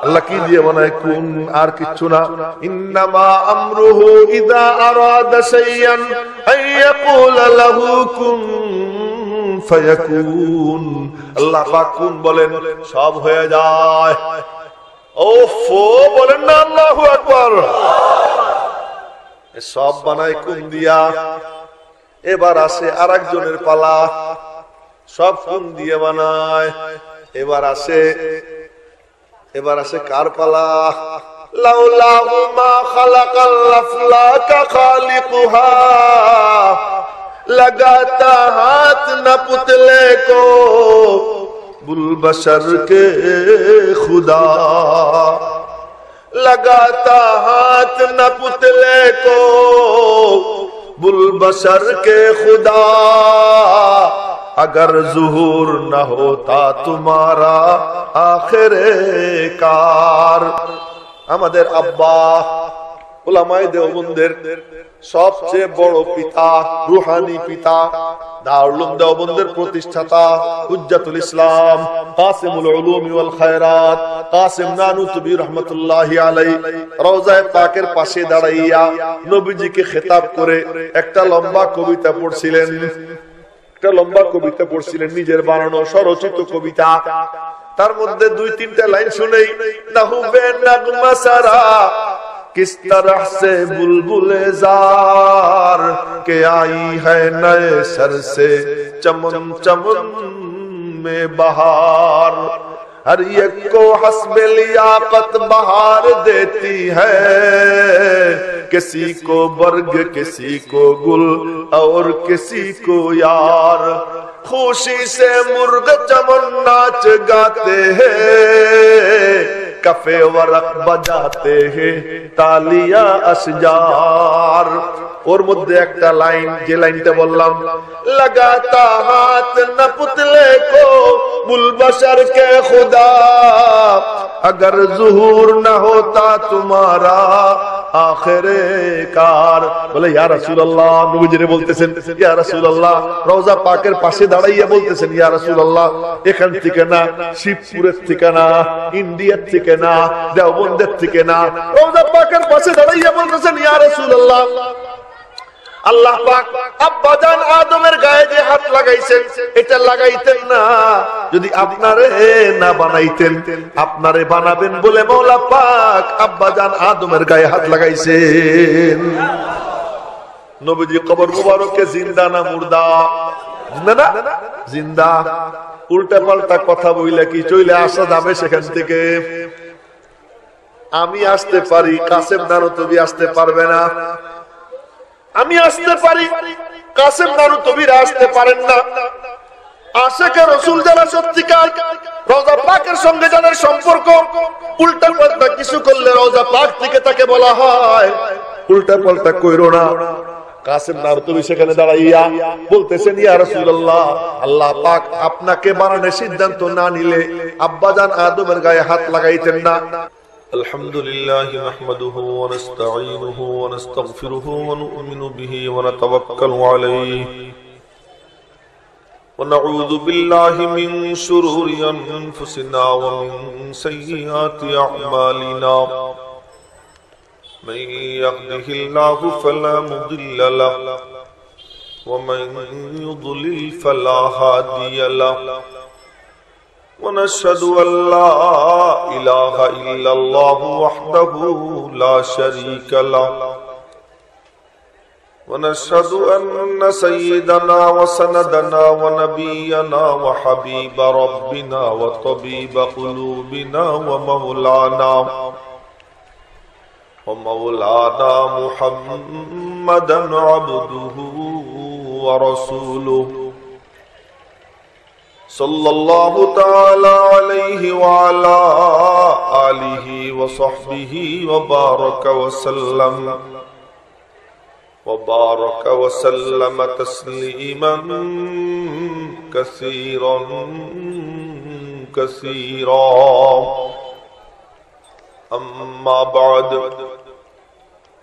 আল্লাহ কি দিয়ে বানায়? কুন, আর কিচ্ছু না। ইন্নামা আমরুহু ইযা আরাদা শাইআন আইয়াকুলা লাহু কুন ফায়াকুন। আল্লাহ পাক কুন বলেন, সব হয়ে যায়। ওফো, বলেন না আল্লাহু আকবার। সব বানায় কুন দিয়া। এবার আসে আরেকজনের পালা, সব কুন দিয়ে বানায়। এবার আসে কার পালা? লাউলাহু মা খালাকাল আফলাকা খালিকুহা, लगाता हाथ न पुतले को बुलबशर के खुदा, लगाता हाथ न पुतले को बुलबशर के खुदा, अगर ज़ुहूर न होता तुम्हारा आखिरे कार। আমাদের আব্বা উলামায়ে দেওবন্দের সবচেয়ে বড় পিতা, রুহানি পিতা, দারুল উলুম দেওবন্দের প্রতিষ্ঠাতা হুজ্জাতুল ইসলাম কাসিমুল উলুম ওয়াল খায়রাত কাসিম নানুতুবি রাহমাতুল্লাহি আলাইহি রওজায়ে পাকের পাশে দাঁড়াইয়া নবীজিকে খেতাব করে একটা লম্বা কবিতা পড়ছিলেন, নিজের বানানো স্বরচিত কবিতা। তার মধ্যে 2-3টা লাইন শুনেই, নাহুবে নগমা সারা किस तरह से बुलबुले जार के आई है नए सर से चमन चमन में बहार, हर एक को हस्बे लियाकत बहार देती है, किसी को बर्ग किसी को गुल और किसी को यार, खुशी से मुर्ग चमन नाच गाते हैं, कफे वरक बजाते हैं तालिया अशजार। ওর মধ্যে একটা লাইন, যে লাইনটা বললাম, लगाता हाथ न पुतले को बुलबशर के खुदा, अगर ज़ुहूर न होता तुम्हारा आखिरे कार। বলে ইয়া রাসূলুল্লাহ, নবীজি বলতেছেন ইয়া রাসূলুল্লাহ, রওজা পাকের পাশে দাঁড়াইয়া বলতেছেন ইয়া রাসূলুল্লাহ, এখান থেকে না, শিবপুরের থেকে না, ইন্ডিয়ার থেকে না, দেওবন্দের থেকে না, রওজা পাকের পাশে দাঁড়াইয়া বলতেছেন ইয়া রাসূলুল্লাহ, আল্লাহ পাক আব্বাজান আদমের গায়ে যে হাত লাগাইছেন এটা লাগাইতেন না যদি আপনারে না বানাইতেন। আপনারে বানাবেন বলে মওলা পাক আব্বাজান আদমের গায়ে হাত লাগাইছেন। নবীজি কবর মুবারকে জিন্দা না মুর্দা? জিন্দা না? জিন্দা। উল্টা পাল্টা কথা বইলে কি চলে আসা যাবে সেখান থেকে? আমি আসতে পারি, কাসেম নানুতুবি আসতে পারবে না। আমি আসতে পারি, কাসেম নানুতুবিরা আসতে পারেন না। আশিকে রাসূল যারা সত্যিকার রওজা পাকের সঙ্গে যাদের সম্পর্ক, উল্টা পাল্টা কিছু করলে রওজা পাক থেকে তাকে বলা হয় উল্টা পাল্টা কইরো না। কাসেম নানুতুবি সেখানে দাঁড়াইয়া বলতেছেন ইয়া রাসূলুল্লাহ, আল্লাহ পাক আপনাকে বানানোর সিদ্ধান্ত না নিলে আব্বাজান আদমের গায়ে হাত লাগাইতেন না। الحمد لله نحمده ونستعينه ونستغفره ونؤمن به ونتوكل عليه ونعوذ بالله من شرور أنفسنا ومن سيئات أعمالنا، من يهده الله فلا مضل له ومن يضلل فلا هادي له، ونشهد أن لا إله إلا الله وحده لا شريك له، ونشهد أن سيدنا وسندنا ونبينا وحبيب ربنا وطبيب قلوبنا ومولانا محمدا عبده ورسوله، صلى الله تعالى عليه وعلى آله وصحبه وبارك وسلم تسليما كثيرا أما بعد،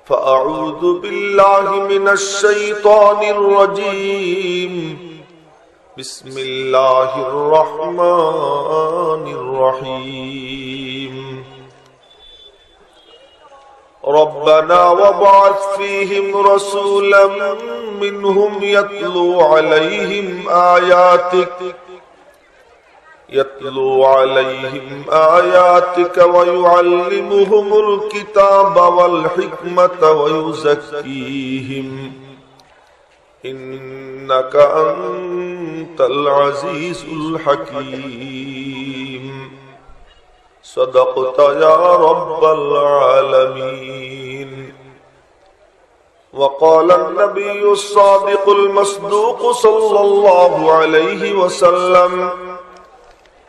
فأعوذ بالله من الشيطان الرجيم، بسم الله الرحمن الرحيم، ربنا وابعث فيهم رسولا منهم يتلو عليهم آياتك ويعلمهم الكتاب والحكمة ويزكيهم إنك أنت العزيز الحكيم صدقت يا رب العالمين. وقال النبي الصادق المصدوق صلى الله عليه وسلم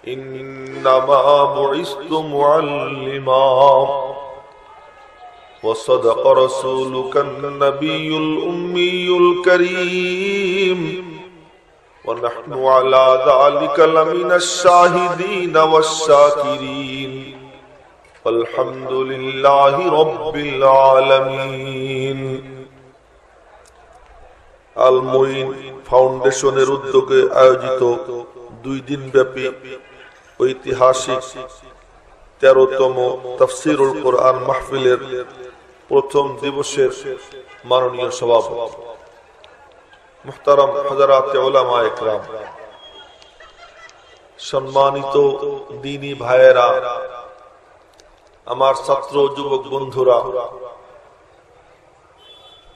إنما بعثت معلما وصدق رسولك النبي الأمي الكريم ونحن على ذلك لمن الشاهدين والشاكرين والحمد لله رب العالمين. আল মুইন ফাউন্ডেশনের উদ্যোগে আয়োজিত 2 দিন ব্যাপী ঐতিহাসিক 13তম তাফসীরুল কোরআন মাহফিলের প্রথম দিবসের মাননীয় সভাপতি মুহতারাম হযরত উলামায়ে কেরাম, সম্মানিত দ্বীনী ভাইয়েরা, আমার ছাত্র যুবক বন্ধুরা,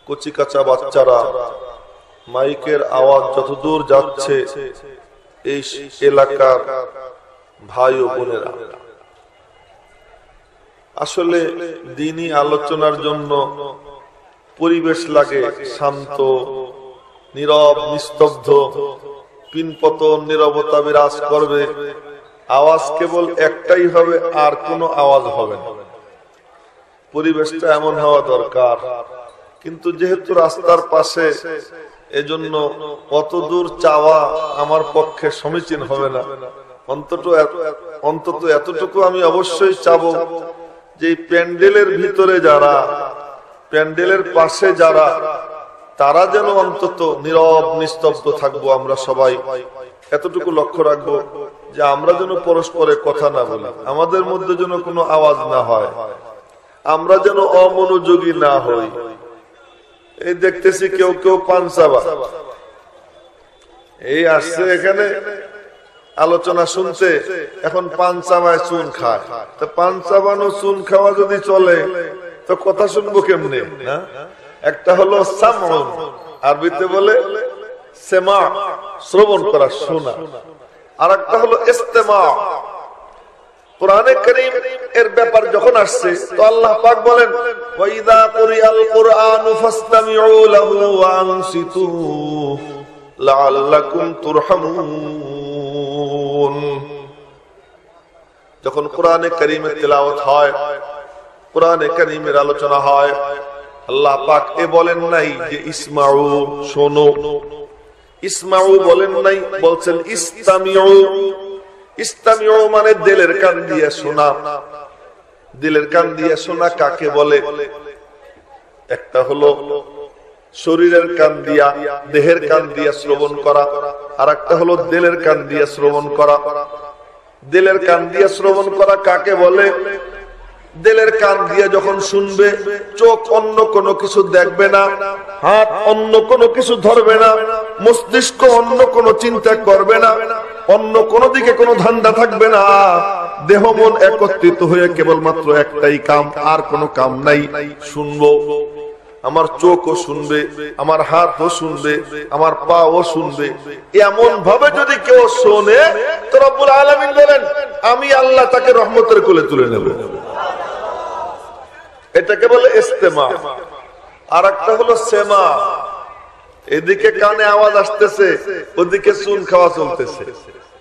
কচি কাঁচা বাচ্চারা, মাইকের আওয়াজ যতদূর যাচ্ছে এই এলাকার ভাই ও বোনেরা, আসলে দ্বীনী আলোচনার জন্য পরিবেশ লাগে শান্ত, নীরব, নিস্তব্ধ, পিনপতন নীরবতা বিরাজ করবে, আওয়াজ কেবল একটাই হবে, আর কোনো আওয়াজ হবে না। পরিবেশটা এমন হওয়া দরকার, কিন্তু যেহেতু রাস্তার পাশে, এজন্য অত দূর চাওয়া আমার পক্ষে সমীচীন হবে না। অন্তত এতটুকু আমি অবশ্যই চাবো যে প্যান্ডেলের ভিতরে যারা, প্যান্ডেলের পাশে যারা, তারা যেন অন্তত নীরব নিস্তব্ধ থাকবো। আমরা সবাই এতটুকু লক্ষ্য রাখবো যে আমরা যেন পরস্পরে কথা না বলি, আমাদের মধ্যে যেন কোনো আওয়াজ না হয়, আমরা যেন অমনোযোগী না হই। এই দেখতেছি কেউ কেউ পানসাবা এই আসছে এখানে আলোচনা শুনতে, এখন পানসাবায় চুন খায়। তো পান চাবানো চুন খাওয়া যদি চলে তো কথা শুনবো কেমনে? একটা হলো সামউন, আরবিতে বলে সেমা, শ্রবণ করা, শোনা, আর একটা হলো ইস্তেমা। কোরআনে কারীম এর ব্যাপার যখন আসছে তো আল্লাহ পাক বলেন ওয়াইদা কুরিআল কুরআনু ফাসতামিউ লাহু ওয়া আনসিতু লাআল্লাকুম তুরহামুন। যখন কোরআনে কারীমের তেলাওয়াত হয়, কোরআনে কারীমের আলোচনা হয়, আল্লাহ পাক এ বলেন নাই যে ইসমাউ, শোনো। ইসমাউ বলেন নাই, বলছেন ইস্তামিউ। ইস্তামিউ মানে দিলের কান দিয়ে শোনা। দিলের কান দিয়ে শোনা কাকে বলে? একটা হলো শরীরের কান দিয়া, দেহের কান দিয়া শ্রবণ করা, আর একটা হলো দিলের কান দিয়া শ্রবণ করা। দিলের কান দিয়া শ্রবণ করা কাকে বলে? দিলের কান দিয়ে যখন শুনবে, চোখ অন্য কোনো কিছু দেখবে না, হাত অন্য কোনো কিছু ধরবে না, মস্তিষ্ক অন্য কোনো চিন্তা করবে না, অন্য কোনো দিকে কোনো ধান্দা থাকবে না, দেহ মন একত্রিত হয়ে কেবলমাত্র একটাই কাম, আর কোনো কাম নাই। শুনবো, আমার চোখও শুনবে, আমার হাতও শুনবে, আমার পাও শুনবে। এমন ভাবে যদি কেউ শোনে তো রব্বুল আলামিন বলেন আমি আল্লাহ তাকে রহমতের কোলে তুলে নেব। এটাকে বলে ইস্তেমা। আর একটা হলো সেমা, এদিকে কানে আওয়াজ আসতেছে, ওদিকে চুন খাওয়া চলতেছে।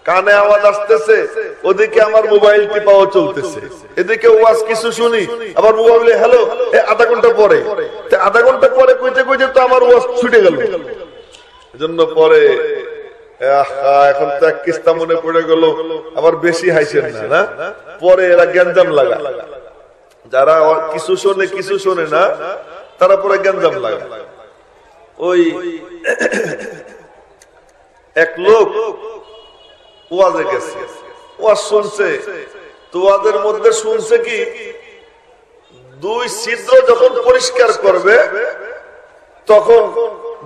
কানে আওয়াজ আসতেছে, ওদিকে আমার মোবাইল টিপাও চলতেছে। এদিকে ওয়াজ কিছু শুনি, আবার মোবাইলে হ্যালো, আধা ঘন্টা পরে, আধা ঘন্টা পরে কইতে কইতে তো আমার ওয়াজ ছুটে গেল। এজন্য পরে এখন তো এক কিস্তা মনে পড়ে গেল, আবার বেশি হাইছেন না, পরে এরা গ্যাঞ্জাম লাগা। যারা কিছু শোনে কিছু শোনে না, তারা পরে গ্যাঞ্জাম লাগা। ওই এক লোক ওয়াজে গেছে, ওয়াজ শুনছে, তো ওয়াজের মধ্যে শুনছে কি দুই ছিদ্র যখন পরিষ্কার করবে তখন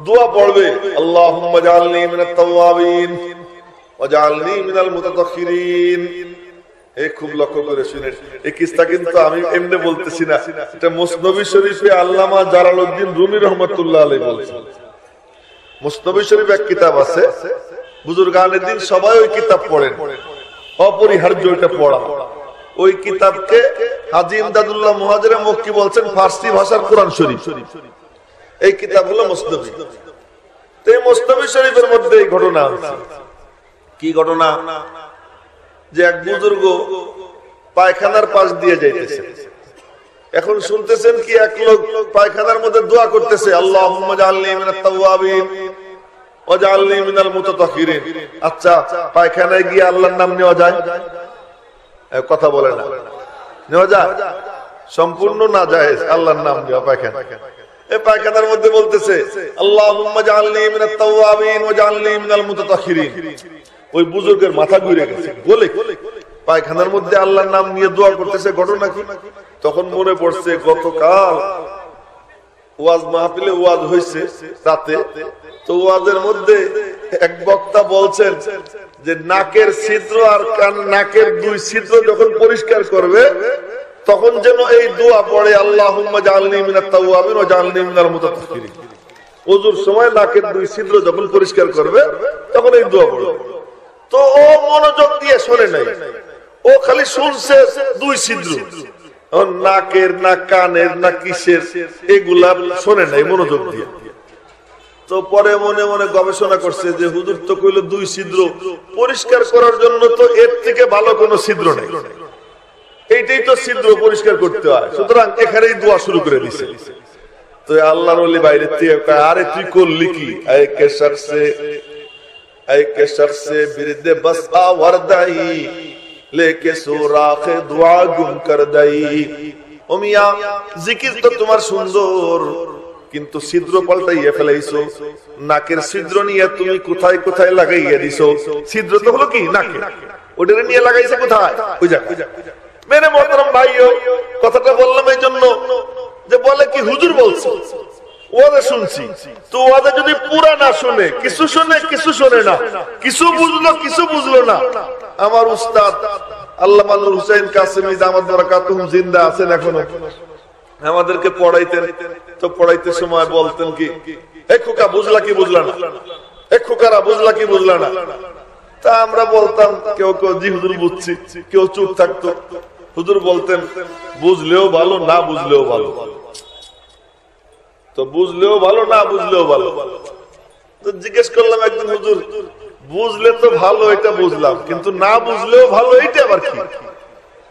দোয়া পড়বে, আল্লাহুম্মা জাআলনি মিনাত তাওয়াবিন ওয়া জাআলনি মিনাল মুতাতাহহিরিন। এই খুব লক্ষ্য করে শুনেন, এই কিসসা কিন্তু আমি এমনি বলতেছি না, এটা মুসনবী শরীফে আল্লামা জালালউদ্দিন রুমি রাহমাতুল্লাহ আলাইহি বলেছেন। মুসনবী শরীফ এক কিতাব আছে, বুজুর্গানের দিন সবাই ওই কিতাব পড়েন, অপরিহার্য এটা পড়া। ওই কিতাবকে হাজী ইমদাদুল্লাহ মুহাজিরে মক্কি বলছেন ফার্সি ভাষার কোরআন শরীফ। এই কিতাব হলো মুসনবী। তো এই মুসনবী শরীফের মধ্যে এই ঘটনা আছে। কি ঘটনা? যে এক বুজুর্গ পায়খানার পাশ দিয়ে যাইতেছে, এখন শুনতেছেন কি এক লোক পায়খানার মধ্যে দোয়া করতেছে, আল্লাহুম্মা জাআলনি মিনাত তাওয়াবিন ওয়া জাআলনি মিনাল মুতাতাহহিরিন। আচ্ছা, পায়খানায় গিয়ে আল্লাহর নাম নেওয়া যায়? কথা বলে না, নেওয়া যায়? সম্পূর্ণ না জায়েজ আল্লাহর নাম নেওয়া পায়খানা। এই পায়খানার মধ্যে বলতেছে আল্লাহুম্মা জাআলনি মিনাত তাওয়াবিন ওয়া জাআলনি মিনাল মুতাতাহহিরিন। ওই বুজুর্গের মাথা ঘুরে গেছে, বলে পায়খানার মধ্যে আল্লাহর নাম নিয়ে দোয়া করতেছে, ঘটনা কি? তখন মনে পড়ছে গতকাল ওয়াজ মাহফিলে ওয়াজ হয়েছে রাতে, তো ওয়াজের মধ্যে এক বক্তা বলছেন যে নাকের ছিদ্র আর নাকের দুই ছিদ্র যখন পরিষ্কার করবে তখন যেন এই দোয়া পড়ে, আল্লাহুম্মা জাআলনি মিনাত তাওয়াবিন ওয়া জাআলনি মিনাল মুতাতাহহিরিন। ওযুর সময় নাকের দুই ছিদ্র যখন পরিষ্কার করবে তখন এই দোয়া পড়বে। তো ও মনোযোগ দিয়ে শোনে নাই, ও খালি শুনছে দুই ছিদ্র, নাকের না কানের না কিসের এগুলা শোনে নাই মনোযোগ দিয়ে। তো পরে মনে মনে গবেষণা করছে যে হুজুর তো কইল দুই ছিদ্র পরিষ্কার করার জন্য, তো এর থেকে ভালো কোনো ছিদ্র নেই, এইটাই তো ছিদ্র পরিষ্কার করতে হয়, সুতরাং এখানেই দোয়া শুরু করে দিছে। তো আল্লাহর ওলি বাইরে থেকে কয়, আরে তুই করলি কি? के शख्स से बिरदे बस आवरदाई लेके सुराखे दुआ गुम कर दाई। ও মিয়া, জিকির তো তোমার সুন্দর, কিন্তু ছিদ্র পাল্টাইয়া ফেলাইছো। নাকের ছিদ্র নিয়ে তুমি কোথায় কোথায় লাগাইয়া দিছো। ছিদ্র তো হলো কি নাকে, ওটারে নিয়ে লাগাইছে কোথায়? ওই জায়গায়। মেরে মোহতারাম ভাইও, কথাটা বললাম এই জন্য যে বলে কি হুজুর বলছে, ওয়াজে শুনছি, তো ওয়াজে যদি পুরা না শুনে, কিছু শুনে কিছু শুনে না, কিছু বুঝলো কিছু বুঝলো না। আমার উস্তাদ আল্লামা নূর হোসেন কাসেমী দামাত বারাকাতুহুম জিন্দা আছেন এখনো, আমাদেরকে পড়াইতেন। তো পড়াইতে সময় বলতেন কি, এ খোকা বুঝলা কি বুঝলা না, এ খোকারা বুঝলা কি বুঝলা না। তা আমরা বলতাম, কেউ কেউ জি হুজুর বুঝছি, কেউ চুপ থাকতো। হুজুর বলতেন বুঝলেও ভালো, না বুঝলেও ভালো। তো বুঝলেও ভালো, না বুঝলেও ভালো। তো জিজ্ঞেস করলাম একদিন, হুজুর বুঝলে তো ভালো, এটা বুঝলাম, কিন্তু না বুঝলেও ভালো, এইটা আবার কি?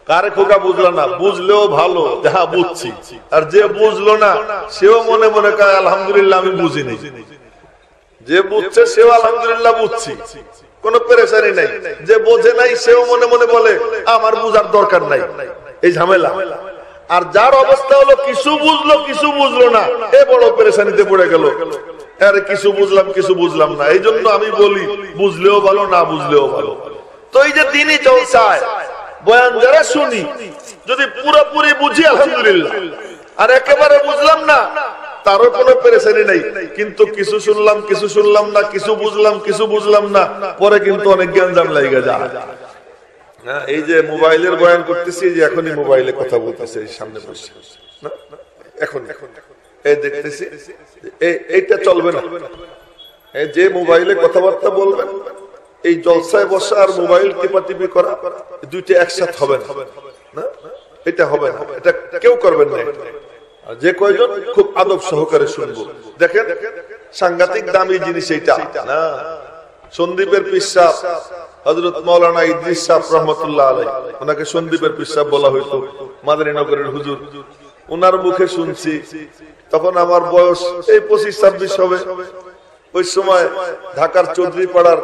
কারে খোকা বুঝলো না, বুঝলেও ভালো, যাহা বুঝছি। আর যে বুঝলো না সেও মনে মনে কয় আলহামদুলিল্লাহ আমি বুঝিনি। যে বুঝছে সেও আলহামদুলিল্লাহ বুঝছি, কোন পেরেশানি নাই। যে বোঝে নাই সেও মনে মনে বলে আমার বুঝার দরকার নাই, এই ঝামেলা। আর যার অবস্থা হলো কিছু বুঝলো কিছু বুঝলো না, এ বড় পেরেশানিতে পড়ে গেল, আরে কিছু বুঝলাম কিছু বুঝলাম না। এই জন্য আমি বলি বুঝলেও ভালো, না বুঝলেও ভালো। তো এই যে দিনই জলসায় বয়ান যারা শুনি, যদি পুরোপুরি বুঝি আলহামদুলিল্লাহ, আর একেবারে বুঝলাম না তারও কোনো পেরেশানি নাই, কিন্তু কিছু শুনলাম কিছু শুনলাম না, কিছু বুঝলাম কিছু বুঝলাম না, পরে কিন্তু অনেক জ্ঞানজাম লাগে যায়। এই যে মোবাইলের বয়ান করতেছি, যে এখনই মোবাইলে কথা বলতেছে সামনে বসে না, এখন এই দেখতেছি এইটা চলবে না। যে মোবাইলে কথাবার্তা বলবেন, এই জলসায় বসা আর মোবাইল টিপাটিপি করা, দুইটা একসাথে হবে না, এটা হবে না, এটা কেউ করবেন না। যে কয়জন খুব আদব সহকারে শুনবো, দেখেন সাংঘাতিক দামি জিনিস এইটা না। সন্দীপের পীর সাহেব হযরত মাওলানা ইদ্রিস সাহেব রাহমাতুল্লাহ আলাইহি, ওনাকে সন্দীপের পীর সাহেব বলা হইতো, মাদারীনগরের হুজুর। ওনার মুখে শুনছি, তখন আমার বয়স এই 25-26 হবে। ওই সময় ঢাকার চৌধুরী পাড়ার,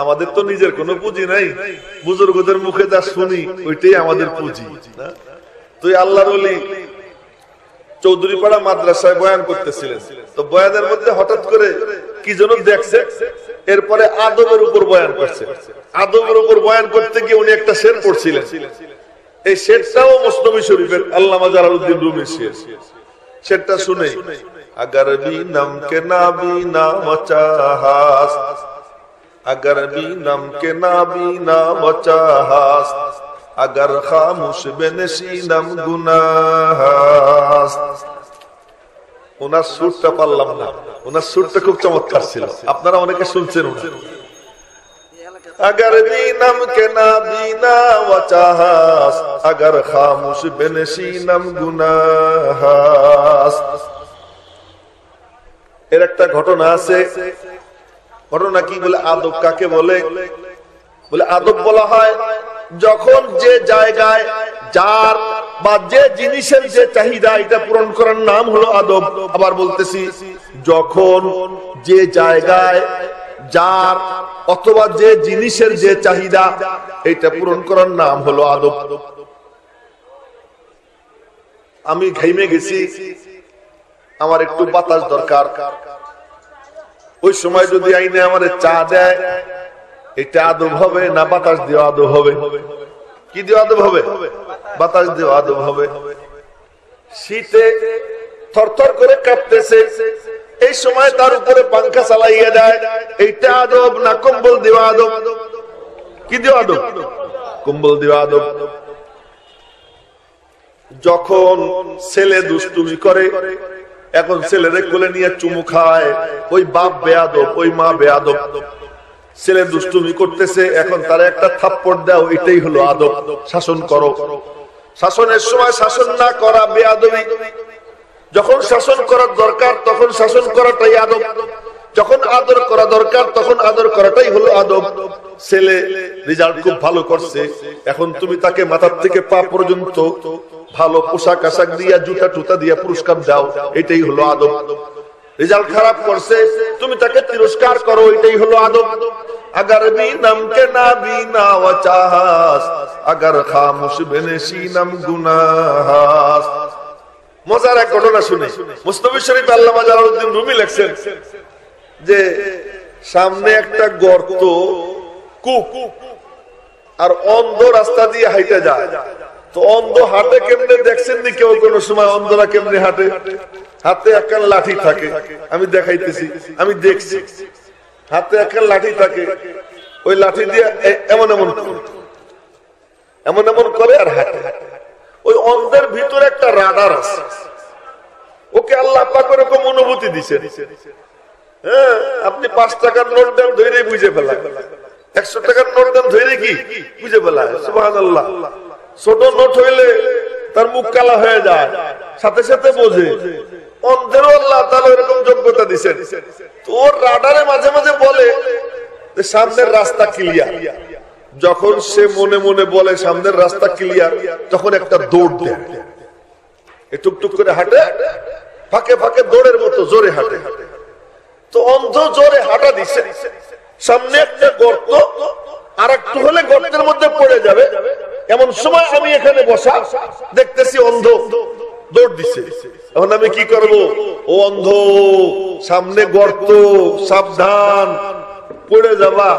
আমাদের তো নিজের কোনো পুঁজি নাই, বুজুর্গদের মুখে যা শুনি ওইটাই আমাদের পুঁজি। তো আল্লাহর ওলি চৌধুরী পাড়া মাদ্রাসায় বয়ান করতেছিলেন। তো বয়ানের মধ্যে হঠাৎ করে কি যেন দেখছে, এরপরে আদবের উপর বয়ান করছে। আদবের উপর বয়ান করতে গিয়ে উনি একটা শের পড়ছিলেন। এই শেরটাও মুসনবী শরীফের আল্লামা জালালউদ্দিন রুমি শের। শেরটা শুনে, अगर भी नम के नाबी ना वचाहास, अगर भी नम के नाबी ना वचाहास, अगर खामोश बेनशीनम गुनाहास। ওনার সুরটা পারলাম না, ওনার সুরটা খুব চমৎকার ছিল, আপনারা অনেকে শুনছেন। अगर भी नम के नाबी ना वचाहास, अगर खामोश बेनशीनम गुनाहास। এর একটা ঘটনা আছে। ঘটনা কি বলে? আদব কাকে বলে? বলে আদব বলা হয় যখন যে জায়গায় যার বা যে জিনিসের যে চাহিদা এটা পূরণ করার নাম হলো আদব। আবার বলতেছি, যখন যে জায়গায় যার অথবা যে জিনিসের যে চাহিদা এটা পূরণ করার নাম হলো আদব। আমি ঘাইমে গেছি, আমার একটু বাতাস দরকার। ওই সময় যদি আইনে আমার চা দেয়, এটা আদব হবে না বাতাস দিয়ে আদব হবে? কি দিয়ে আদব হবে? বাতাস দিয়ে আদব হবে। শীতে থরথর করে কাঁপতেছে, এই সময় তার উপরে পাঙ্খা চালাইয়া দেয়, এইটা আদব না কম্বল দেওয়া আদব? কি দেওয়া আদব? কম্বল দেওয়া আদব। যখন ছেলে দুষ্টুমি করে, এখন ছেলেদের কোলে নিয়ে চুমু খায়, ওই বাপ বেয়াদব, ওই মা বেয়াদব। ছেলে দুষ্টুমি করতেছে, এখন তারা একটা থাপ্পড় দাও, এটাই হলো আদব। শাসন করো। শাসনের সময় শাসন না করা বেয়াদবি। যখন শাসন করার দরকার তখন শাসন করাটাই আদব। যখন আদর করা দরকার তখন আদর করাটাই হলো আদব। ছেলে রেজাল্ট খুব ভালো করছে, এখন তুমি তাকে মাথার থেকে পা পর্যন্ত ভালো পোশাক আশাক দিয়া, জুতা টুতা দিয়া পুরস্কার দাও, এটাই হলো আদব। রেজাল্ট খারাপ করছে, তুমি তাকে তিরস্কার করো, এটাই হলো আদব। अगर भी नम के नाबी ना वचाहास, अगर खामोश बेनशीनम गुनाहास। মজার এক ঘটনা শুনি। মুস্তাফি শরীফ আল্লামা জালালউদ্দিন রুমি লেখছেন যে সামনে একটা গর্ত, কূপ, আর অন্ধ রাস্তা দিয়ে হাইটে যায়। তো অন্ধ হাঁটে কেমনে দেখছেন নি কেউ? কোন সময় অন্ধরা কেমনে হাঁটে? হাতে একটা লাঠি থাকে, আমি দেখাইতেছি, আমি দেখছি। হাতে একটা লাঠি থাকে, ওই লাঠি দিয়ে এমন এমন এমন এমন করে আর হাঁটে। ওই অন্ধের ভিতরে একটা রাডার আছে, ওকে আল্লাহ পাক এরকম অনুভূতি দিছেন। হ্যাঁ, আপনি 5 টাকার নোট দেন ধরে বুঝে ফেলা, 100 টাকার নোট দেন ধরে কি বুঝে ফেলা। সুবহানাল্লাহ। ছোট নোট হইলে তার মুখ কালা হয়ে যায়, সাথে সাথে বোঝে। অন্ধেরও আল্লাহ তাআলা এরকম যোগ্যতা দিছেন। তো ওর রাডারে মাঝে মাঝে বলে যে সামনের রাস্তা ক্লিয়ার। যখন সে মনে মনে বলে সামনের রাস্তা ক্লিয়ার, তখন একটা দৌড় দেয়, টুকটুক করে হাঁটে, ফাঁকে ফাঁকে দৌড়ের মতো জোরে হাঁটে। তো অন্ধ জোরে হাঁটা দিছে, সামনে একটা গর্ত, আর একটু হলে গর্তের মধ্যে পড়ে যাবে। এমন সময় আমি এখানে বসা দেখতেছি অন্ধ দৌড় দিছে। এখন আমি কি করব? ও অন্ধ, সামনে গর্ত, সাবধান, পড়ে যাবা।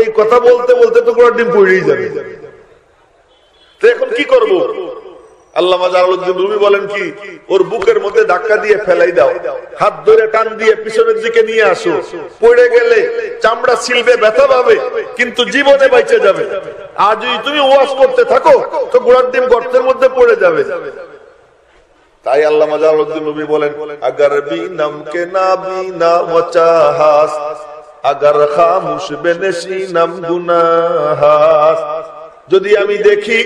এই কথা বলতে বলতে তো গোড়ার ডিম পড়েই যাবে। তো এখন কি করব? আল্লামা জালালউদ্দিন রুমি বলেন কি, ওর বুকের মধ্যে ধাক্কা দিয়ে ফেলাই দাও, হাত ধরে টান দিয়ে পিছনের দিকে নিয়ে আসো। পড়ে গেলে চামড়া ছিলবে, ব্যথা পাবে, কিন্তু জীবনে বেঁচে যাবে। আর যদি তুমি ওয়াজ করতে থাকো তো গোড়ার ডিম গর্তের মধ্যে পড়ে যাবে। তাই আল্লামা জালালউদ্দিন রুমি বলেন, अगर भी नम के नाबी ना वचाहास, अगर खामोश बेनशीनम गुनाहास। যদি আমি দেখি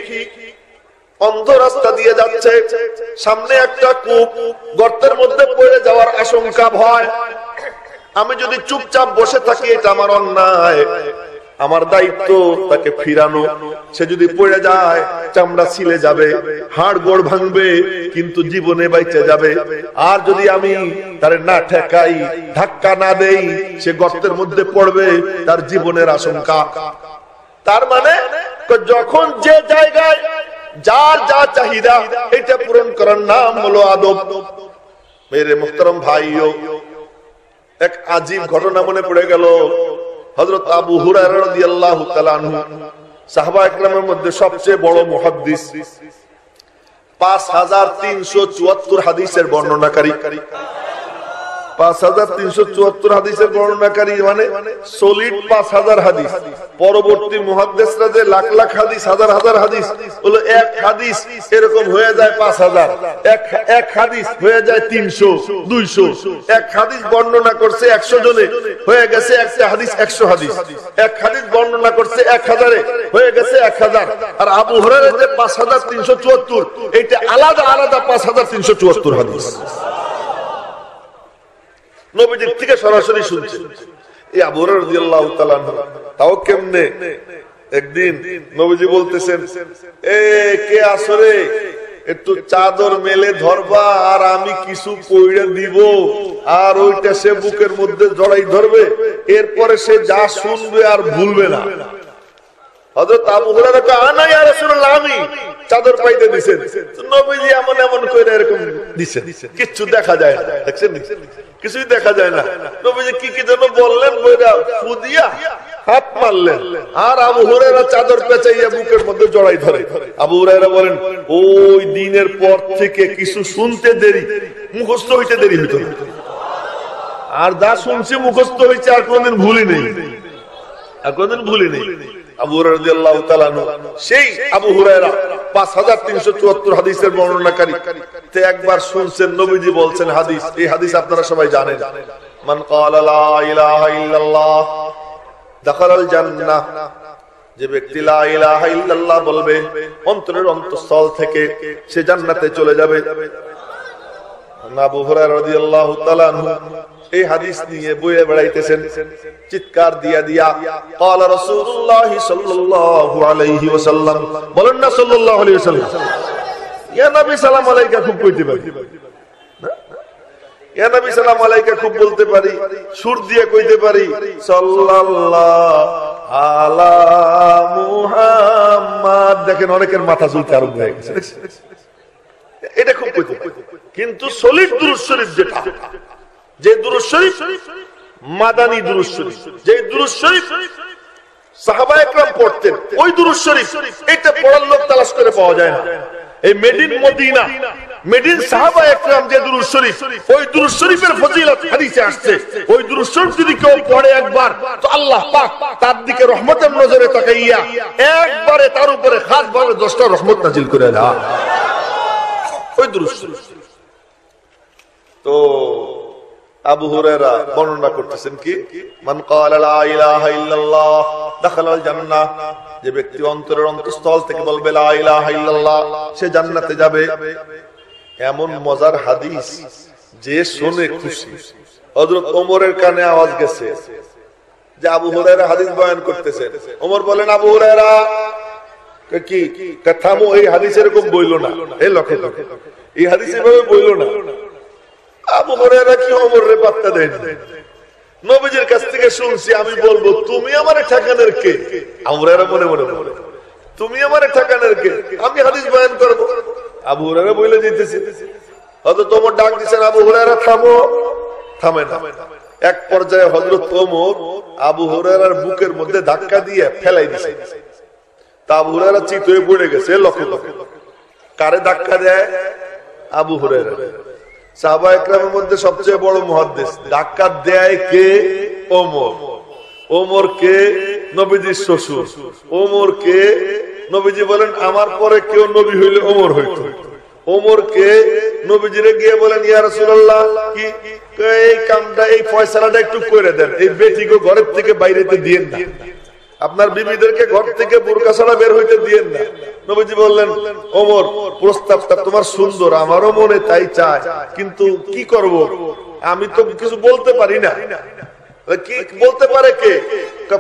অন্ধ রাস্তা দিয়ে যাচ্ছে, সামনে একটা কূপ, গর্তের মধ্যে পড়ে যাওয়ার আশঙ্কা ভয়, আমি যদি চুপচাপ বসে থাকি এটা আমার অন্যায়। আমার দায়িত্ব তাকে ফিরানো। সে যদি পড়ে যায় চামড়া ছিলে যাবে, হাড় গোড় ভাঙবে, কিন্তু জীবনে বাইচে যাবে। আর যদি আমি তারে না ঠেকাই, ধাক্কা না দেই, সে গর্তের মধ্যে পড়বে, তার জীবনের আশঙ্কা। তার মানে যখন যে জায়গায় যার যা চাহিদা এটা পূরণ করার নাম হলো আদব। মেরে মুহতারাম ভাইও, এক আজীব ঘটনা মনে পড়ে গেল। হযরত আবু হুরায়রা রাদিয়াল্লাহু তাআলা আনহু সাহাবা ইকরামের মধ্যে সবচেয়ে বড় মুহাদ্দিস, 5374 হাদিসের বর্ণনাকারী। 5374 হাদিসের বর্ণনাকারী মানে সলিড 5000 হাদিস। পরবর্তী মুহাদ্দিসরা যে লাখ লাখ হাদিস, হাজার হাজার হাদিস, হলো এক হাদিস এরকম হয়ে যায় 5000, এক হাদিস হয়ে যায় 300 200, এক হাদিস বর্ণনা করছে 100 জনে হয়ে গেছে একটা হাদিস 100 হাদিস, এক হাদিস বর্ণনা করছে 1000-এ হয়ে গেছে 1000। আর আবু হুরায়রা যে 5374, এটা আলাদা আলাদা 5374 হাদিস নবীজির থেকে সরাসরি শুনছেন। এই আবু হুরায়রা রাদিয়াল্লাহু তাআলা তাও কেমনে, একদিন নবীজি বলতেছেন, এ কে আসরে একটু চাদর মেলে ধরবা আর আমি কিছু কইরা দিব, আর ওইটা সে বুকের মধ্যে জড়াই ধরবে, এরপরে সে যা শুনবে আর ভুলবে না। হযরত আবু হুরায়রা কয়, আনা ইয়া রাসূলুল্লাহ, আমি চাদর পাইতে দিবেন। নবীজি এমন এমন কইরা এরকম দিবেন, কিছু দেখা যায় না, দেখছেন কিছুই দেখা যায় না। নবীজি কি কি যেন বললেন, কইরা ফুদিয়া হাত মারলেন, আর আবু হুরায়রা চাদর পেঁচাইয়া বুকের মধ্যে জড়াই ধরে। আবু হুরায়রা বলেন, ওই দিনের পর থেকে কিছু শুনতে দেরি, মুখস্থ হইতে দেরি হইতো, আর যা শুনছি মুখস্থ হইছে, আর কোনদিন ভুলি নেই, আর কোনদিন ভুলি নেই। আবু হুরায়রা রাদিয়াল্লাহু তাআলা সেই আবু হুরায়রা 5374 হাদিসের বর্ণনাকারী, তে একবার শুনছেন নবীজি বলছেন হাদিস, এই হাদিস আপনারা সবাই জানেন, মান ক্বালা লা ইলাহা ইল্লাল্লাহ দাখালাল জান্নাহ, যে ব্যক্তি লা ইলাহা ইল্লাল্লাহ বলবে অন্তরের অন্তঃস্থল থেকে, সে জান্নাতে চলে যাবে। আবু হুরায়রা রাদিয়াল্লাহু তাআলা এই হাদিস নিয়ে বইয়ে বেড়াইতেছেন, চিৎকার দিয়া দিয়া ক্বালা রাসূলুল্লাহ সাল্লাল্লাহু আলাইহি ওয়াসাল্লাম, বলেন না সাল্লাল্লাহু আলাইহি ওয়াসাল্লাম, ইয়া নবী সালাম আলাইকা খুব কইতে পারি, ইয়া নবী সালাম আলাইকা খুব বলতে পারি, সুর দিয়ে কইতে পারি, সাল্লাল্লাহু আলা মুহাম্মদ। দেখেন অনেকের মাথা ঝুলতে আরম্ভ হয়ে গেছে, এটা খুব কইতে পারি। কিন্তু সলিড দুরূদ শরীফ, যেটা যে দুরূদ শরীফ মাদানী দুরূদ শরীফ, যে দুরূদ শরীফ সাহাবা একরাম পড়তেন, ওই দুরূদ শরীফ এটা পড়ার লোক তালাশ করে পাওয়া যায় না। এই made in Medina, made in সাহাবা একরাম যে দুরূদ শরীফ, ওই দুরূদ শরীফের ফজিলত হাদিসে আসছে। ওই দুরূদ শরীফ যদি কেউ পড়ে একবার, তো আল্লাহ পাক তার দিকে রহমতের নজরে তাকাইয়া একবারে তার উপরে খাসভাবে 10টা রহমত নাজিল করে দেয়। ওই দুরূদ শরীফ তো আবু হুরায়রা বর্ণনা করতেছেন কি, মান ক্বালা লা ইলাহা ইল্লাল্লাহ দাখালাল জান্নাহ, যে ব্যক্তি অন্তরের অন্তঃস্থল থেকে বলবে লা ইলাহা ইল্লাল্লাহ, সে জান্নাতে যাবে। এমন মজার হাদিস যে শুনে খুশি। হযরত ওমরের কানে আওয়াজ গেছে যে আবু হুরায়রা হাদিস বয়ান করতেছেন। ওমর বলেন, আবু হুরায়রা কি থামো, এই হাদিস এরকম বইলো না, এই লক্ষ্য এই হাদিস এভাবে বইলো না। আবু হুরায়রা কি ওমরের পাত্তা দেন, নবীজির কাছ থেকে শুনছি, আমি বলবো তুমি আমারে ঠেকানোর কে? আবু হুরায়রা মনে মনে বলে, তুমি আমারে ঠেকানোর কে, আমি হাদিস বয়ান করব। আবু হুরায়রা বলে দিতেছে, হযরত ওমর ডাক দিয়েছেন, আবু হুরায়রা থামো, থামে না। এক পর্যায়ে হযরত ওমর আবু হুরায়রার বুকের মধ্যে ধাক্কা দিয়ে ফেলাই দিয়েছে। তা আবু হুরায়রা চিত হয়ে পড়ে গেছে। লক্ষ্য কারে ধাক্কা দেয়? আবু হুরায়রা। সাহাবা একরামের মধ্যে সবচেয়ে বড় মুহাদ্দিস, ধাক্কা দেয় কে? ওমর। ওমর কে? নবীজির শ্বশুর। ওমর কে? নবীজি বলেন আমার পরে কেউ নবী হইলে ওমর হইতো। ওমর কে? নবীজিরে গিয়ে বলেন, ইয়া রাসূলুল্লাহ, কি এই কামটা, এই ফয়সালাটা একটু করে দেন, এই বেটিকে ঘরের থেকে বাইরেতে দিয়েন না, আপনার বিবিদেরকে ঘর থেকে বোরকা ছাড়া বের হইতে দিয়েন না। নবীজি বললেন, ওমর প্রস্তাবটা তোমার সুন্দর, আমারও মনে তাই চায়, কিন্তু কি করব, আমি তো কিছু বলতে পারি না। কি বলতে পারে কে?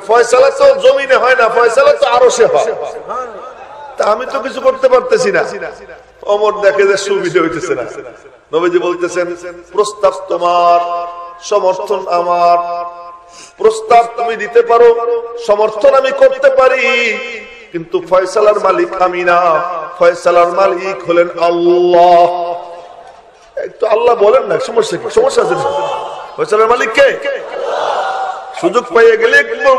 ফয়সালা তো জমিনে হয় না, ফয়সালা তো আরশে হয়, তা আমি তো কিছু করতে পারতেছি না। ওমর দেখে যে সুবিধা হইতেছে না। নবীজি বলতেছেন, প্রস্তাব তোমার, সমর্থন আমার। প্রস্তাব তুমি দিতে পারো, সমর্থন আমি করতে পারি, কিন্তু ফয়সালার মালিক আমি না, ফয়সালার মালিক হলেন আল্লাহ। একটু আল্লাহ বলেন না, সমস্যা কি? সমস্যা আছে না? ফয়সালার মালিক কে? সুযোগ পেয়ে গেলে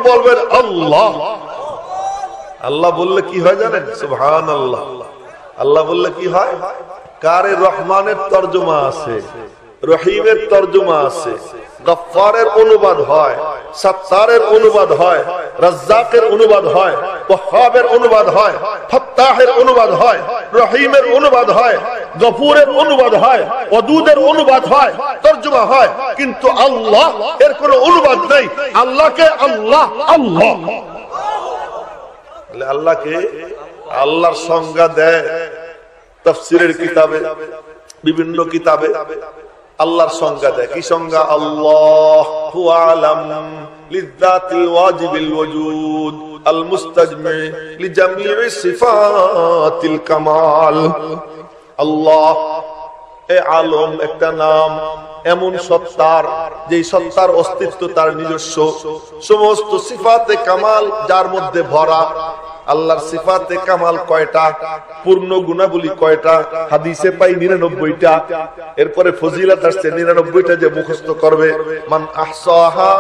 বলবেন আল্লাহ। আল্লাহ বললে কি হয় জানেন? সুবহানাল্লাহ। আল্লাহ বললে কি হয়? কারে রহমানের তর্জমা আছে, রহিমের তর্জমা আছে, গফফারের অনুবাদ হয়, সাত্তারের অনুবাদ হয়, রাজ্জাকের অনুবাদ হয়, ওয়াহ্হাবের অনুবাদ হয়, ফাত্তাহের অনুবাদ হয়, রহিমের অনুবাদ হয়, গফুরের অনুবাদ হয়, ওয়াদুদের অনুবাদ হয়, তর্জমা হয়, কিন্তু আল্লাহ এর কোনো অনুবাদ নেই। আল্লাহকে আল্লাহ আল্লাহ, আল্লাহকে আল্লাহর সংজ্ঞা দেয় তাফসীরের কিতাবে, বিভিন্ন কিতাবে আল্লাহর সংজ্ঞা দেয়। কি সংজ্ঞা? আল্লাহু আ'লাম লিযাতিল ওয়াজিবিল ওয়ুজুদ আল মুস্তাজমি লিজামি'i সিফাতিল কামাল। আল্লাহ এ আলম একটা নাম, এমন সত্তার যেই সত্তার অস্তিত্ব তার নিজস্ব, সমস্ত সিফাতে কামাল যার মধ্যে ভরা। আল্লাহর সিফাতে কামাল কয়টা? পূর্ণ গুণাবলী কয়টা? হাদিসে পাই 99টা। এরপরে ফজিলত আসছে 99টা যে মুখস্থ করবে, মান আহসাহা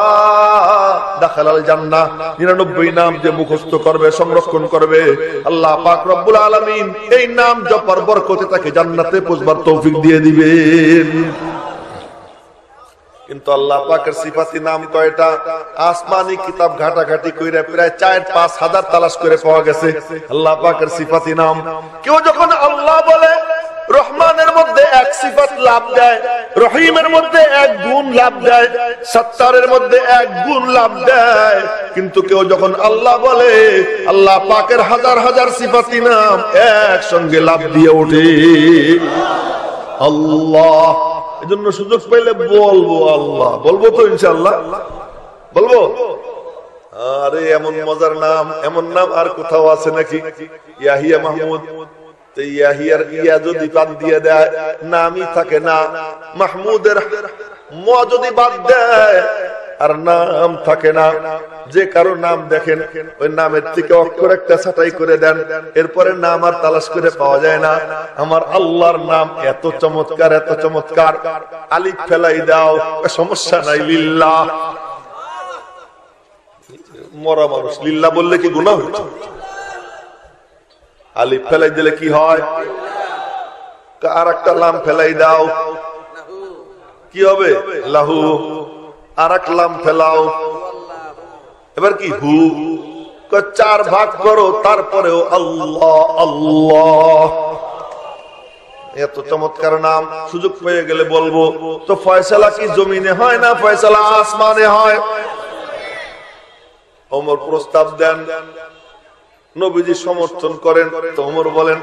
দাখালাল জান্নাহ। 99 নাম যে মুখস্থ করবে, সংরক্ষণ করবে, আল্লাহ পাক রব্বুল আলামিন এই নাম জপার বরকতে তাকে জান্নাতে পৌঁছবার তৌফিক দিয়ে দিবেন। কিন্তু আল্লাহ পাকের সিফাতি নাম কয়টা? আসমানি কিতাব ঘাটাঘাটি কইরা প্রায় 4-5 হাজার তালাশ করে পাওয়া গেছে আল্লাহ পাকের সিফাতি নাম। কেউ যখন আল্লাহ বলে, রহমানের মধ্যে এক সিফাত লাভ দেয়, রহিমের মধ্যে এক গুণ লাভ দেয়, সত্তারের মধ্যে এক গুণ লাভ দেয়, কিন্তু কেউ যখন আল্লাহ বলে, আল্লাহ পাকের হাজার হাজার সিফাতি নাম একসঙ্গে লাভ দিয়ে ওঠে আল্লাহ। এজন্য সুযোগ পাইলে বলবো আল্লাহ, বলবো তো ইনশাআল্লাহ, বলবো। আরে এমন মজার নাম, এমন নাম আর কোথাও আছে নাকি? ইয়াহিয়া মাহমুদ। তো ইয়াহিয়ার ইয়া যদি বাদ দিয়ে দেয়, নামই থাকে না। মাহমুদের ম যদি বাদ দেয়, আর নাম থাকে না। যে কারো নাম দেখেন, ওই নামের থেকে অক্ষর একটা ছাঁটাই করে দেন, এরপরে নাম আর তালাশ করে পাওয়া যায় না। আমার আল্লাহর নাম এত চমৎকার, এত চমৎকার, আলিফ ফেলাই দাও, সমস্যা নাই। লিল্লাহ, মরা মানুষ লিল্লাহ বললে কি গুনাহ হচ্ছে? আলিফ ফেলাই দিলে কি হয়? আর একটা লাম ফেলাই দাও, কি হবে? লাহু। আর এক লাম ফেলাও, এবার কি? হু। 4 ভাগ করো, তারপরেও আল্লাহ আল্লাহ। এত চমৎকার নাম, সুযোগ পেয়ে গেলে বলবো। তো ফয়সালা কি জমিনে হয় না ফয়সালা আসমানে হয়? ওমর প্রস্তাব দেন, নবীজি সমর্থন করেন। তো ওমর বলেন,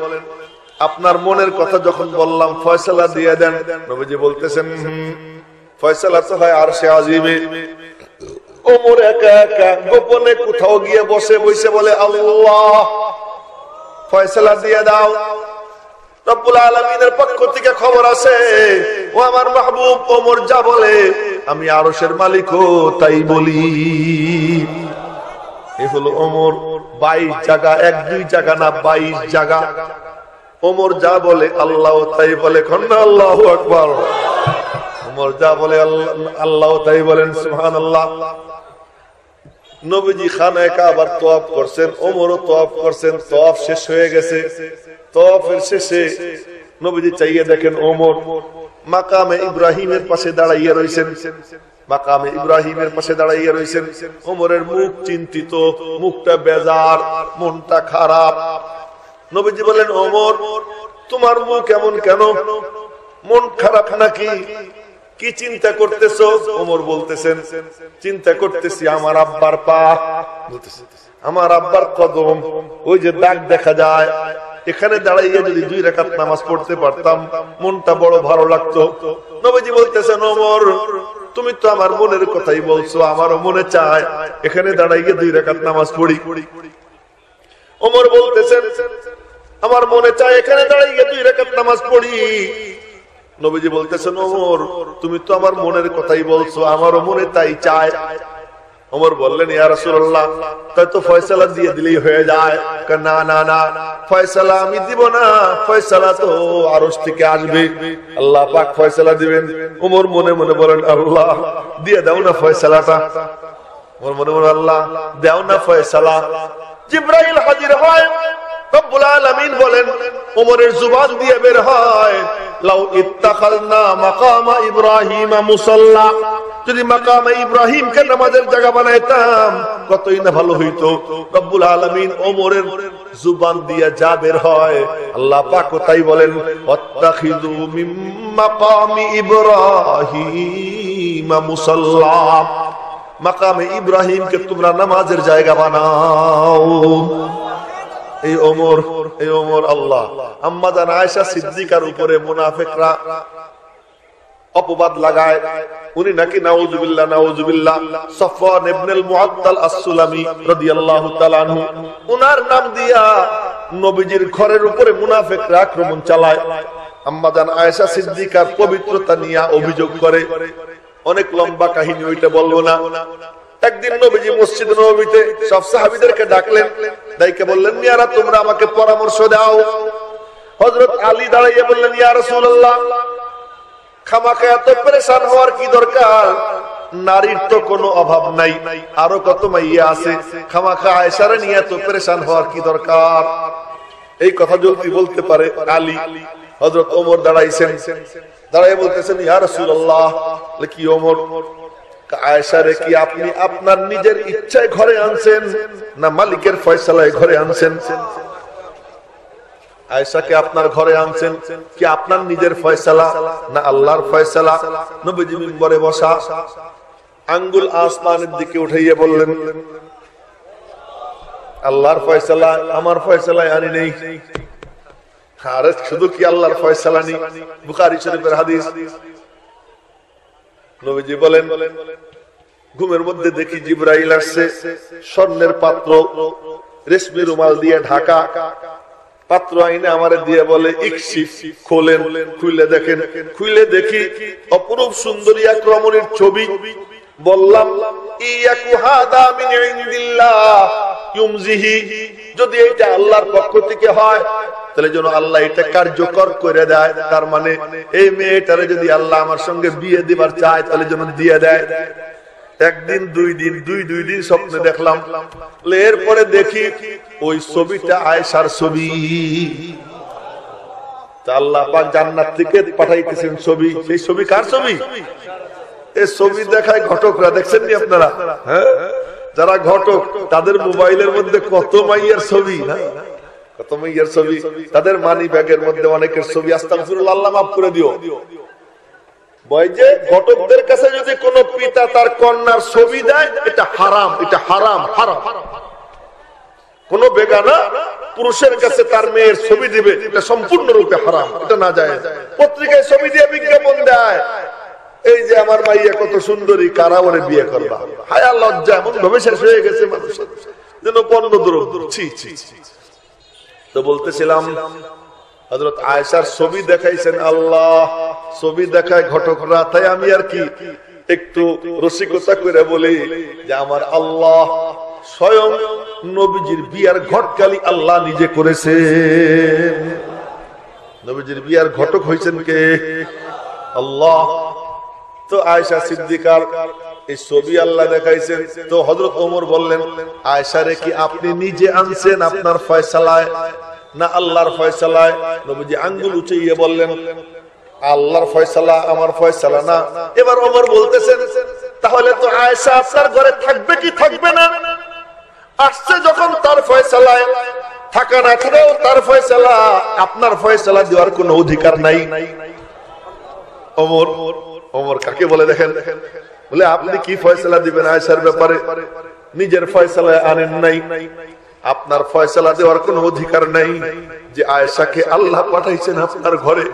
আপনার মনের কথা যখন বললাম ফয়সালা দিয়ে দেন। নবীজি বলতেছেন, ফয়সালা তো হয় আরশে আজিমে। ওমর একা একা গোপনে কোথাও গিয়ে বসে বসে বলে, আল্লাহ ফয়সালা দিয়ে দাও। রব্বুল আলামিনের পক্ষ থেকে খবর আছে, ও আমার মাহবুব ওমর যা বলে আমি আরশের মালিকও তাই বলি। এ হলো ওমর। 22 জায়গা, 1-2 জায়গা না, 22 জায়গা ওমর যা বলে আল্লাহ তাই বলে। খন্না আল্লাহু আকবার। ওমর যা বলে আল্লাহ তাই বলেন। সুবহানাল্লাহ। নবীজি খানায়ে কাবার তওয়াফ করছেন, ওমরও তওয়াফ করছেন। তওয়াফ শেষ হয়ে গেছে। তওয়াফের শেষে নবীজি চাইয়ে দেখেন ওমর মাকামে ইব্রাহিমের পাশে দাঁড়াইয়া রইছেন। মাকামে ইব্রাহিমের পাশে দাঁড়াইয়া রইছেন। ওমরের মুখ চিন্তিত, মুখটা বেজার, মনটা খারাপ। নবীজি বলেন, ওমর তোমার মুখ এমন কেন? মন খারাপ নাকি? কি চিন্তা করতেছো? ওমর বলতেছেন, চিন্তা করতেছি আমার আব্বার পা, আমার আব্বার কদম, ওই যে দাগ দেখা যায়, এখানে দাঁড়াইয়া যদি 2 রাকাত নামাজ পড়তে পারতাম মনটা বড় ভালো লাগতো। নবীজি বলতেছেন, ওমর তুমি তো আমার মনের কথাই বলছো, আমারও মনে চায় এখানে দাঁড়াইয়া 2 রাকাত নামাজ পড়ি। ওমর বলতেছেন, আমার মনে চায় এখানে দাঁড়াইয়া 2 রাকাত নামাজ পড়ি। নবীজি বলতেছেন, ওমর তুমি তো আমার মনের কথাই বলছো, আমারও মনে তাই চায়। ওমর বললেন, ইয়া রাসূলুল্লাহ তাই তো ফয়সালা দিয়ে দিলেই হয়ে যায়। না না না, ফয়সালা আমি দিব না, ফয়সালা তো আরশ থেকে আসবে, আল্লাহ পাক ফয়সালা দিবেন। ওমর মনে মনে বলেন, আল্লাহ দিয়ে দাও না ফয়সালাটা। ওমর মনে মনে, আল্লাহ দাও না ফয়সালা, জিবরাইল হাজির হয়, রব্বুল আলামিন বলেন ওমরের জুবান দিয়ে বের হয়, লাউ ইত্তাখালনা মাকামা ইব্রাহিমা মুসাল্লা, যদি মাকামে ইব্রাহিমকে নামাজের জায়গা বানাইতাম কতই না ভালো হইতো। রব্বুল আলামিন ওমরের জুবান দিয়ে যা বের হয় আল্লাহ পাক তাই বলেন, ওয়াত্তাখিযু মিন মাকামি ইব্রাহিমা মুসাল্লা, মাকামে ইব্রাহিমকে তোমরা নামাজের জায়গা বানাও। এই ওমর আল্লাহ আম্মা জান আয়েশা সিদ্দিকার উপরে মুনাফিকরা অপবাদ লাগায়, উনি নাকি নাউজুবিল্লাহ সাফওয়ান ইবনুল মুআত্তাল আস-সুলামি রাদিয়াল্লাহু তাআলা আনহু, উনার নাম দিয়া নবীজির ঘরের উপরে মুনাফিকরা আক্রমণ চালায়। আম্মা জান আয়েশা সিদ্দিকার পবিত্রতা নিয়ে অভিযোগ করে। অনেক লম্বা কাহিনী, ওইটা বলবো না। একদিন নবীজি মসজিদ নববীতে সব সাহাবীদেরকে ডাকলেন, ডাইকে বললেন, ইয়ারা তোমরা আমাকে পরামর্শ দাও। হযরত আলী দাঁড়াইয়া বললেন, ইয়া রাসূলুল্লাহ, খামাখা এত পেরেশান হওয়ার কি দরকার? নারীর তো কোনো অভাব নাই, আরো কত মাইয়া আছে, খামাখা আয়েশারে নিয়ে এত পেরেশান হওয়ার কি দরকার? এই কথা যদি বলতে পারে আলী, হযরত ওমর দাঁড়াইছেন, দাঁড়াইয়া বলতেছেন, ইয়া রাসূলুল্লাহ, কি ওমর, আয়েশারে কি আপনি আপনার নিজের ইচ্ছায় ঘরে আনছেন না মালিকের ফয়সালায় ঘরে আনছেন? আয়েশাকে আপনার ঘরে আনছেন কি আপনার নিজের ফয়সালা না আল্লাহর ফয়সালা? নবীজি মিম্বরে বসা, আঙ্গুল আসমানের দিকে উঠাইয়া বললেন, আল্লাহর ফয়সালা, আমার ফয়সালায় আনি নেই। আরে শুধু কি আল্লাহর ফয়সালা নি? বুখারী শরীফের হাদিস। নবীজি বলেন, ঘুমের মধ্যে দেখি জিবরাইল আসছে, স্বর্ণের পাত্র, রেশমি রুমাল দিয়ে ঢাকা পাত্র আইনে আমারে দিয়ে বলে, ইকশিফ, খোলেন। খুলে দেখেন, খুলে দেখি অপরূপ সুন্দরী এক রমণীর ছবি। বললাম, ইয়াকু হাদা মিন ইনদিল্লাহ ইউমজিহি, যদি এটা আল্লাহর পক্ষ থেকে হয় তাহলে যেন আল্লাহ এটা কার্যকর করে দেয়। তার মানে এই মেয়েটারে যদি আল্লাহ আমার সঙ্গে বিয়ে দিবার চায় তাহলে যেন দিয়ে দেয়। একদিন, দুই দিন স্বপ্নে দেখলাম। এরপরে দেখি ওই ছবিটা আয়েশার ছবি। আল্লাহ পাক জান্নাত থেকে পাঠাইতেছেন ছবি। সেই ছবি কার ছবি? এই ছবি দেখায় ঘটকরা, দেখছেন নি আপনারা? হ্যাঁ, যারা ঘটক তাদের মোবাইলের মধ্যে কত মাইয়ার ছবি, না কত মাইয়ার ছবি, তাদের মানি ব্যাগের মধ্যে অনেকের ছবি। আস্তাগফিরুল্লাহ, আল্লাহ মাফ করে দিও। বয় যে ঘটকদের কাছে যদি কোনো পিতা তার কন্যার ছবি দেয়, এটা হারাম, এটা হারাম, হারাম। কোন বেগানা পুরুষের কাছে তার মেয়ের ছবি দিবে, এটা সম্পূর্ণরূপে হারাম, এটা না যায়। পত্রিকায় ছবি দিয়ে বিজ্ঞাপন দেয়, এই যে আমার মাইয়া কত সুন্দরী, কারা ওরে বিয়ে করবা। হায়া লজ্জা এমন ভাবে শেষ হয়ে গেছে মানুষের, যেন পণ্য দ্রব্য। তো বলতেছিলাম, হযরত আয়েশার ছবি দেখাইছেন আল্লাহ, ছবি দেখায় ঘটকরা। তাই আমি আর কি একটু রসিকতা করে বলি যে আমার আল্লাহ স্বয়ং নবীজির বিয়ার ঘটকালি আল্লাহ নিজে করেছে। নবীজির বিয়ার ঘটক হয়েছেন কে? আল্লাহ। তো আয়েশা সিদ্দিকার এই ছবি আল্লাহ দেখাইছেন। তো হযরত ওমর বললেন, আয়েশারে কি আপনি নিজে আনছেন আপনার ফয়সালায় না আল্লাহর ফয়সালায়? নবীজি আঙ্গুল উঁচিয়ে বললেন, আল্লাহর ফয়সালা, আমার ফয়সালা না। এবার ওমর বলতেছেন, তাহলে তো আয়েশা আপনার ঘরে থাকবে কি থাকবে না? আসছে যখন তার ফয়সালায়, থাকা না থাকাও তার ফয়সালা, আপনার ফয়সালা দেওয়ার কোনো অধিকার নাই। ওমর কাকে বলে দেখেন, বলে আপনি কি ফয়সালা দিবেন আয়েশার ব্যাপারে? নিজের ফয়সালায় আনেন নাই, আপনার ফয়সালা দেওয়ার কোনো অধিকার নাই। যে আয়েশাকে আল্লাহ পাঠাইছেন আপনার ঘরে,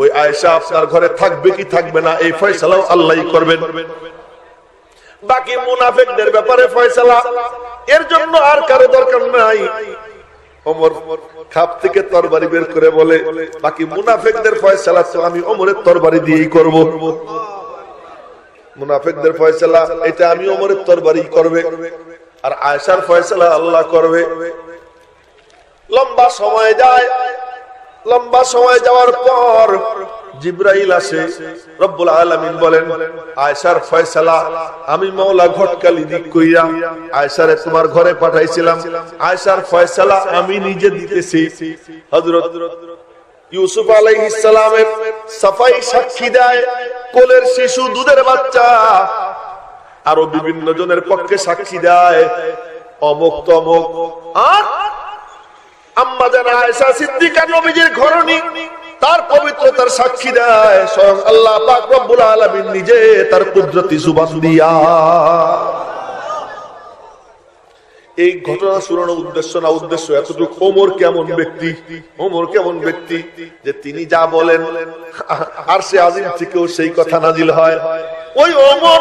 ওই আয়েশা আপনার ঘরে থাকবে কি থাকবে না এই ফয়সালাও আল্লাহই করবেন। বাকি মুনাফিকদের ব্যাপারে ফয়সালা, এর জন্য আর কারো দরকার নাই। ওমর খাপ থেকে তরবারি বের করে বলে, বাকি মুনাফিকদের ফয়সালা তো আমি ওমরের তরবারি দিয়েই করব। মুনাফিকদের ফয়সালা এটা আমি ওমরের তরবারি করবে, আর আয়েশার ফয়সালা আল্লাহ করবে। লম্বা সময় যায়, লম্বা সময় যাওয়ার পর জিবরাইল আসে, রব্বুল আলামিন বলেন আয়েশার ফয়সালা আমি মাওলা ঘটকালি দিক কইরা আয়েশারে তোমার ঘরে পাঠাইছিলাম, আয়েশার ফয়সালা আমি নিজে দিতেছি। হযরত ইউসুফ আলাইহিস সালামের সাফাই সাক্ষী দেয়, কোলের শিশু, দুধের বাচ্চা, আরো বিভিন্ন জনের পক্ষে সাক্ষী দেয়, অমুক তমুক। আর আম্মা জান আয়েশা সিদ্দিকা নবীজির ঘরণী, তার পবিত্রতার সাক্ষী দেয় স্বয়ং আল্লাহ পাক রব্বুল আলামিন নিজে তার কুদরতি জুবান দিয়া। এই ঘটনা শোনানোর উদ্দেশ্য না, উদ্দেশ্য এতটুকু ওমর কেমন ব্যক্তি, ওমর কেমন ব্যক্তি যে তিনি যা বলেন আরশে আজিম থেকেও সেই কথা নাজিল হয়। ওই ওমর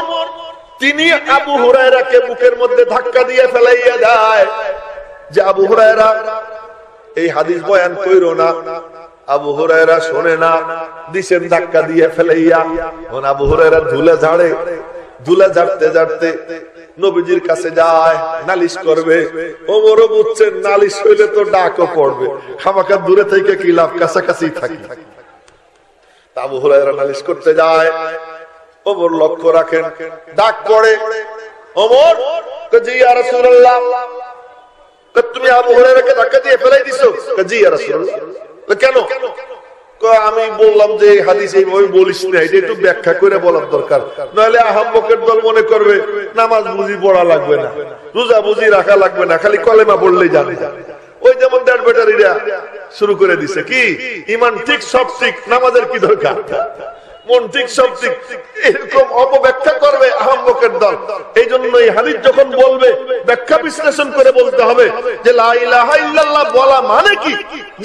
তিনি আবু হুরায়রাকে বুকের মধ্যে ধাক্কা দিয়ে ফেলাইয়া দেয় যে আবু হুরায়রা এই হাদিস বয়ান কইরো না। আবু হুরায়রা শোনে না, দিছেন ধাক্কা দিয়ে ফেলাইয়া। আবু হুরায়রা ধুলে ঝাড়ে, ধুলে ঝাড়তে ঝাড়তে নবীজির কাছে যায়, নালিশ করবে। ওমরও বুঝছেন নালিশ হইলে তো ডাকও পড়বে, খামাখা দূরে থেকে কি লাভ, কাছাকাছি থাকি। আবু হুরায়রা নালিশ করতে যায়, ওমর লক্ষ্য রাখেন, ডাক পড়ে, ওমর জি ইয়া রাসূলুল্লাহ, তুমি আবু হুরায়রাকে ধাক্কা দিয়ে ফেলাই দিছো? জি ইয়া রাসূলুল্লাহ। কেন? আমি বললাম যে হাদিস এইভাবে বলিস না, এটা একটু ব্যাখ্যা করে বলার দরকার, নাহলে আহাম্মকের দল মনে করবে নামাজ বুঝি পড়া লাগবে না, রোজা বুঝি রাখা লাগবে না, খালি কলেমা পড়লেই জানে। ওই যেমন ড্যাড ব্যাটারিরা শুরু করে দিছে, কি ইমান ঠিক সব ঠিক, নামাজের কি দরকার, মন ঠিক সব ঠিক, এরকম অপব্যাখ্যা করবে আহাম্মকের দল। এই জন্য এই হাদিস যখন বলবে ব্যাখ্যা বিশ্লেষণ করে বলতে হবে যে লা ইলাহা ইল্লাল্লাহ বলা মানে কি,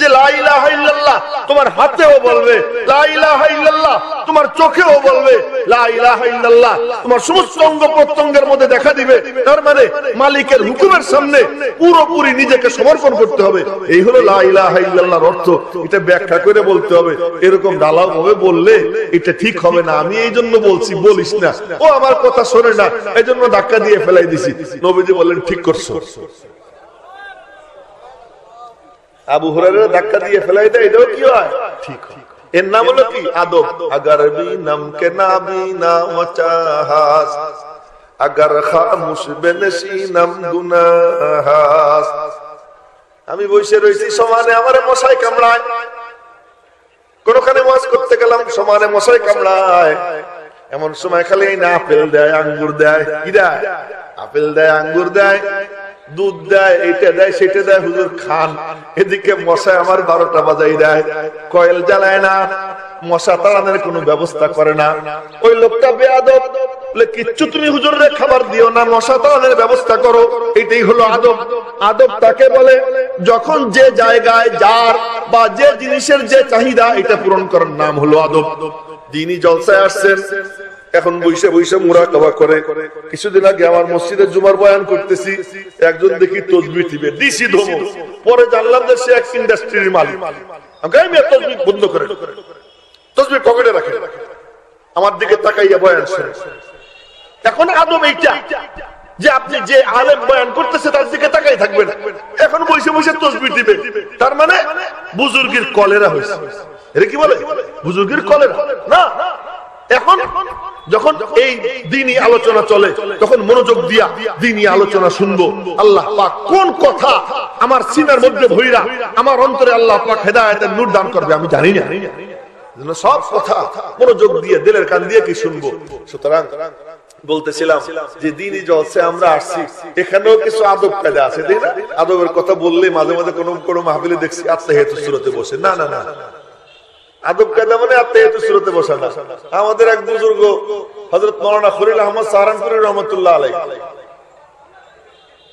যে লা ইলাহা ইল্লাল্লাহ তোমার হাতেও বলবে, লা ইলাহা ইল্লাল্লাহ তোমার চোখেও বলবে, লা ইলাহা ইল্লাল্লাহ তোমার সমস্ত অঙ্গ প্রত্যঙ্গের মধ্যে দেখা দিবে। তার মানে মালিকের হুকুমের সামনে পুরোপুরি নিজেকে সমর্পণ করতে হবে। এই হলো লা ইলাহা ইল্লাল্লাহর অর্থ। এটা ব্যাখ্যা করে বলতে হবে, এরকম ঢালাও ভাবে বললে এটা ঠিক হবে না। আমি এই জন্য বলছি বলিস না, ও আমার কথা শোনে না, এই জন্য ধাক্কা দিয়ে ফেলাই দিছি। নবীজি বললেন ঠিক করছো। আবু হুরায়রা ধাক্কা দিয়ে ফেলাই দেয়, এটাও কি হয়? ঠিক হয়। এর নাম হলো কি? আদব। আগার বি নাম কে নাবি না মচাহাস, আগার খামুশ বেনশি নাম গুনাহাস। আমি বসে রয়েছি, সমানে আমারে মশাই কামড়ায়, কোনখানে ওয়াজ করতে গেলাম, সমানে মশাই কামড়ায়। এমন সময় খালি না আপেল দেয়, আঙ্গুর দেয়, কি দেয়? আপেল দেয়, আঙ্গুর দেয়, দুধ দেয়, এইটা দেয়, সেটা দেয়, হুজুর খান। এদিকে মশাই আমার 12টা বাজাই দেয়, কয়েল জ্বালায় না, মশা তাড়ানোর কোনো ব্যবস্থা করে না। ওই লোকটা বেয়াদব, বলে কিচ্ছু তুমি হুজুরের খাবার দিও না, মশা তাড়ানোর ব্যবস্থা করো। এটাই হলো আদব। আদব তাকে বলে যখন যে জায়গায় যার বা যে জিনিসের যে চাহিদা, এটা পূরণ করার নাম হলো আদব। দিনই জলসায় আসছেন, এখন বৈশা বৈশা মুরাকাবা করে। কিছুদিন আগে আমার মসজিদে জুমার বয়ান করতেছি, একজন দেখি তসবিহ টিপে, দিছি ধমক। পরে জানলাম যে সে এক ইন্ডাস্ট্রির মালিক। আমি তসবিহ বন্ধ করে, তসবিহ পকেটে রাখে, আমার দিকে তাকাইয়া বয়ান শুনে। এখন আদব এইটা যে আপনি যে আলেম বয়ান করতেছে তার দিকে তাকাই থাকবেন, এখন বসে বসে তসবিহ দিবে। তার মানে বুজুর্গের কলেরা হয়েছে। এটা কি বলে? বুজুর্গের কলেরা না। এখন যখন এই দ্বীনি আলোচনা চলে, তখন মনোযোগ দিয়া দ্বীনি আলোচনা শুনবো। আল্লাহ পাক কোন কথা আমার সিনার মধ্যে ভইরা আমার অন্তরে আল্লাহ পাক হেদায়েতের নূর দান করবে আমি জানি না। সব কথা মনোযোগ দিয়ে দিলের কান দিয়ে কি শুনবো। সুতরাং বলতেছিলাম যে দ্বীনি জলসে আমরা আসছি, এখানেও কিছু আদব কায়দা আছে, তাই না? আদবের কথা বললে মাঝে মাঝে কোনো মাহফিলে দেখছি আত্মাহিয়াতুস সূরাতে বসে। না না না, আদব কায়দা মানে আত্মাহিয়াতুস সূরাতে বসা না। আমাদের এক বুজুর্গ হযরত মাওলানা খলিল আহমদ সাহারানপুরী রহমাতুল্লাহ আলাইহি,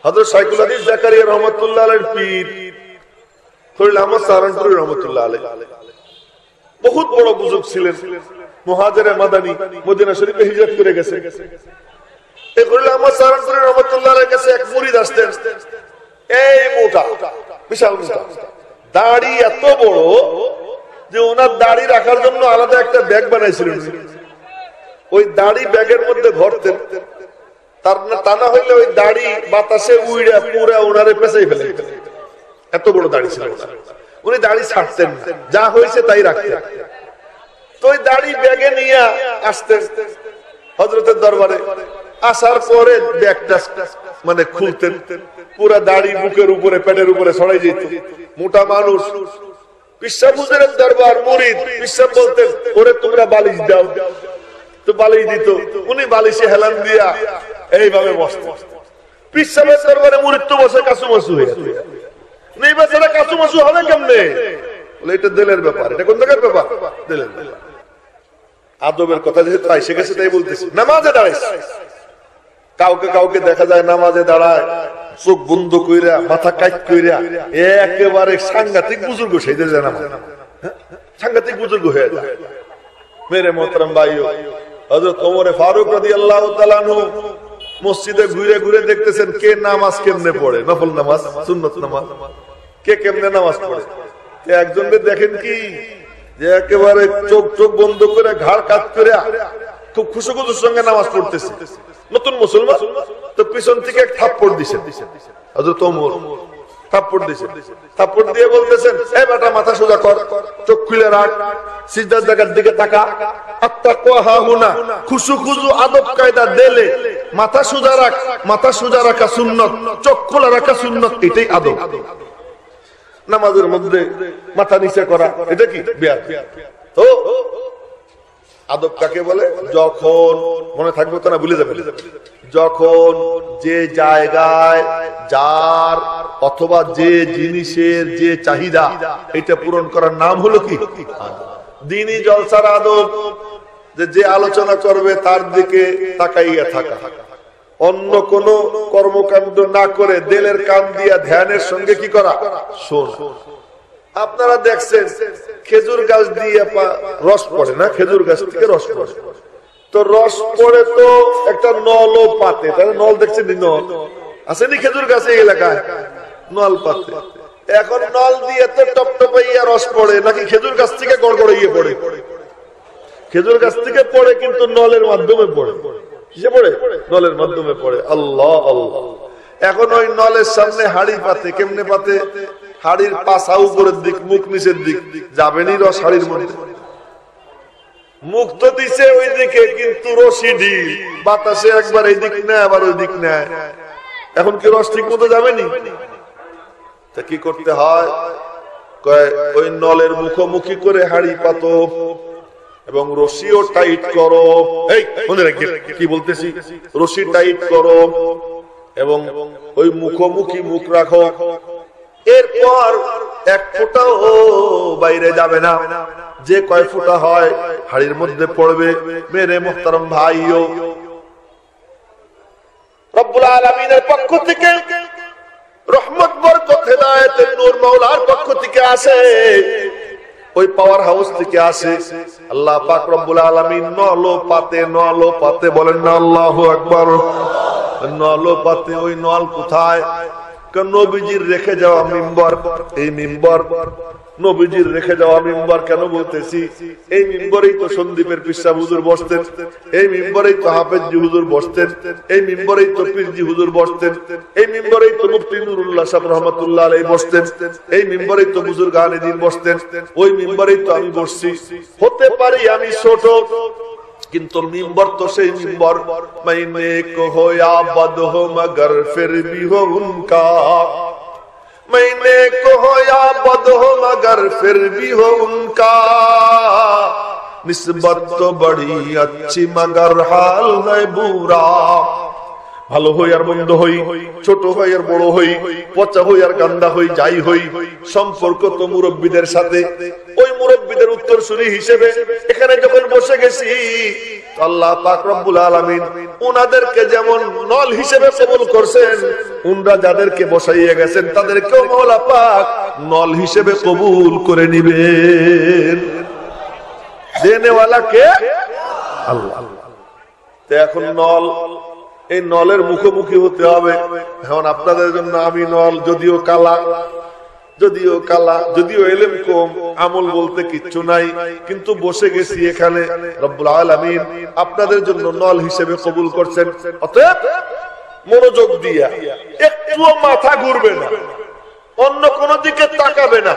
হযরত শাইখুল হাদিস জাকারিয়া রহমাতুল্লাহ আলাইহির পীর খলিল আহমদ সাহারানপুরী রহমাতুল্লাহ আলাইহি বহুত বড় বুজুর্গ ছিলেন, মুহাজিরে মাদানী, মদিনা শরীফে হিজরত করে গেছে। এই খলিল আহমদ সাহারানপুরী রহমাতুল্লাহ আলাইহির কাছে এক মুরিদ আসতেন, এই মোটা, বিশাল মোটা, দাড়ি এত বড় যে ওনার দাড়ি রাখার জন্য আলাদা একটা ব্যাগ বানাইছিলেন। ওই দাড়ি ব্যাগের মধ্যে ভরতেন, তা না হইলে ওই দাড়ি বাতাসে উইড়া পুরা ওনারে পেঁচাই ফেলে। এত বড় দাড়ি ছিল ওনার। উনি দাড়ি ছাড়তেন না, যা হয়েছে তাই রাখতেন। তো তো ওই দাড়ি ব্যাগে নিয়ে আসতেন হযরতের দরবারে। আসার পরে ব্যাগটা মানে খুলতেন, পুরা দাড়ি বুকের উপরে পেটের উপরে ছড়াই যেত। মোটা মানুষ, পিসাব হুজুরের দরবার মুরিদ। পিসাব বলতেন ওরে তোমরা বালিশ দাও, তো বালিশ দিত। উনি বালিশে হেলান দিয়া এইভাবে বসতেন। পিসাবের দরবারে মুরিদ তো বসে কাসুমাসু হয়ে যেত। এই বেচারা কাসুমাসু হবে কেমনে? বলে এটা দিলের ব্যাপার। এটা কোন জায়গার ব্যাপার? দিলের ব্যাপার। আদবের কথা যেহেতু এসে গেছে তাই বলতেছি। নামাজে দাঁড়াইছে, কাউকে কাউকে দেখা যায় নামাজে দাঁড়ায় চোখ বন্ধ কইরা, মাথা কাট কইরা, একেবারে সাংঘাতিক বুজুর্গ সেজে যায় নামাজ। সাংঘাতিক বুজুর্গ হয়ে যায়। মেরে মোহতারাম ভাইও, হযরত ওমর ফারুক রাদিয়াল্লাহু তাআলা আনহু মসজিদে ঘুরে ঘুরে দেখতেছেন কে নামাজ কেমনে পড়ে, নফল নামাজ, সুন্নত নামাজ, কে কেমনে নামাজ পড়ে। একজনকে দেখেন কি যে একেবারে চোখ চোখ বন্ধ করে, ঘাড় কাত করে খুব খুশুখুশুর সঙ্গে নামাজ পড়তেছে, নতুন মুসলমান। তো পিছন থেকে এক থাপ্পড় দিছেন হযরত ওমর, থাপ্পড় দিছেন। থাপ্পড় দিয়ে বলতেছেন, এই বেটা মাথা সোজা কর, চোখ খুলে রাখ, সিজদার জায়গার দিকে তাকা। আত্তাকওয়া হাহুনা, খুশুখুশু আদব কায়দা দিলে মাথা সোজা রাখ। মাথা সোজা রাখা সুন্নাত, চোখ খোলা রাখা সুন্নাত, এটাই আদব। নামাজের মধ্যে মাথা নিচে করা এটা কি বিদআত? তো আদব কাকে বলে? যখন মনে থাকবে তো না, ভুলে যাবে, যখন যে জায়গায় যার অথবা যে জিনিসের যে চাহিদা এটা পূরণ করার নাম হলো কি দ্বীনি জলসার আদব। যে আলোচনা করবে তার দিকে তাকাইয়া থাকা, অন্য কোন কর্মকাণ্ড না করে দিলের কান দিয়া ধ্যানের সঙ্গে কি করা, শোনা। আপনারা দেখছেন খেজুর গাছ দিয়ে রস পড়ে না, খেজুর গাছ থেকে রস পড়ে। তো রস পড়ে তো একটা নলও পাতে, তাহলে নল দেখছেন, নল আসেনি খেজুর গাছে এলাকায়, নল পাতে। এখন নল দিয়ে তো টপটপাইয়া রস পড়ে নাকি খেজুর গাছ থেকে গড়গড়াইয়ে পড়ে? খেজুর গাছ থেকে পড়ে, কিন্তু নলের মাধ্যমে পড়ে। কিসে পড়ে? নলের মাধ্যমে পড়ে। আল্লাহ আল্লাহ। এখন ওই নলের সামনে হাড়ি পাতে, কেমনে পাতে? হাড়ির পাশা উপরের দিক, মুখ নিচের দিক, যাবেনি রস হাড়ির মধ্যে। মুখ তো দিছে ওই দিকে, কিন্তু রশি ঢিল, বাতাসে একবার এই দিক নেয় আবার ওই দিক নেয়। এখন কি রস ঠিক মতো যাবেনি? তা কি করতে হয়? ওই নলের মুখোমুখি করে হাড়ি পাতো এবং রশিও টাইট করো। এই মনে রাখি কি বলতেছি, রশি টাইট করো এবং ওই মুখোমুখি মুখ রাখো। এরপর এক ফোঁটাও বাইরে যাবে না। যে কয় ফোঁটা হয় হাড়ির মধ্যে পড়বে। মেরে মুহতারাম ভাইও, রব্বুল আলামিনের পক্ষ থেকে রহমত, বরকত, হেদায়েতের নূর মাওলার পক্ষ থেকে আসে, ওই পাওয়ার হাউস থেকে আসে। আল্লাহ পাক রব্বুল আলামিন নলো পাতে বলেন না আল্লাহু আকবার। নলো পাতে, ওই নল কোথায়? নবীজির রেখে যাওয়া মিম্বর। এই মিম্বর নবীজির রেখে যাওয়া মিম্বর। কেন বলতেছি? এই মিম্বরেই তো সন্দীপের পিসা হুজুর বসতেন, এই মিম্বরেই তো হাফেজজি হুজুর বসতেন, এই মিম্বরেই তো পীরজি হুজুর বসতেন, এই মিম্বরেই তো মুফতি নুরুল্লাহ সাহেব রহমাতুল্লাহ আলাইহি বসতেন, এই মিম্বরেই তো বুজুর্গ আলেদিন বসতেন, ওই মিম্বরেই তো আমি বসছি। হতে পারি আমি ছোট, কিন্তু মিম্বর তো সেই মিম্বর। মাইনে কো হো या बद हो मगर फिर भी हो उनका, मैंने को हो या बद हो मगर फिर भी हो उनका, निस्बत तो बड़ी अच्छी मगर हाल है बुरा। ভালো হই আর মন্দ হই, ছোট হই আর বড় হই, পচা হই আর গান্দা হই, যাই হই, সম্পর্ক তো মুরব্বীদের সাথে। ওই মুরব্বীদের উত্তরসূরি হিসেবে এখানে যখন বসে গেছি, আল্লাহ পাক রব্বুল আলামিন উনাদেরকে যেমন নল হিসেবে কবুল করছেন, উনরা যাদেরকে বসাইয়ে গেছেন তাদেরকেও মাওলা পাক নল হিসেবে কবুল করে নিবেন। দেনেওয়ালা কে? আল্লাহ। তো এখন নল, এই নলের মুখোমুখি হতে হবে। এখন আপনাদের জন্য আমি নল, যদিও কালা, যদিও ইলম কম, আমল বলতে কিচ্ছু নাই, কিন্তু বসে গেছি এখানে। রব্বুল আলামিন আপনাদের জন্য নল হিসেবে কবুল করছেন। অতএব মনোযোগ দিয়া, একটুও মাথা ঘুরবে না, অন্য কোন দিকে তাকাবে না।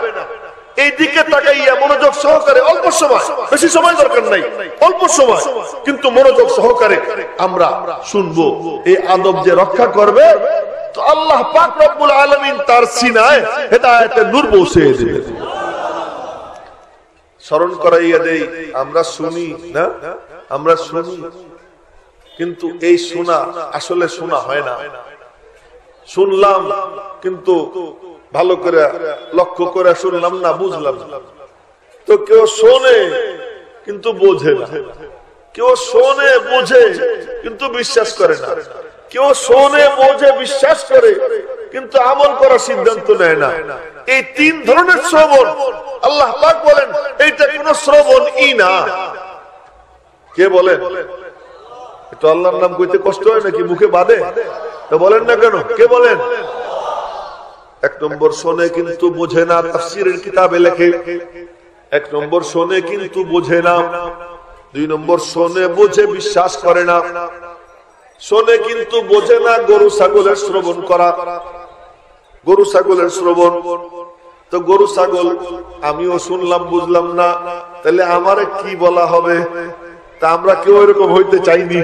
এই দিকে তাকাইয়া মনোযোগ সহকারে অল্প সময়, বেশি সময় দরকার নাই, অল্প সময় কিন্তু মনোযোগ সহকারে আমরা শুনবো। এই আদব যে রক্ষা করবে তো আল্লাহ পাক রব্বুল আলামিন তার সিনায় হেদায়েতের নূর পৌঁছে দিবেন। স্মরণ করাইয়া দেই, আমরা শুনি না, আমরা শুনি কিন্তু এই শোনা আসলে শোনা হয় না। শুনলাম কিন্তু ভালো করে লক্ষ্য করে শুনলাম না, বুঝলাম না। তো কেউ শোনে কিন্তু বোঝে না, কেউ শোনে বোঝে কিন্তু বিশ্বাস করে না, কেউ শোনে বোঝে বিশ্বাস করে কিন্তু আমল করার সিদ্ধান্ত নেয় না। এই তিন ধরনের শ্রবণ আল্লাহ পাক বলেন এইটা কোন শ্রবণই না। কে বলেন? তো আল্লাহর নাম কইতে কষ্ট হয় নাকি? মুখে বাঁধে তো বলেন না কেন? কে বলেন? এক নম্বর শোনে কিন্তু বোঝে না, তাফসীরের কিতাবে লেখে। এক নম্বর শোনে কিন্তু বোঝে না। দুই নম্বর শোনে বোঝে বিশ্বাস করে না। শোনে কিন্তু বোঝে না, গরু ছাগলের শ্রবণ করা, গরু ছাগলের শ্রবণ। তো গরু ছাগল আমিও শুনলাম বুঝলাম না, তাহলে আমারে কি বলা হবে? তা আমরা কেউ এরকম হইতে চাইনি।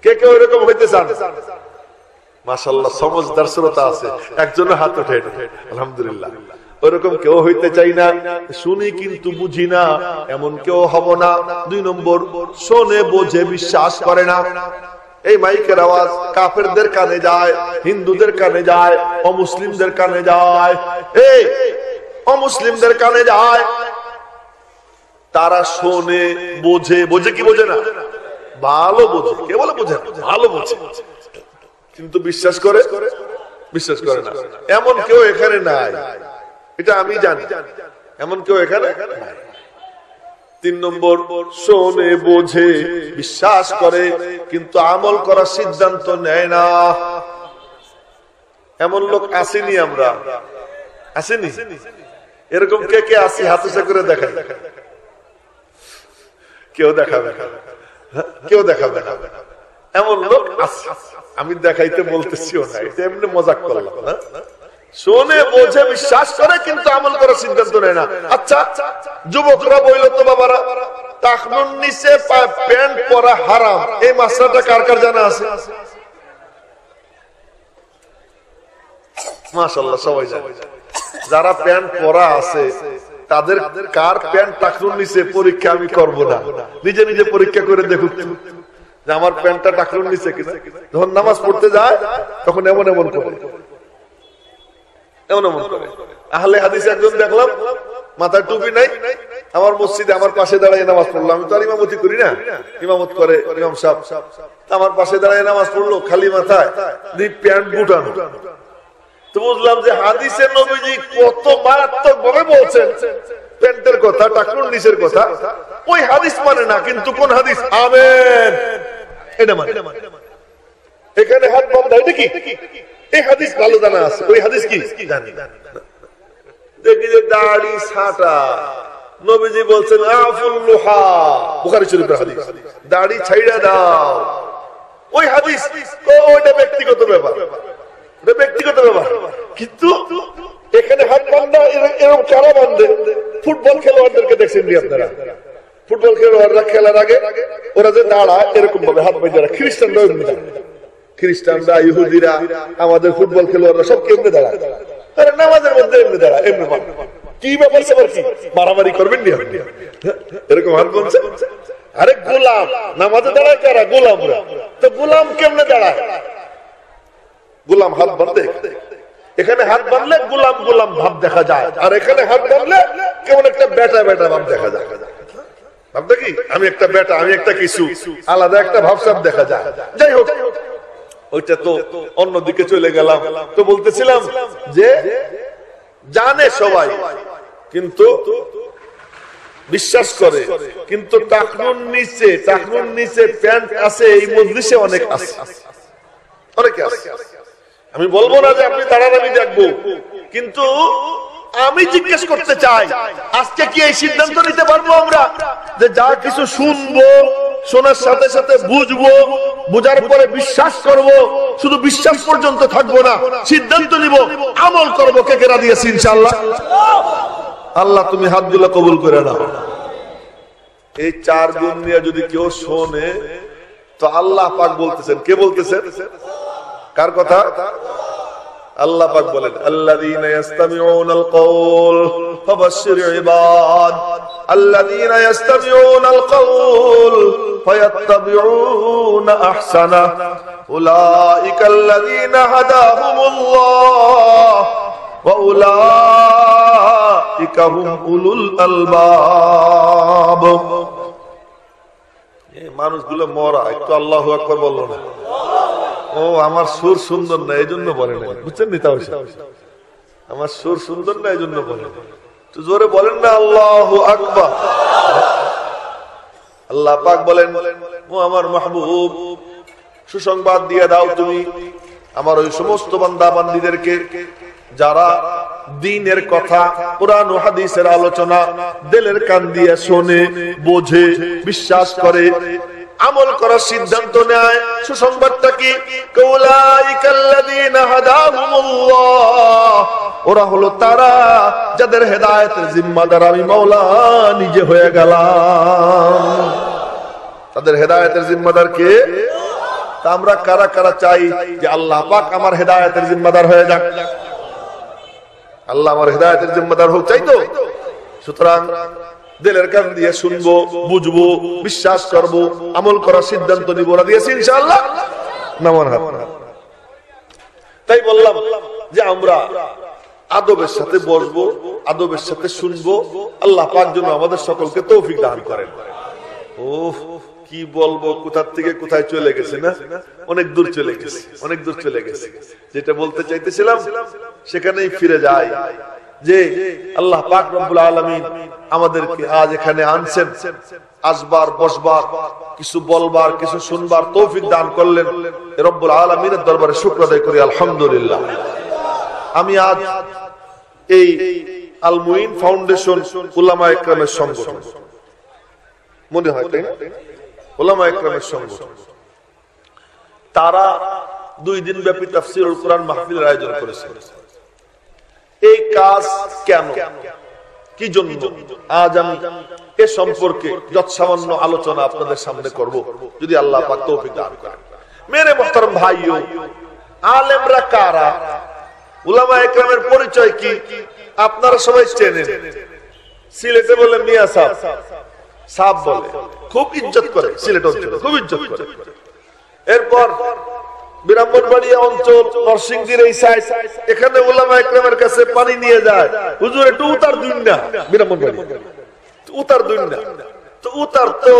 কে কেউ এরকম হইতে চান? মাশাআল্লাহ, সমঝদার শ্রোতা আছে, একজনের হাত ওঠে, আলহামদুলিল্লাহ। ওরকম কেউ হইতে চাই না। শুনি কিন্তু বুঝি না, এমন কেউ হব না। দুই নম্বর, শোনে বোঝে বিশ্বাস করে না। এই মাইকের আওয়াজ কাফেরদের কানে যায়, হিন্দুদের কানে যায়, অমুসলিমদের কানে যায়, এই অমুসলিমদের কানে যায়। তারা শোনে বোঝে, বোঝে কি বোঝে না? ভালো বোঝে। কে বলে বোঝে? ভালো বোঝে কিন্তু বিশ্বাস করে, বিশ্বাস করে না। এমন কেউ এখানে নাই, এটা আমি জানি, এমন কেউ এখানে নাই। তিন নম্বর, শোনে বোঝে বিশ্বাস করে কিন্তু আমল করার সিদ্ধান্ত নেয় না। এমন লোক আসেনি, আমরা আসেনি? এরকম কে কে আসি? হাত উঁচা করে দেখায়। কেউ দেখাবে না, কেউ দেখাবে না। এমন লোক আছে, আমি দেখাইতে বলতেছিও না, এটা এমনি মজাক করলাম না। শোনে বোঝে বিশ্বাস করে কিন্তু আমল করার সিদ্ধান্ত নেয় না। আচ্ছা, যুবকরা বইল তো বাবারা, টাকনুর নিচে প্যান্ট পরা হারাম, এই মাসলাটা কার কার জানা আছে? মাশাআল্লাহ, সবাই জানে। যারা প্যান্ট পরা আছে তাদের কার প্যান্ট টাকনুর নিচে, পরীক্ষা আমি করব না, নিজে নিজে পরীক্ষা করে দেখুন যে আমার প্যান্টটা টাকনুর নিচে কিনা। যখন নামাজ পড়তে যায় তখন এমন এমন করে, এমন এমন করে। আহলে হাদিস একজন দেখলাম, মাথায় টুপি নাই, আমার মসজিদে আমার পাশে দাঁড়িয়ে নামাজ পড়লো। আমি তো আর ইমামতি করি না, ইমামত করে ইমাম সাহেব। আমার পাশে দাঁড়িয়ে নামাজ পড়লো খালি মাথায়, প্যান্ট গুটানো। তো বুঝলাম যে হাদিসের নবীজি কত মারাত্মক ভাবে বলছেন প্যান্টের কথা, টাকনুর নিচের কথা। ওই হাদিস মানে না, কিন্তু কোন হাদিস? আমেন, এটা মানে। এখানে হাত বাঁধা, এটা কি? এই হাদিস ভালো জানা আছে, ওই হাদিস কি জানি। দেখি যে দাড়ি ছাঁটা, নবীজি বলছেন আফুল লুহা, বুখারী শরীফের হাদিস, দাড়ি ছাইড়া দাও। ওই হাদিস ওইটা ব্যক্তিগত ব্যাপার, ব্যক্তিগত ব্যাপার। কিন্তু এখানে হাত বান্ধা এরকম কারা বান্ধে? ফুটবল খেলোয়াড়দেরকে দেখছেন নি আপনারা? ফুটবল খেলোয়াড়রা খেলার আগে ওরা যে দাঁড়ায় এরকম ভাবে হাত বাঁধে, খ্রিস্টানরা এমনি দাঁড়ায়, খ্রিস্টানরা, ইহুদিরা, আমাদের ফুটবল খেলোয়াড়রা সব কেমনে দাঁড়ায়? তারা নামাজের মধ্যে এমনি দাঁড়ায়, এমনি। কি ব্যাপার সেবার কি? মারামারি করবেন নি আপনি? এরকম হাত বাঁধছে। আরে গোলাম নামাজে দাঁড়ায় কারা? গোলামরা। তো গোলাম কেমনে দাঁড়ায়? গোলাম হাত বাঁধে, এখানে হাত বাঁধলে গোলাম গোলাম ভাব দেখা যায়, আর এখানে হাত বাঁধলে কেমন একটা বেটা বেটা ভাব দেখা যায়। ভাবটা কি? আমি একটা বেটা, আমি একটা কিছু, আলাদা একটা ভাবসাব দেখা যায়। যাই হোক, ওইটা তো অন্যদিকে চলে গেলাম। তো বলতেছিলাম যে জানে সবাই কিন্তু বিশ্বাস করে, কিন্তু টাকনুর নিচে প্যান্ট আছে এই মজলিসে অনেক আছে, অনেকে আছে। আমি বলবো না যে আপনি দাঁড়ান, আমি দেখবো, কিন্তু আমি জিজ্ঞেস করতে চাই আজকে কি এই সিদ্ধান্ত নিতে পারবো আমরা যে যা কিছু শুনবো, শোনার সাথে সাথে বুঝবো, বুঝার পরে বিশ্বাস করব, শুধু বিশ্বাস পর্যন্ত থাকবো না, সিদ্ধান্ত নিব, আমল করবো। কে কে রাজি আছেন ইনশাআল্লাহ? আল্লাহ তুমি হাতগুলো কবুল করে নাও। এই 4 গুণ নিয়ে যদি কেউ শোনে তো আল্লাহ পাক বলতেছেন, কে বলতেছেন, কার কথা? আল্লাহ পাক বলেন আল্লাযীনা ইয়াস্তামিউনাল কওল ফাবাশশির ইবাদ আল্লাযীনা ইয়াস্তামিউনাল কওল ফায়াত্তাবিউনা আহসানা উলাইকাল্লাযীনা হাদাহুমুল্লাহ ওয়া উলাইকা হুম উলুল আলবাব। এই মানুষগুলো মরা, একটু আল্লাহু আকবার বললো না। ও আমার সুর সুন্দর না এই জন্য বলে না, বুঝছেন নি? তাও আমার সুর সুন্দর না এই জন্য বলে, তো জোরে বলেন না আল্লাহু আকবার। আল্লাহ পাক বলেন ও আমার মাহবুব সুসংবাদ দিয়ে দাও তুমি আমার ওই সমস্ত বান্দা বান্দীদেরকে যারা দ্বীনের কথা কুরআন ও হাদিসের আলোচনা দিলের কান দিয়ে শোনে, বোঝে, বিশ্বাস করে, আমল করার সিদ্ধান্ত নেয়। সুসংবাদটা কি? উলাইকাল্লাযীনা হাদাহুমুল্লাহ, ওরা হলো তারা যাদের হেদায়েতের জিম্মাদার আমি মাওলা নিজে হয়ে গেলাম। তাদের হেদায়েতের জিম্মাদার কে? তা আমরা কারা কারা চাই যে আল্লাহ পাক আমার হেদায়েতের জিম্মাদার হয়ে যাক, আল্লাহ আমার হেদায়েতের জিম্মাদার হোক, চাই তো? সুতরাং দিলের কান দিয়ে শুনবো, বুঝবো, বিশ্বাস করবো, আমল করার সিদ্ধান্ত নিব, ওরা দিয়েছি ইনশাআল্লাহ। নামান হাত। তাই বললাম যে আমরা আদবের সাথে বসবো, আদবের সাথে শুনবো। আল্লাহ পাক যেন আমাদের সকলকে তৌফিক দান করেন। ওহ কি বলবো, কোথার থেকে কোথায় চলে গেছে না, অনেক দূর চলে গেছে, অনেক দূর চলে গেছে। যেটা বলতে চাইতেছিলাম সেখানেই ফিরে যায় যে আল্লাহ পাক রব্বুল আলামিন আমাদেরকে আজ এখানে আনছেন, আসবার, বসবার, কিছু বলবার, কিছু শুনবার তৌফিক দান করলেন। রব্বুল আলামিনের দরবারে শুকর আদায় করি আলহামদুলিল্লাহ। আমি আজ এই আল মুইন ফাউন্ডেশন উলামায়ে কেরামের সংগঠন, মনে হয় তাই না, উলামায়ে কেরামের সংগঠন, তারা 2 দিন ব্যাপী তাফসীরুল কুরআন মাহফিলের আয়োজন করেছে। এই কাজ কেন, কি জন্য, আজ আমি এ সম্পর্কে যৎসামান্য আলোচনা আপনাদের সামনে করব, যদি আল্লাহ পাক তৌফিক দান করেন। মেরে মুহতারাম ভাইও, আলেমরা কারা, উলামায়ে কেরামের পরিচয় কি আপনারা সবাই চেনেন। সিলেটে বলে মিয়া সাহেব, সাহেব বলে, খুব ইজ্জত করে, সিলেট অঞ্চলে খুব ইজ্জত করে। এরপর ব্রাহ্মণবাড়িয়া অঞ্চল, নরসিংদীর এই সাইড, এখানে উলামায়ে কেরামের কাছে পানি নিয়ে যায়, হুজুর একটু উতার দিন না, ব্রাহ্মণবাড়িয়া উতার দিন না। তো উতার তো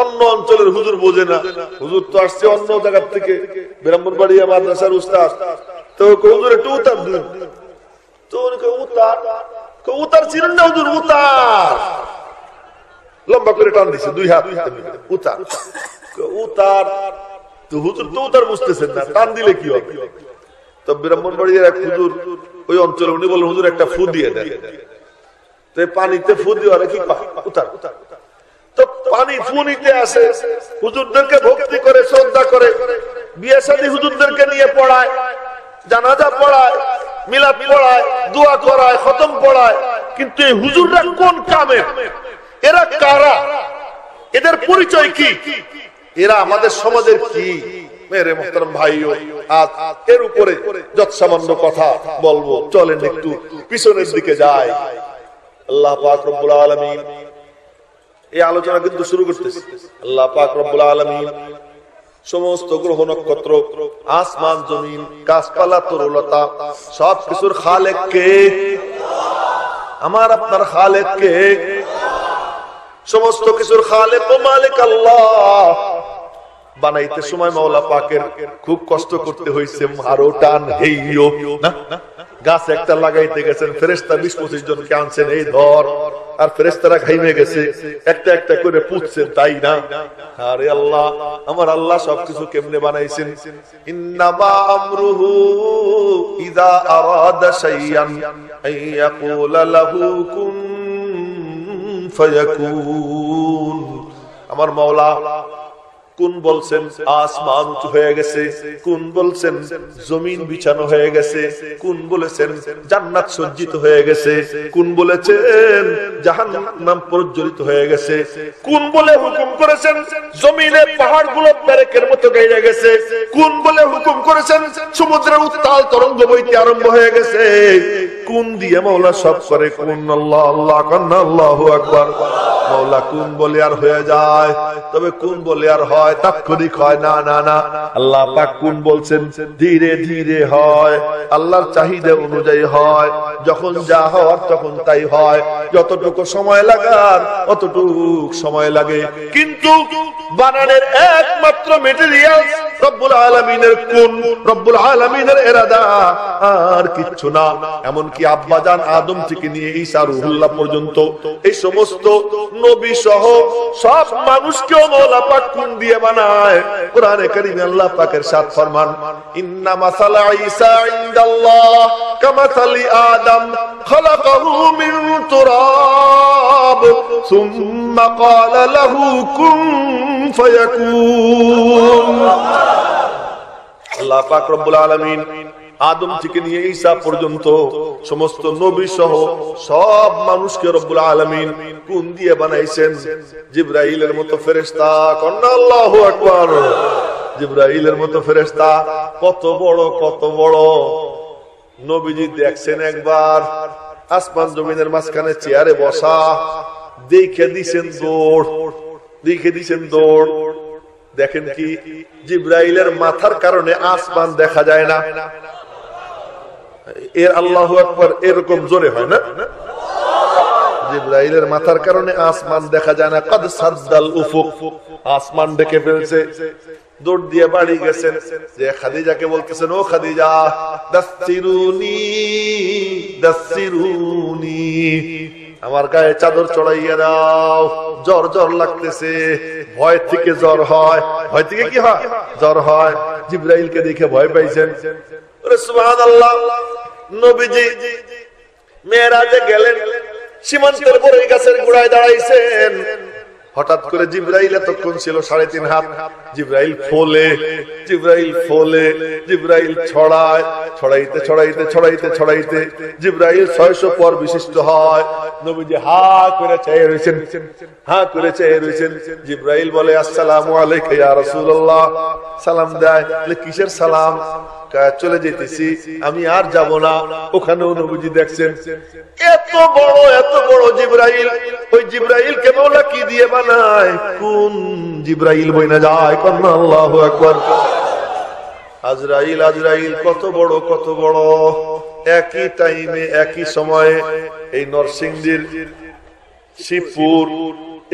অন্য অঞ্চলের হুজুর বোঝে না, হুজুর তো আসছে অন্য জায়গা থেকে, ব্রাহ্মণবাড়িয়া মাদ্রাসার উস্তাদ, তো হুজুর একটু উতার দিন। তো উতার, উতার ছিলেন না হুজুর, উতার লম্বা করে টান দিছে 2 হাত, উতার, উতার। তো হুজুর তো উতার বুঝতেছেন না, টান দিলে কি হবে? তো ব্রাহ্মণবাড়িয়ার এক হুজুর ওই অঞ্চলে, উনি বলেন হুজুর একটা ফু দিয়ে দেন। তো পানিতে ফু দিয়ে কি উতার, তো পানি ফু নিতে আসে, হুজুরদেরকে ভক্তি করে, শ্রদ্ধা করে, বিয়ে শাদী হুজুরদেরকে নিয়ে পড়ায়, জানাজা পড়ায়, মিলাদ পড়ায়, দোয়া করায়, খতম পড়ায়। কিন্তু এই হুজুররা কোন কামে, এরা কারা, এদের পরিচয় কি, এরা আমাদের সমাজের কি? মেরে মুহতারাম ভাইও, আজ এর উপরে যৎসামান্য কথা বলবো, চলেন একটু পিছনের দিকে যাই। আল্লাহ পাক রব্বুল আলামিন এই আলোচনা কিন্তু শুরু করতেছে। আল্লাহ পাক রব্বুল আলামিন সমস্ত গ্রহ নক্ষত্র, আসমান জমিন, গাছপালা তরুলতা, সবকিছুর খালেক কে? আমার আপনার খালেক কে? সমস্ত কিছুর খালেক ও মালিক আল্লাহ। বানাইতে সময় মাওলা পাকের খুব কষ্ট করতে হয়েছে, আরো টান হেইও না। গাছ একটা লাগাইতে গেছেন, ফেরেশতা 20-25 জনকে আনছেন, এই ধর, আর ফেরেশতারা ঘাইমে গেছে, একটা একটা করে পুছছেন, তাই না? আরে আল্লাহ, আমার আল্লাহ সবকিছু কেমনে বানাইছেন? ইন্নামা আমরুহু ইযা আরাদা শাইআন আইয়াকুলা লাহু কুন ফায়াকুন। আমার মাওলা কোন বলছেন আসমান উঁচু হয়ে গেছে, কোন বলছেন জমিন বিছানো হয়ে গেছে, কোন বলেছেন জান্নাত সজ্জিত হয়ে গেছে, কোন বলেছেন জাহান্নাম প্রজ্বলিত হয়ে গেছে, কোন বলে হুকুম করেছেন জমিনে পাহাড়গুলো পেরেকের মতো গেড়ে গেছে, কোন বলে হুকুম করেছেন সমুদ্রের উত্তাল তরঙ্গ বইতে আরম্ভ হয়ে গেছে, কোন দিয়ে মাওলা সব করে? কোন আল্লাহ আল্লাহ কান্না আল্লাহু আকবার। মাওলা কোন বলে আর হয়ে যায়? তবে কোন বলে আর হয়? তাৎক্ষণিক হয় না, না না। আল্লাহ পাক কোন বলছেন ধীরে ধীরে হয়, আল্লাহর চাহিদা অনুযায়ী হয়, যখন যা হওয়ার তখন তাই হয়, যতটুকু সময় লাগার অতটুকু সময় লাগে। কিন্তু বানানের একমাত্র মেটেরিয়াল রব্বুল আলামিনের কোন, রব্বুল আলামিনের ইরাদা, আর কিচ্ছু না। এমনকি আব্বাজান আদম থেকে নিয়ে ঈসা রুহুল্লাহ পর্যন্ত এই সমস্ত নবী সহ সব মানুষকেও মাওলা পাক কোন দিয়ে বানায়। কোরআনে কারীমে আল্লাহ পাকের সাথ ফরমান, ইন্না মাসালা ঈসা ইনদাল্লাহ কামাসালি আদম খলাকাহু মিন তুরাব সুম্মা ক্বালা লাহু কুন ফায়াকুন। আল্লাহ পাক রব্বুল আলামিন আদম থেকে নিয়ে ঈসা পর্যন্ত সমস্ত নবী সহ সব মানুষকে রব্বুল আলামিন কোন দিয়ে বানাইছেন? জিবরাইলের মতো ফেরেশতা। কন্না আল্লাহু আকবার। জিবরাইলের মতো ফেরেশতা কত বড়, কত বড়। নবীজি দেখছেন একবার আসমান জমিনের মাঝখানে চেয়ারে বসা, দেখে দিছেন দৌড়, দেখে দিছেন দৌড়। দেখেন কি জিবরাইলের মাথার কারণে আসমান দেখা যায় না। এর আল্লাহু আকবার এরকম জোরে হয় না? জিবরাইলের মাথার কারণে আসমান দেখা যায় না। কদ সাদ্দাল উফুক, আসমান ঢেকে ফেলছে। দৌড় দিয়ে বাড়ি গেছেন, যে খাদিজাকে বলতেছেন, ও খাদিজা দাসসিরুনি দাসসিরুনি, আমার গায়ে চাদর চড়াইয়া দাও, জ্বর জ্বর লাগতেছে। ভয় থেকে জ্বর হয়, ভয় থেকে কি হয়? জ্বর হয়। জিবরাইলকে দেখে ভয় পাইছেন। সুবহানাল্লাহ। নবীজি মেরাজে গেলেন, সীমান্তের বড়ই গাছের গোড়ায় দাঁড়াইছেন। হঠাৎ করে জিবরাইল এতক্ষণ ছিল 3.5 হাত, জিবরাইল ফোলে, জিবরাইল ফোলে, জিবরাইল ছড়ায়, ছড়াইতে ছড়াইতে ছড়াইতে ছড়াইতে জিবরাইল 600 পর বিশিষ্ট হয়। নবীজি হা করে চেয়ে রয়েছেন, হা করে চেয়ে রয়েছেন। জিবরাইল বলে, আসসালামু আলাইকা ইয়া রাসূলুল্লাহ। সালাম দেয়। কিসের সালাম? চলে যেতেছি, আমি আর যাব না। ওখানেও নবীজি দেখছেন এত বড় জিবরাইল। ওই জিবরাইল কে মাওলা কি দিয়ে বানায়? কোন জিবরাইল বইনা যায়। কন্না আল্লাহু আকবার। আজরাইল, আজরাইল কত বড়, কত বড়। একই টাইমে একই সময়ে এই নরসিংদীর শিবপুর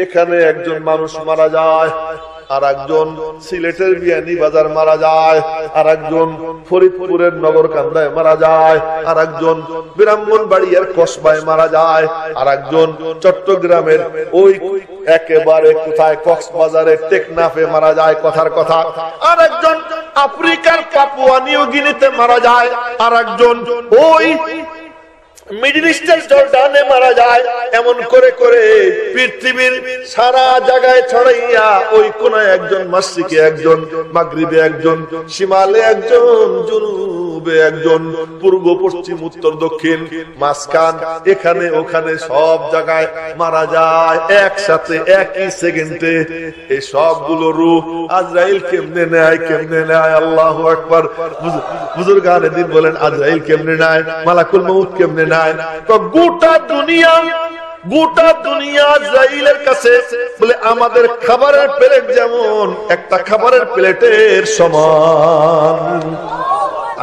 এখানে একজন মানুষ মারা যায়, আর একজন সিলেটের বিয়ানী বাজার মারা যায়, আর একজন ফরিদপুরের নগরকান্দায় মারা যায়, আর একজন ব্রাহ্মণবাড়িয়ার কসবায় মারা যায়, আর একজন চট্টগ্রামের ওই একেবারে কোথায় কক্সবাজারের টেকনাফে মারা যায়, কথার কথা। আর একজন আফ্রিকার পাপুয়া নিউ গিনিতে মারা যায়, আর একজন ওই মিডল ইস্টের জর্ডানে মারা যায়। এমন করে করে পৃথিবীর সারা জায়গায় ছড়াইয়া ওই কোনায় একজন, মাশরিকে একজন, মাগরিবে একজন, শিমালে একজন, জুনুবে একজন, পূর্ব পশ্চিম উত্তর দক্ষিণ মাঝখান এখানে ওখানে সব জায়গায় মারা যায় একসাথে একই সেকেন্ডে। এই সবগুলো রূহ আজরাইল কেমনে নেয়, কেমনে নেয়? আল্লাহু আকবার। বুজুর্গানে দিন বলেন আজরাইল কেমনে নেয়, মালাকুল মউত কেমনে নেয়? গোটা দুনিয়া, গোটা দুনিয়া আজরাইলের কাছে বলে আমাদের খাবারের প্লেট যেমন একটা খাবারের প্লেটের সমান।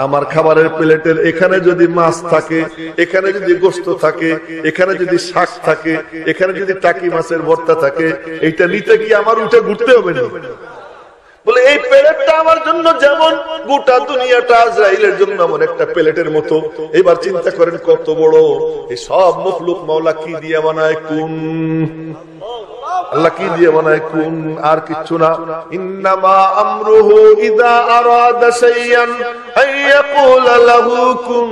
আমার খাবারের প্লেটের এখানে যদি মাছ থাকে, এখানে যদি গোশত থাকে, এখানে যদি শাক থাকে, এখানে যদি টাকি মাছের ভর্তা থাকে, এইটা নিতে গিয়ে আমার উঠে ঘুরতে হবে না? বলে এই প্লেটটা আমার জন্য যেমন, গোটা দুনিয়াটা আজরাইলের জন্য এমন একটা প্লেটের মতো। এবার চিন্তা করেন কত বড়। এই সব মখলুক মাওলা কি দিয়ে বানায়? কোন আল্লাহ কি দিয়ে বানায়? কোন, আর কিচ্ছু না। ইন্নামা আমরুহু ইযা আরাদা শাইআন আইয়াকুলা লাহু কুন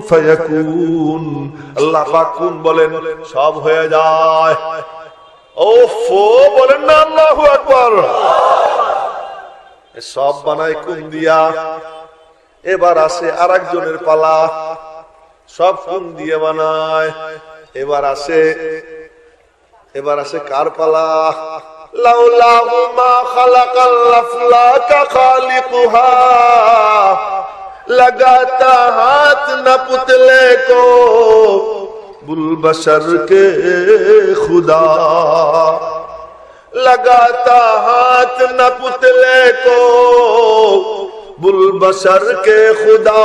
ফায়াকুন। আল্লাহ পাক কোন বলেন, সব হয়ে যায়। ও ওফো বলেন না আল্লাহু আকবার। সব বানায় কোন দিয়া। এবার আসে আরেকজনের পালা, সব কোন দিয়ে বানায়। এবার আসে কার পালা? লাউলাহু মা খালাকাল আফলাকা খালিকুহা, लगाता हाथ न पुतले को बुलबशर के खुदा, लगाता हाथ न पुतले को बुलबशर के खुदा,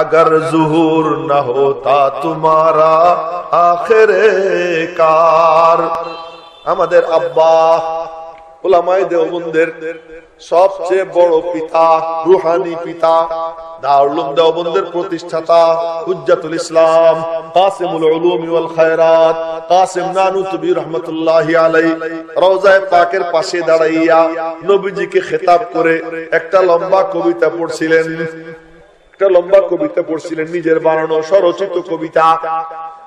अगर ज़ुहूर न होता तुम्हारा आखिरे कार। আমাদের আব্বা উলামায়ে দেওবন্দের সবচেয়ে বড় পিতা, রুহানি পিতা, দারুল উলুম দেওবন্দের প্রতিষ্ঠাতা হুজ্জাতুল ইসলাম কাসিমুল উলুম ওয়াল খায়রাত কাসিম নানুতুবি রাহমাতুল্লাহি আলাইহি রওজায়ে পাকের পাশে দাঁড়াইয়া নবীজিকে খেতাব করে একটা লম্বা কবিতা পড়ছিলেন, নিজের বানানো স্বরচিত কবিতা।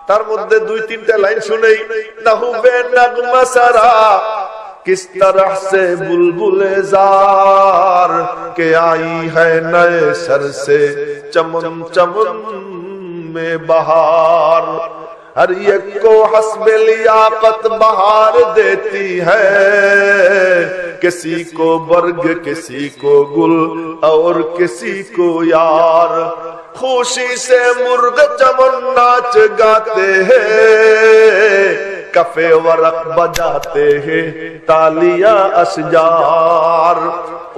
তার মধ্যে দুই তিনটা লাইন শুনেই, নাহুবে নাগমা সারা किस तरह से बुलबुले जार के आई है नए सर से चमन चमन में बहार, हर एक को हस्बे लियाकत बहार देती है, किसी को बर्ग किसी को गुल और किसी को यार, खुशी से मुर्ग चमन नाच गाते हैं, कफे वरक बजाते हैं तालिया अशजार।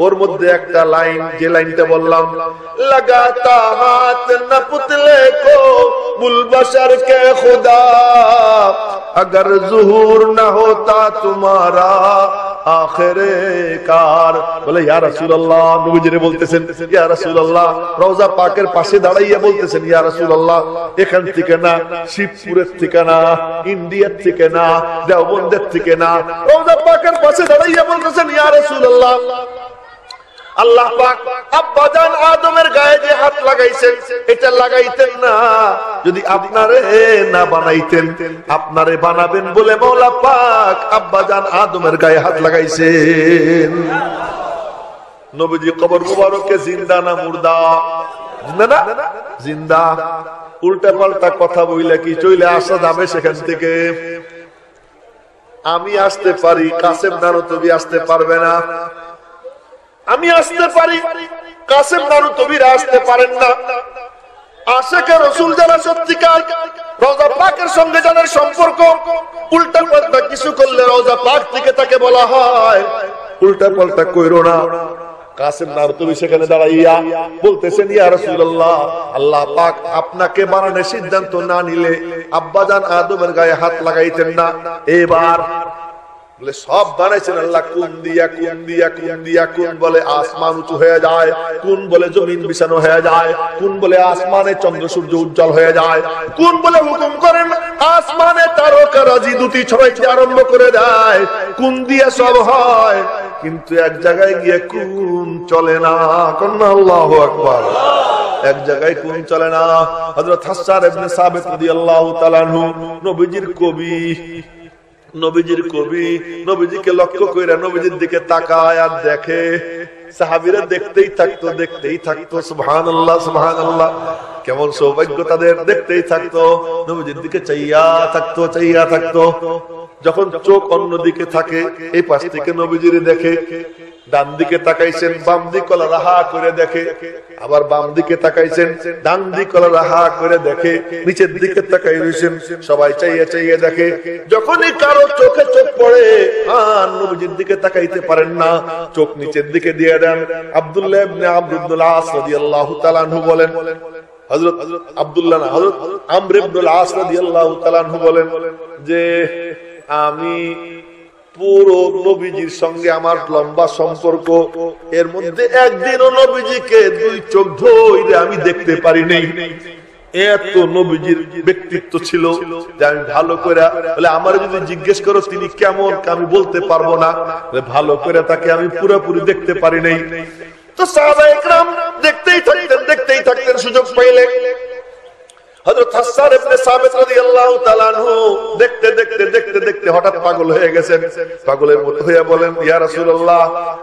ওর মধ্যে একটা লাইন, যে লাইনটা বললাম, लगाता हाथ न पुतले को बुलबशर के खुदा, अगर ज़ुहूर न होता तुम्हारा आखिरे कार। বলে ইয়া রাসূলুল্লাহ, নবীজিরে বলতেছেন ইয়া রাসূলুল্লাহ, রওজা পাকের পাশে দাঁড়াইয়া বলতেছেন ইয়া রাসূলুল্লাহ, এখান থেকে না, শিবপুরের থেকে না, ইন্ডিয়ার থেকে না, দেওবন্দের থেকে না, রওজা পাকের পাশে দাঁড়াইয়া বলতেছেন ইয়া রাসূলুল্লাহ, আল্লাহ পাক আব্বাজান আদমের গায়ে যে হাত লাগাইছেন এটা লাগাইতেন না যদি আপনারে না বানাইতেন। আপনারে বানাবেন বলে মওলা পাক আব্বাজান আদমের গায়ে হাত লাগাইছেন। নবীজি কবর মুবারকে জিন্দা না মুর্দা? জিন্দা না? জিন্দা। উল্টা পাল্টা কথা বইলে কি চলে আসা যাবে সেখান থেকে? আমি আসতে পারি, কাসেম নানুতুবি আসতে পারবে না। আমি আসতে পারি, কাসেম নানুতুবিরা আসতে পারেন না। আশিকে রাসূল যারা সত্যিকার রওজা পাকের সঙ্গে যাদের সম্পর্ক, উল্টা পাল্টা কিছু করলে রওজা পাক থেকে তাকে বলা হয় উল্টা পাল্টা কইরো না। কাসেম নানুতুবি সেখানে দাঁড়াইয়া বলতেছেন ইয়া রাসূলুল্লাহ, আল্লাহ পাক আপনাকে বানানোর সিদ্ধান্ত না নিলে আব্বাজান আদমের গায়ে হাত লাগাইতেন না। এবার বলে সব বানাইছেন আল্লাহ, কোন দিয়া কোন দিয়া কোন দিয়া, কোন বলে আসমান উঁচু হয়ে যায়, কোন বলে জমিন বিছানো হয়ে যায়, কোন বলে আসমানে চন্দ্র সূর্য উজ্জ্বল হয়ে যায়, কোন বলে হুকুম করেন আসমানে তারকারাজি দুটি ছড়াইতে আরম্ভ করে দেয়, কোন দিয়া সব হয়। কিন্তু এক জায়গায় গিয়ে কোন চলে না। কন্যা আল্লাহু আকবার। এক জায়গায় কোন চলে না। হযরত হাসান ইবনে সাবিত রাদিয়াল্লাহু তাআলা আনহু নবীজির কবি, নবীজিকে লক্ষ্য কইরা নবীজির দিকে তাকায় আর দেখে, সাহাবীরা দেখতেই থাকতো সুবহানাল্লাহ সুবহানাল্লাহ, কেমন সৌভাগ্য তাদের, দেখতেই থাকতো, নবীজির দিকে চাইয়া থাকতো। যখন চোখ অন্যদিকে থাকে, এই পাশ থেকে নবীজিরে দেখে, ডান দিকে তাকাইছেন, বাম দিক কলা রাহা করে দেখে, আবার বাম দিকে তাকাইছেন, ডান দিক কলা রাহা করে দেখে, নিচের দিকে তাকাই রইছেন, সবাই চাইয়া দেখে। যখনই কারো চোখে চোখ পড়ে, আর নবীজির দিকে তাকাইতে পারেন না, চোখ নিচের দিকে দিয়ে দেন। আব্দুল্লাহ ইবনে আমর ইবনুল আস রাদিয়াল্লাহু তাআলা আনহু বলেন, হযরত আব্দুল্লাহ না, হযরত আমর ইবনুল আস রাদিয়াল্লাহু তাআলা আনহু বলেন যে আমি পুরো নবীজির সঙ্গে আমার লম্বা সম্পর্ক, এর মধ্যে একদিনও নবীজিকে দুই চোখ ধরে আমি দেখতে পারি নাই। এত নবীজির ব্যক্তিত্ব ছিল যে আমি ভালো করে, বলে আমার যদি জিজ্ঞেস করো তিনি কেমন, আমি বলতে পারবো না, ভালো করে তাকে আমি পুরোপুরি দেখতে পারি নাই। তো সাহাবায়ে কেরাম দেখতেই থাকতেন সুযোগ পাইলে। হযরত হাসান ইবনে সাবিত রাদিয়াল্লাহু তাআলা আনহু দেখতে দেখতে হঠাৎ পাগল হয়ে গেছেন। পাগলের মতো হয়ে বলেন, ইয়া রাসূলুল্লাহ,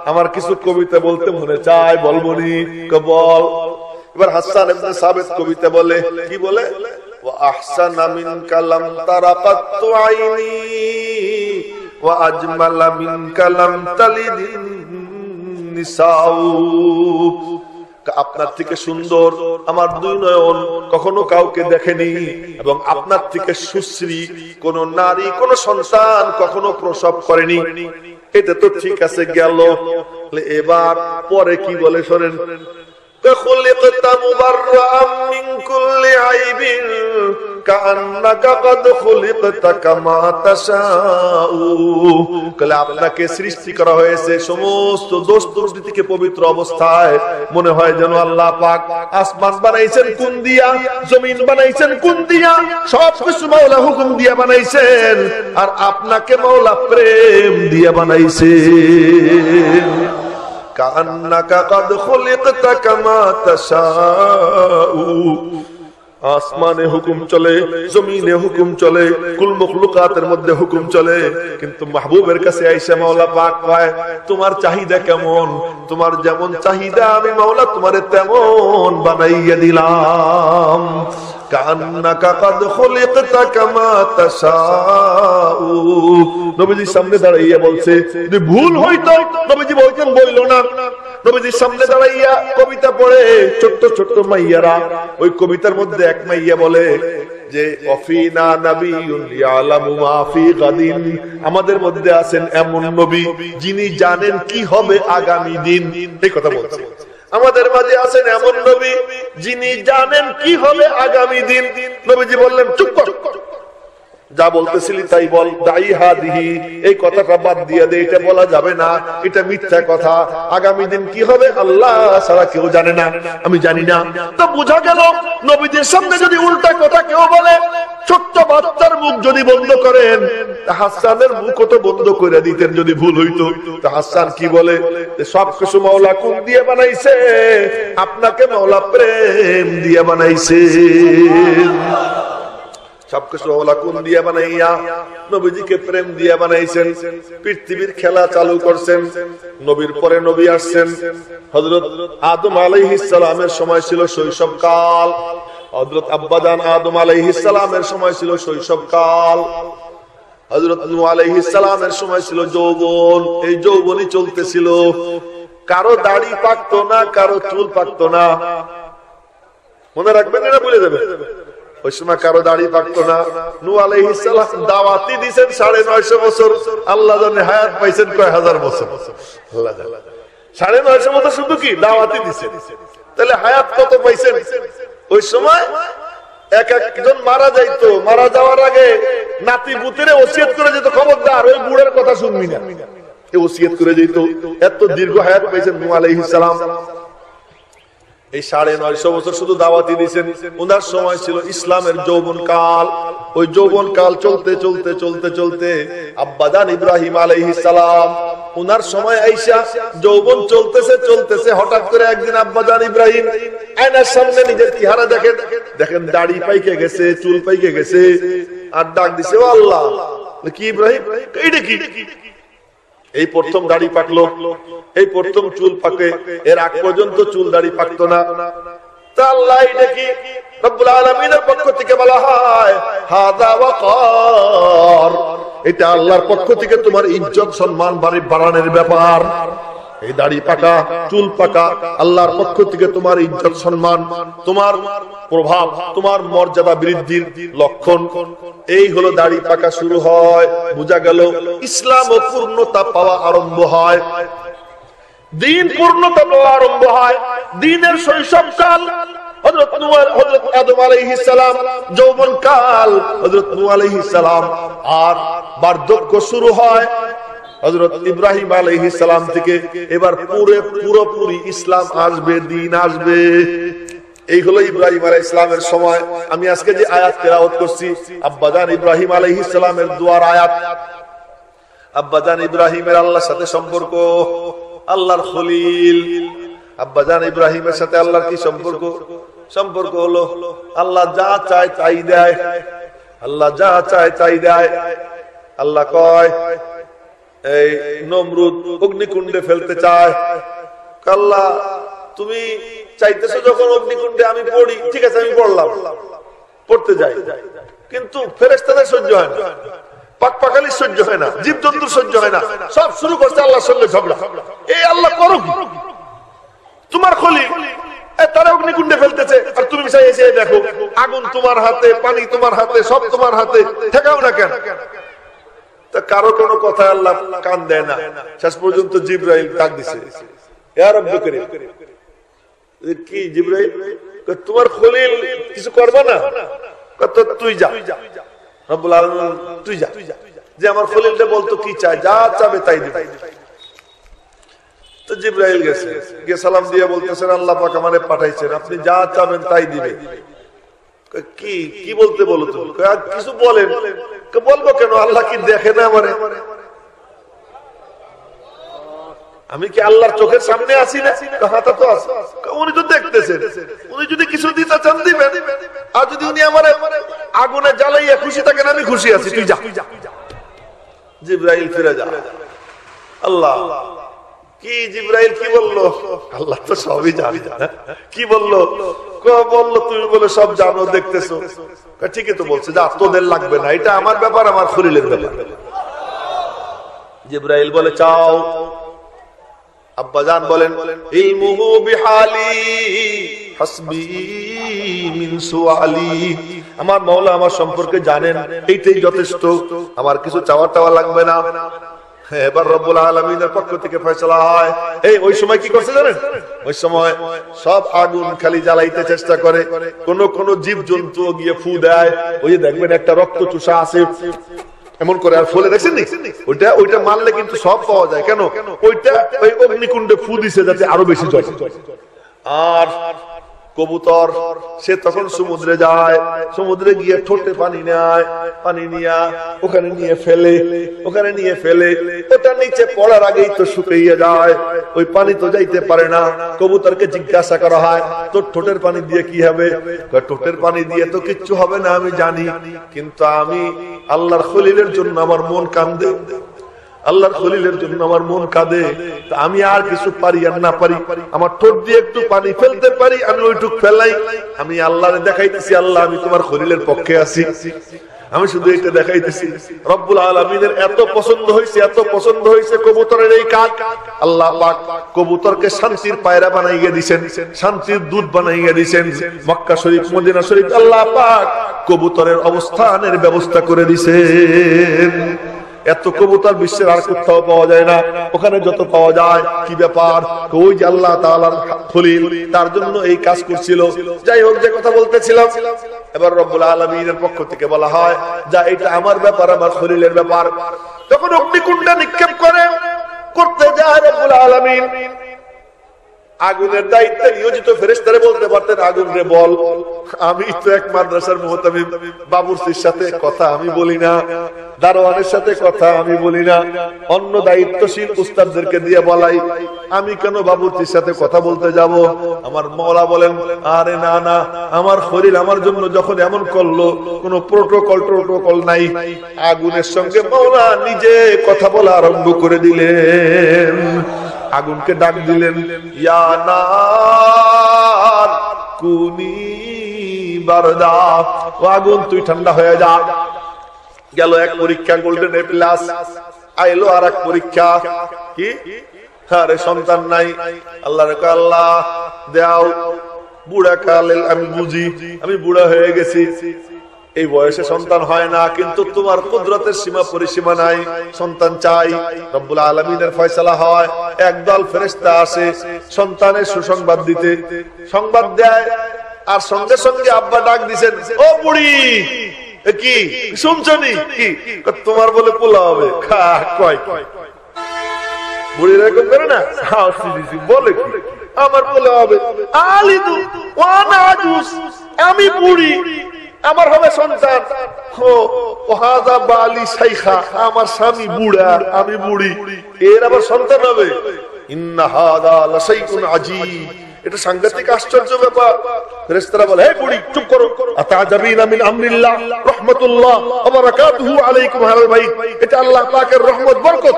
আমার কিছু কবিতা বলতে মনে চায়, বলবনি? বল। এবার হাসান ইবনে সাবিত কবিতা বলে, কি বলে? ওয়া আহসানা মিনকা লাম তারা কাত্তু আইনি ওয়া আজমালা মিনকা লাম তালিদিন নিসাউ। আপনার থেকে সুন্দর আমার দুই নয়ন কখনো কাউকে দেখেনি, এবং আপনার থেকে সুশ্রী কোন নারী, কোন সন্তান কখনো প্রসব করেনি। এটা তো ঠিক আছে গেল। এবার পরে কি বলে শোনেন, خلقت مبرأ من كل عيب كأنك قد خلقت كما تشاء। কলে আপনাকে সৃষ্টি করা হয়েছে সমস্ত দোষ ত্রুটি থেকে পবিত্র অবস্থায়, মনে হয় যেন আল্লাহ পাক আসমান বানাইছেন কোন দিয়া, জমিন বানাইছেন কোন দিয়া, সব কিছু মাওলা হুকুম দিয়া বানাইছেন, আর আপনাকে মাওলা প্রেম দিয়া বানাইছেন। কান্নাকা কদ খুলিকতা কামা তাশাউ। আসমানে হুকুম চলে, জমিনে হুকুম চলে, কুল মখলুকাতের মধ্যে হুকুম চলে, কিন্তু মাহবুবের কাছে আয়েশা মাওলা পাক কয়, তোমার চাহিদা কেমন? তোমার যেমন চাহিদা আমি মাওলা তোমারে তেমন বানাইয়া দিলাম। কান্নাকা কদ খুলিকতা কামা তাশাউ। নবীজি সামনে দাঁড়াইয়া বলছে, যদি ভুল হইতো নবীজি বলতেন, বলল না। নবীজির সামনে দাঁড়াইয়া কবিতা পড়ে ছোট্ট ছোট্ট মাইয়ারা, ওই কবিতার মধ্যে এক মাইয়া বলে যে অফিনা নাবিয়্যুন ইয়ালামু মা ফি গাদিন, আমাদের মধ্যে আছেন এমন নবী যিনি জানেন কি হবে আগামী দিন। এই কথা বলছে, আমাদের মাঝে আছেন এমন নবী যিনি জানেন কি হবে আগামী দিন। নবীজি বললেন, চুপ কর, যা বলতেছিলি তাই বল। দাই হাদিহি, এই কথাটা বাদ দিয়ে দে, এটা বলা যাবে না, এটা মিথ্যা কথা। আগামী দিন কি হবে আল্লাহ ছাড়া কেউ জানে না, আমি জানি না। তো বোঝা গেল নবীদের সামনে যদি উল্টা কথা কেউ বলে, ছোট্ট বাচ্চার মুখ যদি বন্ধ করেন, হাসানের মুখ তো বন্ধ করে দিতেন যদি ভুল হইতো। তো হাসান কি বলে, সবকিছু মাওলা কোন দিয়ে বানাইছে? আপনাকে মাওলা প্রেম দিয়ে বানাইছে। সবকিছু মাওলা কোন দিয়ে বানাইয়া নবীজিকে প্রেম দিয়ে বানাইছেন। পৃথিবীর খেলা চালু করছেন, নবীর পরে নবী আসছেন। হযরত আদম আলাইহিস সালামের সময় ছিল শৈশবকাল, হযরত আব্বাজান আদম আলাইহিস সালামের সময় ছিল শৈশবকাল, হযরত নূহ আলাইহিস সালামের সময় ছিল যৌবন। এই যৌবনই চলতেছিল, কারো দাড়ি পাকতো না, কারো চুল পাকতো না। মনে রাখবেন, এটা ভুলে যাবেন। ওই সময় কারো দাড়ি পাকতো না। নূহ আলাইহিস সালাম দাওয়াতি দিয়েছেন 950 বছর, আল্লাহ জানে হায়াত পাইছেন কয় হাজার বছর। আল্লাহ জানে 950 বছর শুধু কি দাওয়াতি দিয়েছেন, তাহলে হায়াত কত পাইছেন? ওই সময় এক একজন মারা যাইতো, মারা যাওয়ার আগে নাতি পুতিরে ওসিয়ত করে যেত, খবরদার ওই বুড়ের কথা শুনবি না, এই ওসিয়ত করে যেত। এত দীর্ঘ হায়াত পাইছেন নূহ আলাইহিস সালাম। এই 950 বছর শুধু দাওয়াতি দিয়েছেন। ওনার সময় ছিল ইসলামের যৌবন কাল। ওই যৌবন কাল চলতে চলতে চলতে চলতে আব্বাজান ইব্রাহিম আলাইহিস সালাম, ওনার সময় আইসা যৌবন চলতেছে চলতেছে, হঠাৎ করে একদিন আব্বাজান ইব্রাহিম আয়নার সামনে নিজের চেহারা দেখেন, দেখেন দাড়ি পাইকে গেছে, চুল পাইকে গেছে, আর ডাক দিছে, ও আল্লাহ, কি ইব্রাহিম, এইটা কি? এই প্রথম দাড়ি পাকলো, এই প্রথম চুল পাকে, এর আগ পর্যন্ত চুল দাড়ি পাকতো না। তা আল্লাহ এটা কি? রব্বুল আলামিনের পক্ষ থেকে বলা হয় হাযা ওয়াকার, এটা আল্লাহর পক্ষ থেকে তোমার ইজ্জত সম্মান বাড়ানোর ব্যাপার। এই দাড়ি পাকা, চুল পাকা আল্লাহর পক্ষ থেকে তোমার ইজ্জত সম্মান, তোমার প্রভাব, তোমার মর্যাদা বৃদ্ধির লক্ষণ। এই হলো দাড়ি পাকা শুরু হয়, বোঝা গেল ইসলাম ও পূর্ণতা পাওয়া আরম্ভ হয়, দিন পূর্ণতা পাওয়া আরম্ভ হয়। দিনের শৈশবকাল হযরত নূহ, হযরত আদম আলাইহিস সালাম যৌবন কাল হযরত নূহ আলাইহিস সালাম, আর বার্ধক্য শুরু হয় হযরত ইব্রাহিম আলাইহিস সালাম থেকে। এবার পুরোপুরি ইসলাম আসবে, দিন আসবে। এই হলো ইব্রাহিম আলাইহিস সালামের সময়। আমি আজকে যে আয়াত তেলাওয়াত করছি আব্বাজান ইব্রাহিম আলাইহিস সালামের দুয়ার আয়াত। আব্বাজান ইব্রাহিমের আল্লাহর সাথে সম্পর্ক, আল্লাহর খলিল। আব্বাজান ইব্রাহিমের সাথে আল্লাহর কি সম্পর্ক? সম্পর্ক হলো আল্লাহ যা চায় তাই দেয়, আল্লাহ যা চায় তাই দেয়। আল্লাহ কয় এই নমরুদ অগ্নিকুণ্ডে ফেলতে চায়, আল্লাহ তুমি চাইতেছো যখন অগ্নিকুণ্ডে আমি পড়ি, ঠিক আছে আমি পড়লাম, পড়তে যাই, কিন্তু ফেরেশতাদের সহ্য হয় না, পাকপাখালি সহ্য হয় না, জীবজন্তুর সহ্য হয় না, সব শুরু করছে আল্লাহর সঙ্গে ঝগড়া। এই আল্লাহ করো কি? তোমার খলি তারা অগ্নিকুণ্ডে ফেলতেছে আর তুমি এসে দেখো আগুন তোমার হাতে, পানি তোমার হাতে, সব তোমার হাতে, ঠেকাও না কেন? তা কারো কোনো কথা আল্লাহ কান দেয় না। শেষ পর্যন্ত জিবরাইল ডাক দিছে, ইয়া রব্বি করিম, কি জিবরাইল তোমার খলিল কিছু করবে না? তুই যা রব্বুল আলামিন, তুই যা, যে আমার খলিলটা বলতো কি চায়, যা চাবে তাই দিবে। তো জিবরাইল গেছে, গিয়ে সালাম দিয়ে বলতেছেন আল্লাহ পাক আমারে পাঠাইছেন, আপনি যা চাবেন তাই দিবে। কি কি বলতে বলো তো? কিছু বলেন। বলবো কেন? আল্লাহ কি দেখে না আমারে? আমি কি আল্লাহর চোখের সামনে আছি না? হাতা তো আছে, উনি তো দেখতেছেন, উনি যদি কিছু দিতে চান দিবেন, আর যদি উনি আমার আগুনে জ্বালাইয়া খুশি থাকেন আমি খুশি আছি, তুই যা। জিবরাইল ফিরে যা। আল্লাহ কি জিবরাইল কি বললো? আল্লাহ তো সবই জানে। কি বললো? বললো তুমি বলে সব জানো, দেখতেছো। ঠিকই তো বলছে, যা তোদের লাগবে না, এটা আমার ব্যাপার, আমার খলিলের ব্যাপার। জিবরাইল বলে চাও। আব্বাজান বলেন ইলমুহু বিহালি হাসবি মিন সুআলি, আমার মাওলা আমার সম্পর্কে জানেন, এইটাই যথেষ্ট, আমার কিছু চাওয়া টাওয়া লাগবে না। এবার রব্বুল আলামিনের পক্ষ থেকে ফয়সালা হয়। এই ওই সময় কি করছে জানেন? ওই সময় সব আগুন খালি জ্বালাইতে চেষ্টা করে, কোন কোন জীব জন্তু গিয়ে ফু দেয়। ওই যে দেখবেন একটা রক্ত চুষা আছে এমন করে, আর ফলে দেখছেন ওইটা মারলে কিন্তু সব পাওয়া যায়। কেন? ওইটা ওই অগ্নিকুণ্ডে ফু দিছে যাতে আরো বেশি জ্বলে। আর কবুতর সে তখন সমুদ্রে যায়, সমুদ্রে গিয়ে ঠোঁটে পানি নেয়, পানি নিয়ে ওখানে নিয়ে ফেলে, ওটা নিচে পড়ার আগেই তো শুকিয়ে যায়, ওই পানি তো যাইতে পারে না। কবুতরকে জিজ্ঞাসা করা হয় তোর ঠোঁটের পানি দিয়ে কি হবে? ঠোঁটের পানি দিয়ে তো কিচ্ছু হবে না আমি জানি, কিন্তু আমি আল্লাহর খলিলের জন্য আমার মন কান্দে, আল্লাহর খলিলের জন্য আমার মন কাঁদে, আমি আর কিছু পারি আর না পারি, আমার ঠোঁট দিয়ে একটু পানি ফেলতে পারি, আমি ওইটুক ফেলাই। আমি আল্লাহরে দেখাইতেছি আল্লাহ আমি তোমার খলিলের পক্ষে আছি, আমি শুধু এটা দেখাইতেছি। রব্বুল আলামিনের এত পছন্দ হয়েছে কবুতরের এই কাজ, আল্লাহ পাক কবুতরকে শান্তির পায়রা বানাইয়া দিয়েছেন, শান্তির দুধ বানাইয়া দিয়েছেন। মক্কা শরীফ, মদিনা শরীফ আল্লাহ পাক কবুতরের অবস্থানের ব্যবস্থা করে দিয়েছেন। এত কবুতর বিশ্বের আর কোথাও পাওয়া যায় না, ওখানে যত পাওয়া যায়। কি ব্যাপার? ওই যে আল্লাহ তাআলার খলিল, তার জন্য এই কাজ করছিল। যাই হোক, যে কথা বলতেছিলাম, এবার রব্বুল আলামিনের পক্ষ থেকে বলা হয় যা এটা আমার ব্যাপার, আমার খলিলের ব্যাপার। তখন অগ্নিকুণ্ডে নিক্ষেপ করতে যায় রব্বুল আলামিন। আগুনের দায়িত্বে নিয়োজিত ফেরেশতারে বলতে পারতেন আগুন রে বল, আমি তো এক মাদ্রাসার মুহতামিম, বাবুর্চির সাথে কথা আমি বলি না, দারোয়ানের সাথে কথা আমি বলি না, অন্য দায়িত্বশীল উস্তাদদেরকে দিয়ে বলাই, আমি কেন বাবুর্চির সাথে কথা বলতে যাব? আমার মওলা বলেন আরে না না, আমার খলিল আমার জন্য যখন এমন করলো, কোন প্রোটোকল নাই, আগুনের সঙ্গে মওলা নিজে কথা বলা আরম্ভ করে দিলেন। আগুনকে ডাক দিলেন, ইয়া নার কুনি বারদা, ও আগুন তুই ঠান্ডা হয়ে যা। গেল এক পরীক্ষা, গোল্ডেন এ প্লাস। আইলো আর এক পরীক্ষা, কি? আরে সন্তান নাই। আল্লাহ রে আল্লাহ দাও, বুড়া কালে আমি বুঝি, আমি বুড়া হয়ে গেছি, এই বয়সে সন্তান হয় না, কিন্তু তোমার কুদরতের সীমা পরিসীমা নাই, সন্তান চাই। রব্বুল আলামিনের ফয়সালা হয়, একদল ফেরেশতা আসে সন্তানের সুসংবাদ দিতে, সংবাদ দেয়, আর সঙ্গে সঙ্গে আব্বা ডাক দিছেন, ও বুড়ি কি শুনছনি? কি তোমার বলে পোলা হবে? কয় বুড়ি এরকম করে না, বলে কি আমার পোলা হবে? আলিদু ওয়ানা আজুস, আমি বুড়ি, আমার হবে সন্তান। ওয়াহাযা বালি শাইখা, আমার স্বামী বুড়া, আমি বুড়ি, এর আবার সন্তান হবে? ইন্না হাযা লাশাইউন আজীব, এটা সাংঘাতিক আশ্চর্য ব্যাপার। ফেরেশতারা বলে, হে বুড়ি চুপ করো, আতাজাবিনা মিন আমরিল্লাহ রাহমাতুল্লাহ ওয়া বারাকাতুহু আলাইকুম আহলাল বাইত, এটা আল্লাহ পাকের রহমত বরকত,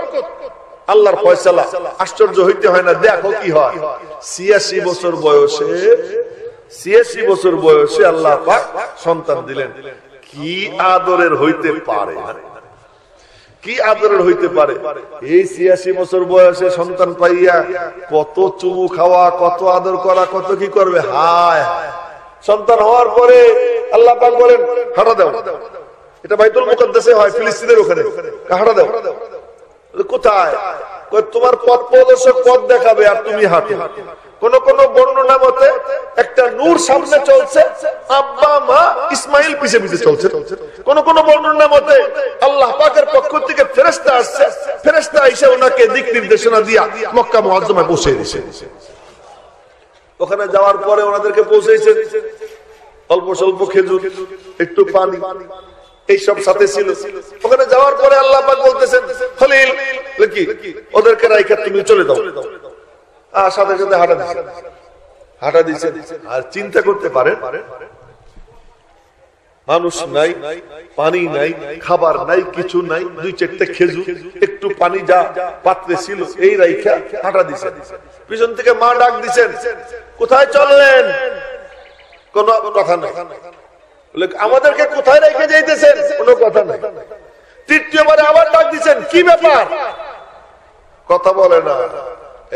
আল্লাহর ফয়সালা। আশ্চর্য হইতে হয় না? দেখো কি হয়। ৮৬ বছর বয়সে ৮৬ বছর বয়সে আল্লাহ পাক সন্তান দিলেন। কি আদরের হইতে পারে, কি আদরের হইতে পারে? এই ৮৬ বছর বয়সে সন্তান পাইয়া কত চুমু খাওয়া, কত আদর করা, কত কি করবে। হায়, সন্তান হওয়ার পরে আল্লাহ পাক বলেন হাঁটা দাও। এটা বাইতুল মুকাদ্দাসে হয়, ফিলিস্তিনের ওখানে। হাঁটা দাও। কোথায়? তোমার পথ প্রদর্শক পথ দেখাবে আর তুমি হাঁটো। কোন কোন বর্ণনা মতে একটা নূর সামনে চলছে, আব্বা মা ইসমাইল পিছে পিছে চলছে। কোন কোন বর্ণনা মতে আল্লাহ পাকের পক্ষ থেকে ফেরেশতা আসছে, ফেরেশতা এসে ওনাকে দিক নির্দেশনা দিয়া মক্কা মুআজ্জামায় পৌঁছে দিয়েছে। ওখানে যাওয়ার পরে ওনাদেরকে পৌঁছেছে অল্প স্বল্প খেজুর, একটু পানি, এইসব সাথে ছিল। ওখানে যাওয়ার পরে আল্লাহ পাক বলতেছেন, খলিল কি ওদেরকে রাইখা তুমি চলে যাও। সাথে সাথে হাঁটা দিচ্ছে। আর চিন্তা করতে পারেন, মানুষ নাই, পানি নাই, খাবার নাই, কিছু নাই, ২-৪টা খেজুর, একটু পানি যা পাত্রে ছিল এই রাইখা হাঁটা দিছে। পিছন থেকে মা ডাক দিচ্ছেন, কোথায় চললেন? কোন কথা নাই। আমাদেরকে কোথায় রেখে যাইতেছেন? কোনো কথা নাই। তৃতীয়বারে আবার ডাক দিচ্ছেন, কি ব্যাপার? কথা বলে না।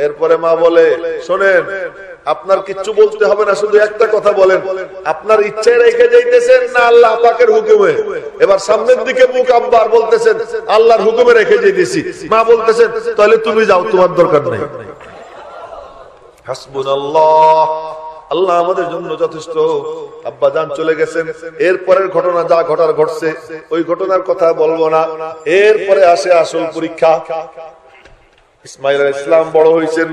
এরপরে মা বলে, শোনেন, আপনার কিচ্ছু বলতে হবে না, শুধু একটা কথা বলেন, আপনার ইচ্ছায় রেখে যাইতেছেন না আল্লাহ পাকের হুকুমে? এবার সামনের দিকে মুখ আব্বার বলতেছেন, আল্লাহর হুকুমে রেখে যাইতেছি। মা বলতেছেন, তাহলে তুমি যাও, তোমার দরকার নেই। হাসবুনাল্লাহ, আল্লাহ আমাদের জন্য যথেষ্ট। আব্বা জান চলে গেছেন। এরপরের ঘটনা যা ঘটার ঘটছে, ওই ঘটনার কথা বলবো না। এরপরে আসে আসল পরীক্ষা। ইসমাইল আলাইহিস সালাম বড় হয়েছেন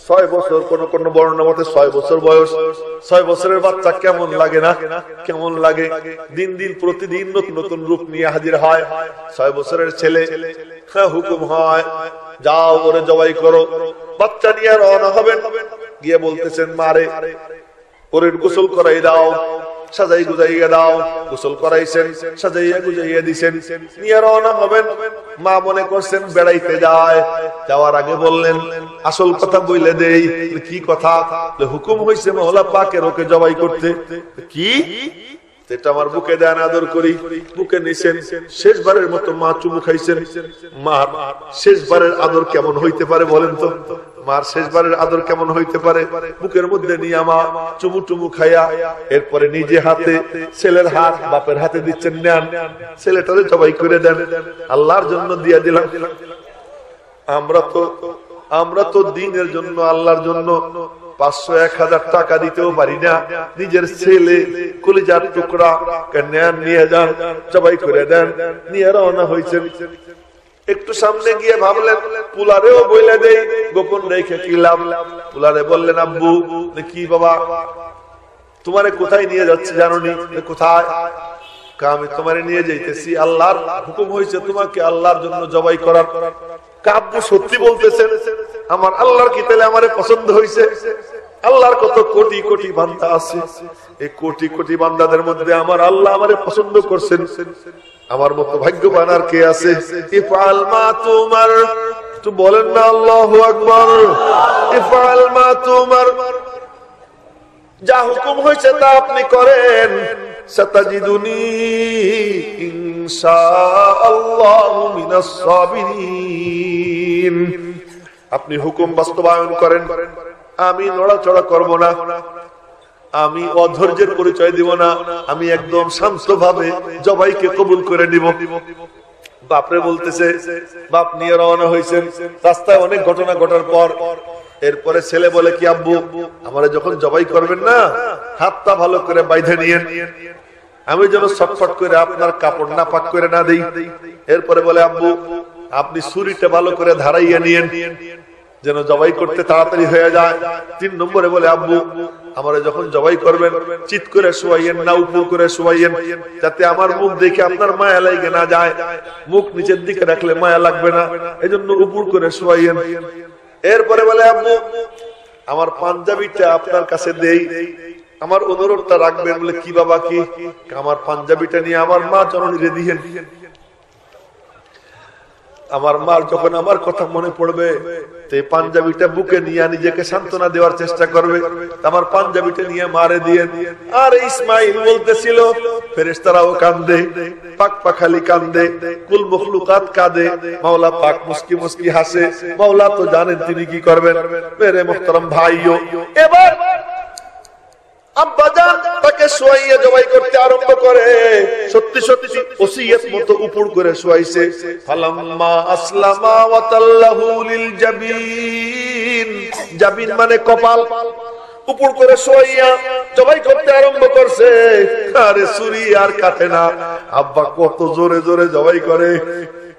৬ বছর, কোন কোন বর্ণনা মতে ৬ বছর বয়স। ৬ বছরের বাচ্চা কেমন লাগে না? কেমন লাগে? দিন দিন প্রতিদিন নতুন নতুন রূপ নিয়ে হাজির হয়। ৬ বছরের ছেলে, হুকুম হয় যাও ওরে জবাই করো। বাচ্চা নিয়ে রওনা হবেন। গিয়ে বলতেছেন, মারে ওরে গোসল করাই দাও, সাজাই গুজাইয়া দাও। গোসল করাইছেন, সাজাইয়া গুজাইয়া দিছেন, নিয়ে রওনা হবেন। মা মনে করছেন বেড়াইতে যায়। যাওয়ার আগে বললেন, আসল কথা বইলে দেই। কি কথা? হুকুম হয়েছে মওলা পাকের ওকে জবাই করতে। কি? এটা আমার বুকে দেন, আদর করি। বুকে নিছেন। শেষবারের মতো মা চুমু খাইছেন। মার শেষবারের আদর কেমন হইতে পারে বলেন তো? মার শেষবারের আদর কেমন হইতে পারে? বুকের মধ্যে নিয়ে মা চুমু টুমু খাইয়া এরপরে নিজে হাতে ছেলের হাত বাপের হাতে দিচ্ছেন, নেন ছেলেটারে জবাই করে দেন, আল্লাহর জন্য দিয়ে দিলাম। আমরা তো দিনের জন্য, আল্লাহর জন্য ৫০০-১০০০ টাকা দিতেও পারি না। নিজের ছেলে কলিজার টুকরা নেন, নিয়ে যান, জবাই করে দেন। নিয়ে রওনা হয়েছেন। একটু সামনে গিয়ে ভাবলেন, পুলারেও বইলে দেই, গোপন রেখে কি লাভ? পুলারে বললেন, আব্বু। কি বাবা? তোমারে কোথায় নিয়ে যাচ্ছে জানো নি? কোথায়? আমি তোমারে নিয়ে যাইতেছি, আল্লাহর হুকুম হয়েছে তোমাকে আল্লাহর জন্য জবাই করার। আব্বু সত্যি বলতেছেন? আমার আল্লাহর কি তাহলে আমারে পছন্দ হয়েছে? আল্লাহর কত কোটি কোটি বান্দা আছে, এই কোটি কোটি বান্দাদের মধ্যে আমার আল্লাহ আমারে পছন্দ করছেন। আমার মতো ভাগ্যবান আর কে আছে? ইফআল মা তুমার, তো বলেন না আল্লাহু আকবার। ইফআল মা তুমার, যা হুকুম হয়েছে তা আপনি করেন। সাতাজিদুনি ইনশাআল্লাহু মিনাস সাবিরিন। আপনি হুকুম বাস্তবায়ন করেন, আমি নড়াচড়া করব না, আমি অধৈর্যের পরিচয় দিব না, আমি একদম শান্তভাবে জবাইকে কবুল করে নিব। বাপরে বলতেছে, বাপ নিয়ে রওনা হয়েছেন। রাস্তায় অনেক ঘটনা ঘটার পর এরপরে ছেলে বলে, কি আব্বু, আমারে যখন জবাই করবেন না, হাতটা ভালো করে বাইধে নিয়েন, আমি যেন ছটফট করে আপনার কাপড় না পাক করে না দেই। এরপরে বলে, আব্বু আপনি ছুরিটা ভালো করে ধারাইয়া নিয়েন, যেন জবাই করতে তাড়াতাড়ি হয়ে যায়। ৩ নম্বরে বলে, আব্বু আমারে যখন জবাই করবেন চিৎ করে শোয়াইয়েন না, উপর করে শোয়াইয়েন, যাতে আমার মুখ দেখে আপনার মায়া লাগে না যায়। মুখ নিচের দিকে রাখলে মায়া লাগবে না, এজন্য উপর করে শোয়াইয়েন। এরপরে বলে, আব্বু আমার পাঞ্জাবিটা আপনার কাছে দেই, আমার অনুরোধটা রাখবেন। বলে কি বাবা কি? আমার পাঞ্জাবিটা নিয়ে আমার মা জননীরে দিয়েন। আমার মার যখন আমার কথা মনে পড়বে তো এই পাঞ্জাবিটা বুকে নিয়ে নিজেকে সান্ত্বনা দেওয়ার চেষ্টা করবে। আমার পাঞ্জাবিটা নিয়ে মারে দিয়ে। আর ইসমাইল বলতেছিল ফেরেশতারাও কান্দে, পাক পাখালি কান্দে, কুল মখলুকাত কাঁদে, মাওলা পাক মুস্কি মুস্কি হাসে। মাওলা তো জানেন তিনি কি করবেন। মেরে মুহতারাম ভাইও, এবার আব্বাজান তাকে শোয়াইয়া জবাই করতে আরম্ভ করে। সত্যি সত্যি ওসিয়ত মতো উপর করে শোয়াইছে। ফালাম্মা আসলামা ওয়া তাল্লাহু লিল জাবিন, জাবিন মানে কপাল, উপর করে শোয়াইয়া জবাই করতে আরম্ভ করছে। আরে ছুরি আর কাটে না। আব্বা কত জোরে জোরে জবাই করে,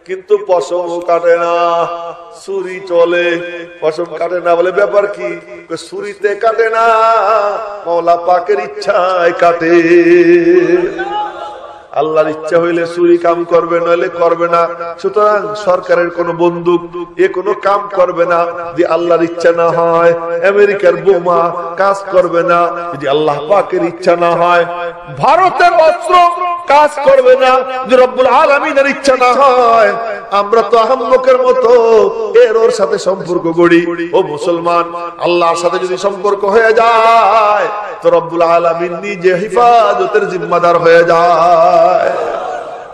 কিন্তু পশম কাটে না। ছুরি চলে, পশম কাটে না। বলে ব্যাপার কি? ছুরিতে কাটে না, মাওলা পাকের ইচ্ছায় কাটে। আল্লাহর ইচ্ছা হইলে ছুরি কাম করবে, নইলে করবে না। সুতরাং সরকারের কোন বন্দুক এ কোনো কাম করবে না যদি আল্লাহর ইচ্ছা না হয়। আমেরিকার বোমা কাজ করবে না যদি আল্লাহ পাকের ইচ্ছা না হয়। ভারতের অস্ত্র কাজ করবে না যদি রব্বুল আলামিনের ইচ্ছা না হয়। আমরা তো আহম্মকের মতো এর ওর সাথে সম্পর্ক গড়ি। ও মুসলমান, আল্লাহর সাথে যদি সম্পর্ক হয়ে যায় তো রব্বুল আলামিন নিজে হিফাজতের জিম্মাদার হয়ে যায়।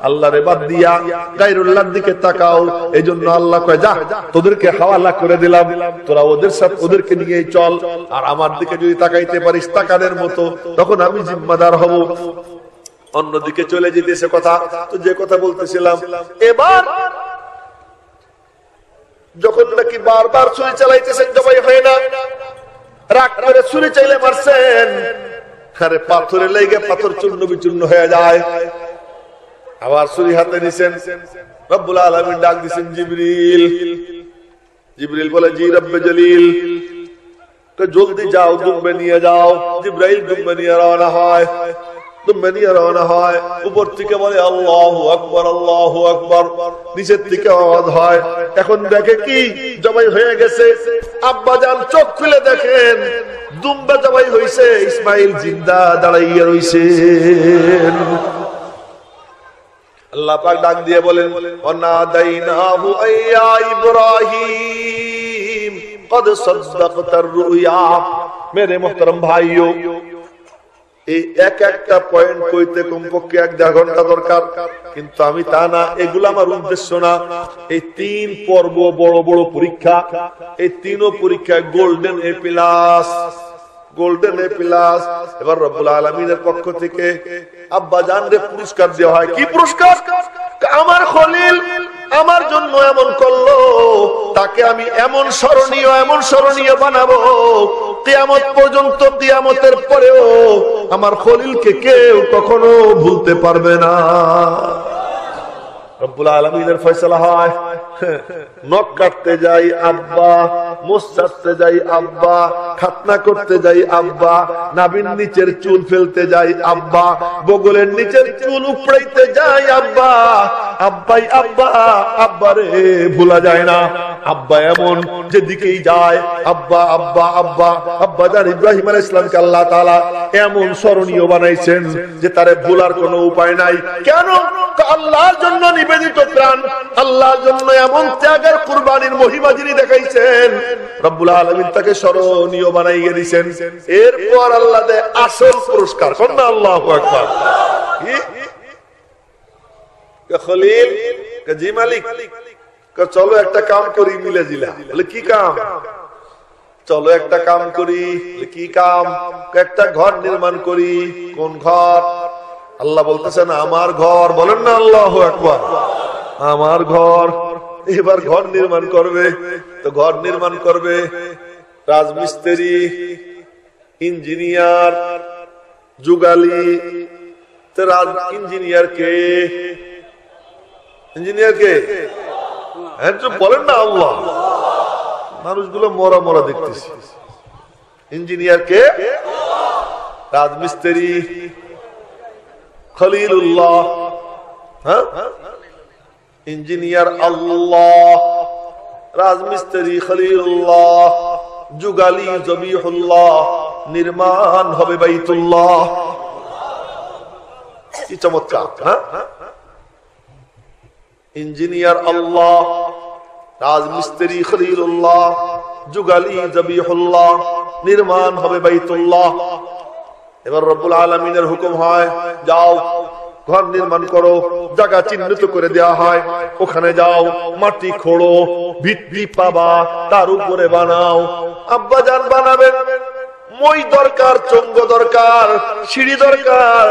আল্লাহরে বাদ দিয়া গায়রুল্লাহর দিকে তাকাও। এইজন্য আল্লাহ কয় যা তোদেরকে হাওয়ালা করে দিলাম, তোরা ওদের সাথে ওদেরকে নিয়ে চল। আর আমার দিকে যদি তাকাইতে পারিস তাকানের মতো, তখন আমি জিম্মাদার হব। অন্যদিকে চলে যেতেছে কথা। তো যে কথা বলতেছিলাম, এবার যখন নাকি বারবার ছুরি চালাইতেছেন, জবাই হয় না, রাগ করে ছুরি চাইলে মারছেন। আরে পাথরে লেগে পাথর চূর্ণ বিচূর্ণ হয়ে যায়। আবার ছুরি হাতে নিছেন। রব্বুল আলামিন ডাক দিছেন জিবরিল। জিবরিল বলে জি রব্বে জলিল। তো জলদি যাও, দুম্বে নিয়ে যাও। জিবরাইল দুম্বে নিয়ে রওনা হয়। দুম্বে নিয়ে রওনা হয়। উপর থেকে বলে আল্লাহু আকবার, আল্লাহু আকবার। নিচের থেকে আওয়াজ হয়। এখন দেখে কি জবাই হয়ে গেছে। আব্বাজান চোখ খুলে দেখেন দুম্বা জবাই হইছে, ইসমাইল জিন্দা দাঁড়াইয়া রইছেন। আল্লাহ পাক ডাক দিয়ে বলেন ওয়ানাদাইনাহু আইয়া ইব্রাহিম কদ সাদ্দাকতার রুয়া। মেরে মুহতারাম ভাইও, এই এক একটা পয়েন্ট কইতে কমপক্ষে 1.5 ঘন্টা দরকার, কিন্তু আমি তা না, এগুলো আমার উদ্দেশ্য না। এই 3 পর্ব বড় বড় পরীক্ষা, এই 3ও পরীক্ষায় golden A plus, golden A plus. এবার রব্বুল আলামিনের পক্ষ থেকে আব্বা জানরে পুরস্কার দেওয়া হয়। কি পুরস্কার? আমার খলিল আমার জন্য এমন করলো, তাকে আমি এমন স্মরণীয় বানাবো কিয়ামত পর্যন্ত। কিয়ামতের পরেও আমার খলিলকে কেউ কখনো ভুলতে পারবে না। রব্বুল আলামিনের ফয়সালা হয়। নখ কাটতে যাই আব্বা, মুছ ছাড়তে যাই আব্বা, খাতনা করতে যাই আব্বা, নাভির নিচের চুল ফেলতে যাই আব্বা, বগলের নিচের চুল উপড়াইতে যাই আব্বা। আব্বাই আব্বা, আব্বারে ভোলা যায় না। আব্বা এমন যেদিকেই যায় আব্বা আব্বা আব্বা। আব্বা জান ইব্রাহিম আলাইহিস সালামকে আল্লাহ তাআলা এমন স্মরণীয় বানাইছেন যে তারে ভোলার কোনো উপায় নাই। কেন? আল্লাহর জন্য নিবেদিত প্রাণ, আল্লাহর জন্য এমন ত্যাগের কুরবানির মহিমা যিনি দেখাইছেন, রব্বুল আলামিন তাকে স্মরণীয় বানাইয়ে দিয়েছেন। এরপর আল্লাহ দেয় আসল পুরস্কার। কন্যা আল্লাহু আকবার। খলিল জি মালিক, চলো একটা কাম করি মিলে জিলা। বলে কি কাম? চলো একটা কাম করি। কি কাম? একটা ঘর নির্মাণ করি। কোন ঘর? আল্লাহ বলতেছেন আমার ঘর। বলেন না আল্লাহু আকবার। আমার ঘর। এবার ঘর নির্মাণ করবে। তো ঘর নির্মাণ করবে রাজমিস্ত্রি, ইঞ্জিনিয়ার, যুগালি। তো ইঞ্জিনিয়ার কে? ইঞ্জিনিয়ার কে? হ্যাঁ বলেন না আল্লাহ। মানুষগুলো মরা মরা দেখতেছি। ইঞ্জিনিয়ার কে? রাজমিস্ত্রি খলিলুল্লাহ। হ্যাঁ, ইঞ্জিনিয়ার আল্লাহ, রাজমিস্ত্রি খলিলুল্লাহ। যুগালি জবিহুল্লাহ, নির্মাণ হবে বাইতুল্লাহ। কি চমৎকার! ইঞ্জিনিয়ার আল্লাহ, রাজমিস্ত্রি খলিলুল্লাহ, যুগালি জবিহুল্লাহ, নির্মাণ হবে বাইতুল্লাহ। এবার রব্বুল আলামিনের হুকুম হয়, যাও ঘর নির্মাণ করো। জায়গা চিহ্নিত করে দেওয়া হয়, ওখানে যাও, মাটি খোঁড়ো, ভিত্তি পাবা, তার উপরে বানাও। আব্বা জান বানাবেন, মই দরকার, চঙ্গ দরকার, সিঁড়ি দরকার।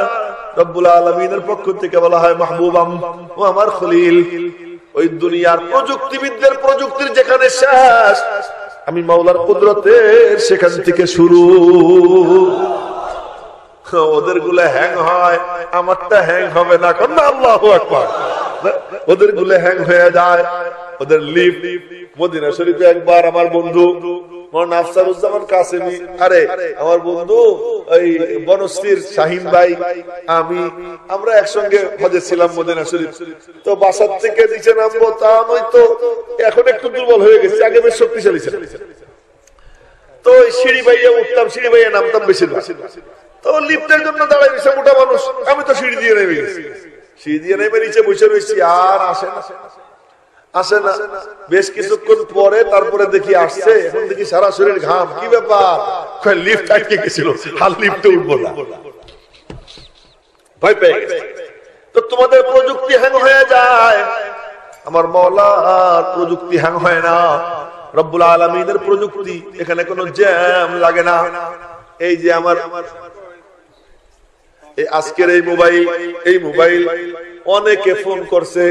রব্বুল আলামিনের পক্ষ থেকে বলা হয়, মাহবুবাম ও আমার খলিল, ওই দুনিয়ার প্রযুক্তিবিদদের প্রযুক্তির যেখানে শেষ, আমি মাওলার কুদরতের সেখান থেকে শুরু। ওদের গুলো হ্যাং হয়, আমারটা হ্যাং হবে না। আল্লাহু আকবার। ওদের গুলো হ্যাং হয়ে যায়, ওদের লিফট। মদিনা শরীফে একবার আমার বন্ধু মওলানা আফসারুজ্জামান কাসেমি, আরে আমার বন্ধু ওই বনশ্রীর শাহিন ভাই, আমরা একসঙ্গে হজে ছিলাম মদিনা শরীফ। তো বাসার থেকে নিচে নামবো, তা আমি তো এখন একটু দুর্বল হয়ে গেছি, আগে বেশ শক্তিশালী ছিলাম। তো সিঁড়ি বাইয়ে উঠতাম, সিঁড়ি বাইয়ে নামতাম বেশিরভাগ। তো লিফটের জন্য দাঁড়াই রয়েছে মোটা মানুষ, আমি তো সিঁড়ি দিয়ে নেমে গেছি। সিঁড়ি দিয়ে নেমে নিচে বসে রয়েছি, আর আসে না। বেশ কিছুক্ষণ পরে তারপরে দেখি আসছে, এখন দেখি সারা শরীর ঘাম। কি ব্যাপার? লিফট আটকে গেছিল, আর লিফটে উঠবো না, ভয় পেয়ে গেছে। তো তোমাদের প্রযুক্তি হ্যাং হয়ে যায়, আমার মাওলার প্রযুক্তি হ্যাং হয় না। রব্বুল আলামিনের প্রযুক্তি, এখানে কোনো জ্যাম লাগে না। এই যে আমার আজকের এই মোবাইল অনেকে ফোন করছে,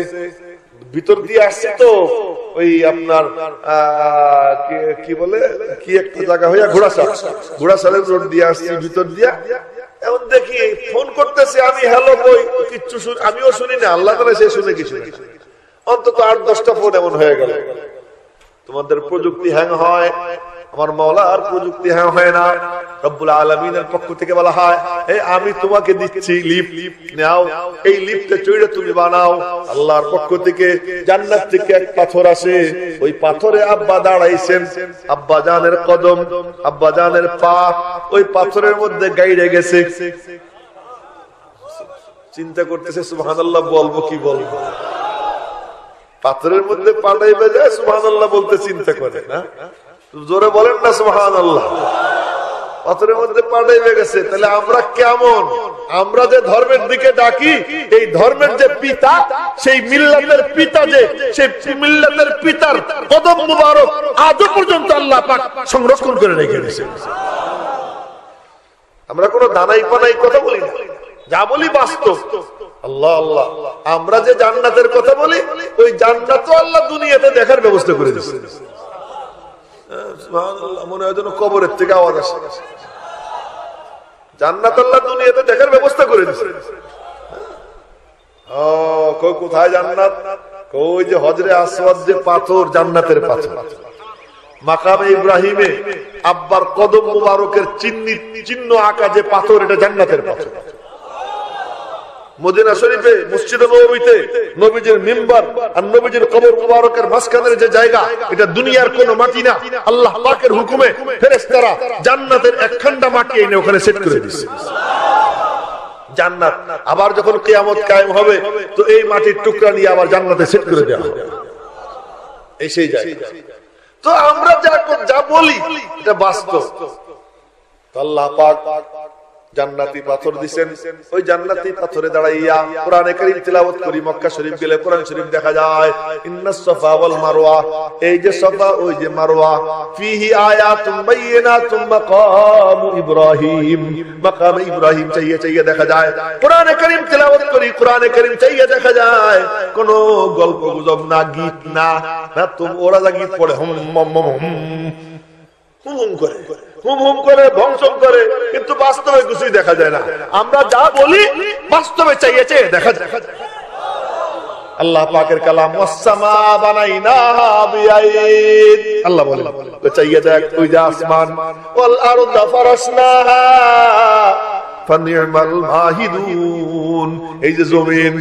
ভিতর দিয়ে আসছে তো ওই আপনার কি বলে, কি একটা জায়গা হইয়া ঘোড়াশালের রোড দিয়ে আসছি, ভিতর দিয়া। এখন দেখি ফোন করতেছে, আমি হ্যালো কই, কিচ্ছু আমিও শুনি না, আল্লাহ তাআলা সে শুনে কিছু না। অন্তত 8-10টা ফোন এমন হয়ে গেল। তোমাদের প্রযুক্তি হ্যাং হয়, আমার মাওলার প্রযুক্তি হ্যাং হয় না। রব্বুল আলামিনের পক্ষ থেকে বলা হয়, আমি তোমাকে দিচ্ছি লিফট, নাও, এই লিফটে চড়ে তুমি বানাও। আল্লাহর পক্ষ থেকে জান্নাত থেকে এক পাথর আসে, ওই পাথরে আব্বা দাঁড়াইছেন, আব্বা জানের কদম, আব্বা জানের পা ওই পাথরের মধ্যে গাইড়ে গেছে। চিন্তা করতেছে, সুবহানাল্লাহ বলবো কি বলবো? পাথরের মধ্যে পাঠাইবে যায়, সুবহানাল্লাহ বলতে চিন্তা করে না। জোরে বলেন না সুবহানাল্লাহ। পাথরের মধ্যে পাঠাইবে গেছে। তাহলে আমরা কেমন? আমরা যে ধর্মের দিকে ডাকি, এই ধর্মের যে পিতা, সেই মিল্লাতের পিতা, যে সেই মিল্লাতের পিতার কদম মুবারক আজও পর্যন্ত আল্লাহ পাক সংরক্ষণ করে রেখে দিয়েছে। আমরা কোনো দানাই পানাই কথা বলি না, যা বলি বাস্তব। আল্লাহ আল্লাহ, আমরা যে জান্নাতের কথা বলি, ওই জান্নাতও আল্লাহ দুনিয়াতে দেখার ব্যবস্থা করে দিয়েছে। মনে হয় যেন কবরের থেকে আওয়াজ আসে। জান্নাত আল্লাহ দুনিয়াতে দেখার ব্যবস্থা করে দিয়েছে। কোথায় জান্নাত? ওই যে হজরে আসওয়াদ যে পাথর, জান্নাতের পাথর। মাকামে ইব্রাহিমে আব্বার কদম মুবারকের চিহ্ন আঁকা যে পাথর, এটা জান্নাতের পাথর। মদিনা শরীফে মসজিদে নববীতে নবীজির মিম্বার আর নবীজির কবর মুবারকের মাঝখানের যে জায়গা, এটা দুনিয়ার কোনো মাটি না, আল্লাহ পাকের হুকুমে ফেরেশতারা জান্নাতের একখান্ডা মাটি এনে ওখানে সেট করে দিয়েছে। জান্নাত আবার যখন কিয়ামত কায়েম হবে, তো এই মাটির টুকরা নিয়ে আবার জান্নাতে সেট করে দেওয়া হবে। এই সেই জায়গা। তো আমরা যা বলি এটা বাস্তব। আল্লাহ পাক জান্নাতি পাথর দিবেন, ওই জান্নাতি পাথরে দাঁড়াইয়া কোরআনে কারীম তিলাওয়াত করি। মক্কা শরীফ গেলে কোরআন শরীফ দেখা যায়, ইন্নাস সাফা ওয়াল মারওয়া, এই যে সাফা ওই যে মারওয়া, ফিহি আয়াতুম বাইয়িনাতুম মাকামু ইব্রাহিম, মাকামে ইব্রাহিম চাইয়ে দেখা যায়। কোরআনে কারীম তিলাওয়াত করি, কোরআনে কারীম চাইয়ে দেখা যায়, কোন গল্প গুজব না, গীত না, ওরা যা গীত পড়ে হুম হুম করে ভংসন করে, কিন্তু বাস্তবে কিছুই দেখা যায় না। আমরা যা বলি বাস্তবে চাইয়েছে দেখা যায়। আল্লাহ পাকের কালাম, ওয়াসসামা বানাইনাহা বিআইদ, আল্লাহ বলে চাইয়ে দেখ ওই যে আসমান, ওয়াল আরদা ফারাশনাহা ফানি'মাল মাহিদুন, এই যে জমিন।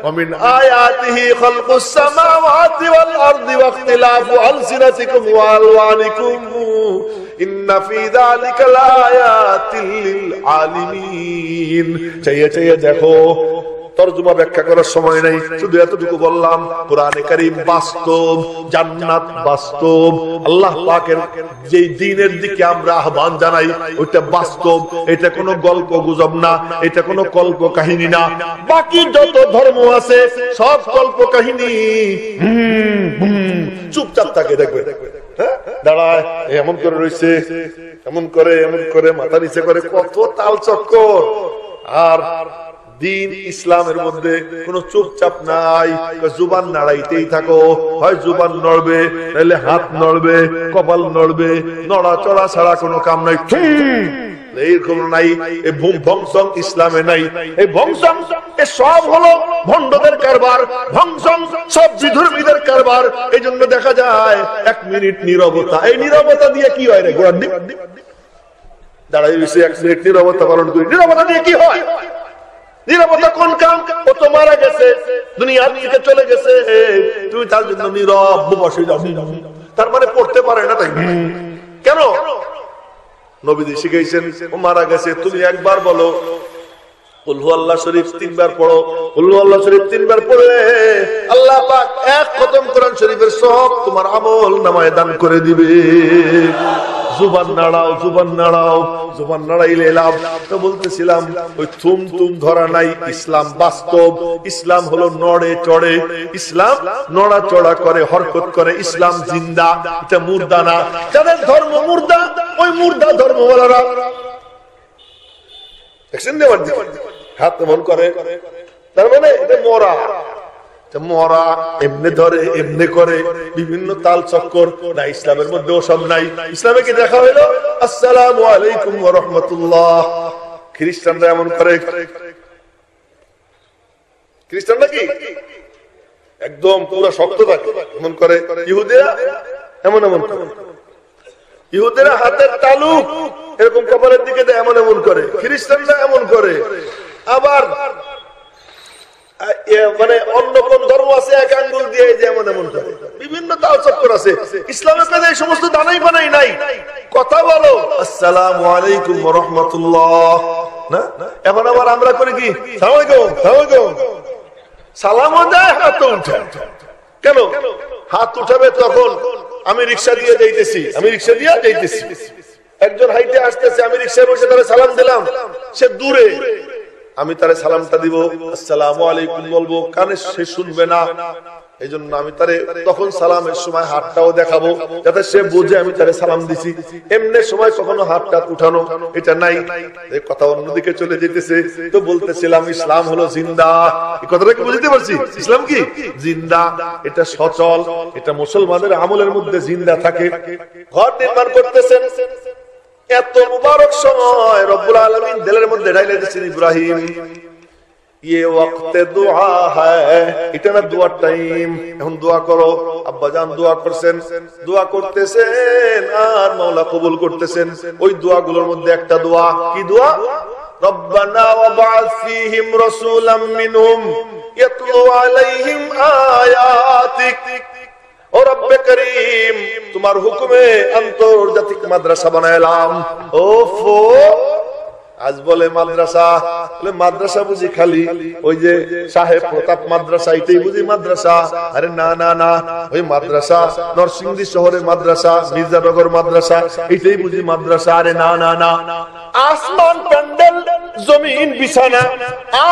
ওয়া মিন আয়াতিহি খালকুস সামাওয়াতি ওয়াল আরদি ওয়া ইখতিলাফু আলসিনাতিকুম ওয়া আলওয়ানিকুম ইন্না ফি যালিকা লায়াতিল লিল আলিমিন। চাইয়ে দেখো, তরজমা ব্যাখ্যা করার সময় নাই, শুধু এতটুকু বললাম কোরআনে কারীম বাস্তব, জান্নাত বাস্তব, আল্লাহ পাকের যে দ্বীনের দিকে আমরা আহ্বান জানাই ওইটা বাস্তব। এটা কোনো গল্প গুজব না, এটা কোনো কল্প কাহিনী না। বাকি যত ধর্ম আছে সব কল্প কাহিনী। চুপচাপ থাকে, দেখবে দাঁড়ায় এমন করে রয়েছে, এমন করে মাথা নিচে করে, কত তাল চক্কর। আর দিন ইসলামের মধ্যে কোন চুপচাপ নাই, জুবান নাড়াইতেই থাকো। হয় জুবান নড়বে, নাহলে হাত নড়বে, কপাল নড়বে, নড়াচড়া ছাড়া কোনো কাম নাই। এইরকম নাই, এই ভংসং ইসলামে নাই। এই ভংসং এ সব হলো ভণ্ডদের কারবার, ভংসং সব বিধর্মীদের কারবার। এই জন্য দেখা যায় 1 মিনিট নীরবতা, এই নীরবতা দিয়ে কি হয় রে গোড়ার দিক দাঁড়াই রয়েছে, 1 মিনিট নীরবতা পালন করি, নীরবতা দিয়ে কি হয়? নীরবতা কোন কাম? ও তো মারা গেছে, দুনিয়া থেকে চলে গেছে, তুমি তার জন্য নীরব বসে যাও। তার মানে পড়তে পারে না, তাই কেন? নবীজি শিখাইছেন ও মারা গেছে, তুমি একবার বলো কুল হুয়াল্লাহ শরীফ 3 বার পড়ো। কুল হুয়াল্লাহ শরীফ 3 বার পড়লে আল্লাহ পাক 1 খতম কোরআন শরীফের সব তোমার আমল নামায় দান করে দিবে। জুবান নাড়াও, জুবান নাড়াও, জুবান নাড়াইলে লাভ। তো বলতেছিলাম ওই থুম ধরা নাই, ইসলাম বাস্তব। ইসলাম হলো নড়ে চড়ে, ইসলাম নড়া চড়া করে, হরকত করে। ইসলাম জিন্দা, এটা মুর্দা না। যাদের ধর্ম মুর্দা, ওই মুর্দা ধর্মওয়ালারা হাত মন করে, তার মানে এটা মরা। মরা এমনি ধরে, এমনি করে, বিভিন্ন তাল চক্কর না। ইসলামের মধ্যে ওসব নাই। ইসলামে কি দেখা হইলো আসসালামু আলাইকুম ওয়া রাহমাতুল্লাহ। খ্রিস্টানরা এমন করে, খ্রিস্টানরা কি একদম পুরো শক্ত থাকে, এমন করে। ইহুদিরা এমন করে, ইহুদিরা হাতের তালু এরকম কপালের দিকে দেয়, এমন করে। খ্রিস্টানরা এমন করে। আবার মানে অন্য কোন ধর্ম আছে 1 আঙ্গুল দিয়ে এমন করে, বিভিন্ন তাল চক্কর আছে। ইসলামের কাছে এই সমস্ত দানাই বানাই নাই। কথা বলো আসসালামু আলাইকুম ওয়া রাহমাতুল্লাহ না। এখন আবার আমরা করি কি সালাম আলাইকুম, সালাম আলাইকুম, সালামও দেয়, হাত উঠে। কেন হাত উঠাবে? তখন আমি রিকশা দিয়ে যাইতেছি, একজন হাইটে আসতেছে, আমি রিকশায় বসে তারা সালাম দিলাম, সে দূরে, আমি তারে সালামটা দিব, আসসালামু আলাইকুম বলবো, কানে সে শুনবে না। এই জন্য আমি তারে তখন সালামের সময় হাতটাও দেখাবো, যাতে সে বুঝে আমি তারে সালাম দিছি। এমনি সময় কখনো হাতটা উঠানো এটা নাই। এই কথা অন্যদিকে চলে যেতেছে। তো বলতেছিলাম ইসলাম হলো জিন্দা। এই কথাটা কি বুঝতে পারছি? ইসলাম কি জিন্দা, এটা সচল, এটা মুসলমানের আমলের মধ্যে জিন্দা থাকে। ঘর নির্মাণ করতেছেন, এত মুবারক সময় রব্বুল আলামিন দিলের মধ্যে ঢাইলে দিয়েছেন ইব্রাহিম ये वक्त दुआ है, এটা না দোয়ার টাইম। এখন দোয়া করো। আব্বাজান দোয়া করছেন, দোয়া করতেছেন, আর মাওলা কবুল করতেছেন। ওই দোয়াগুলোর মধ্যে একটা দোয়া, কি দোয়া? রব্বানা ওয়াবআথ ফীহিম রাসূলাম মিনহুম ইয়াতলু আলাইহিম আয়াতিক। ও রব্বে করিম, তোমার হুকুমে আন্তর্জাতিক মাদ্রাসা বানাইলাম। ওফো, আজ বলে মাদ্রাসা, বলে মাদ্রাসা বুঝি খালি ওই যে সাহেব প্রতাপ মাদ্রাসা, এটাই বুঝি মাদ্রাসা? আরে না না না, ওই মাদ্রাসা নরসিংদী শহরের মাদ্রাসা, মির্জানগর মাদ্রাসা, এটাই বুঝি মাদ্রাসা? আরে না না না, আসমান প্যান্ডেল, জমিন বিছানা,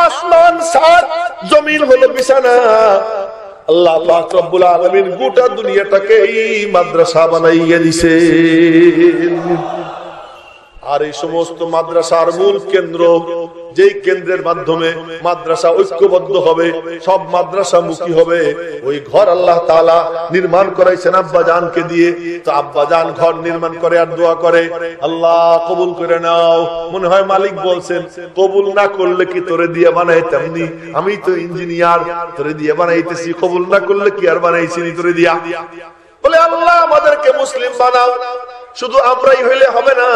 আসমান সাত, জমিন হলো বিছানা। আল্লাহ পাক রব্বুল আলামিন গোটা দুনিয়াটাকে এই মাদ্রাসা বানাইয়া দিয়েছেন। আর এই সমস্ত মাদ্রাসার মূল কেন্দ্র, যেই কেন্দ্রের মাধ্যমে মাদ্রাসা ঐক্যবদ্ধ হবে, সব মাদ্রাসা মুখী হবে, ওই ঘর আল্লাহ তাআলা নির্মাণ করাইছেন আব্বা জানকে দিয়ে। তো আব্বা জান ঘর নির্মাণ করে আর দোয়া করে, আল্লাহ কবুল করে নাও। মনে হয় মালিক বলছেন, কবুল না করলে কি তোরে দিয়ে বানাইতাম নি? আমি তো ইঞ্জিনিয়ার, তোরে দিয়ে বানাইতেছি, কবুল না করলে কি আর বানাইছি নি তোরে দিয়া? বলে আল্লাহ আমাদেরকে মুসলিম বানাও। শুধু আমরাই হইলে হবে না,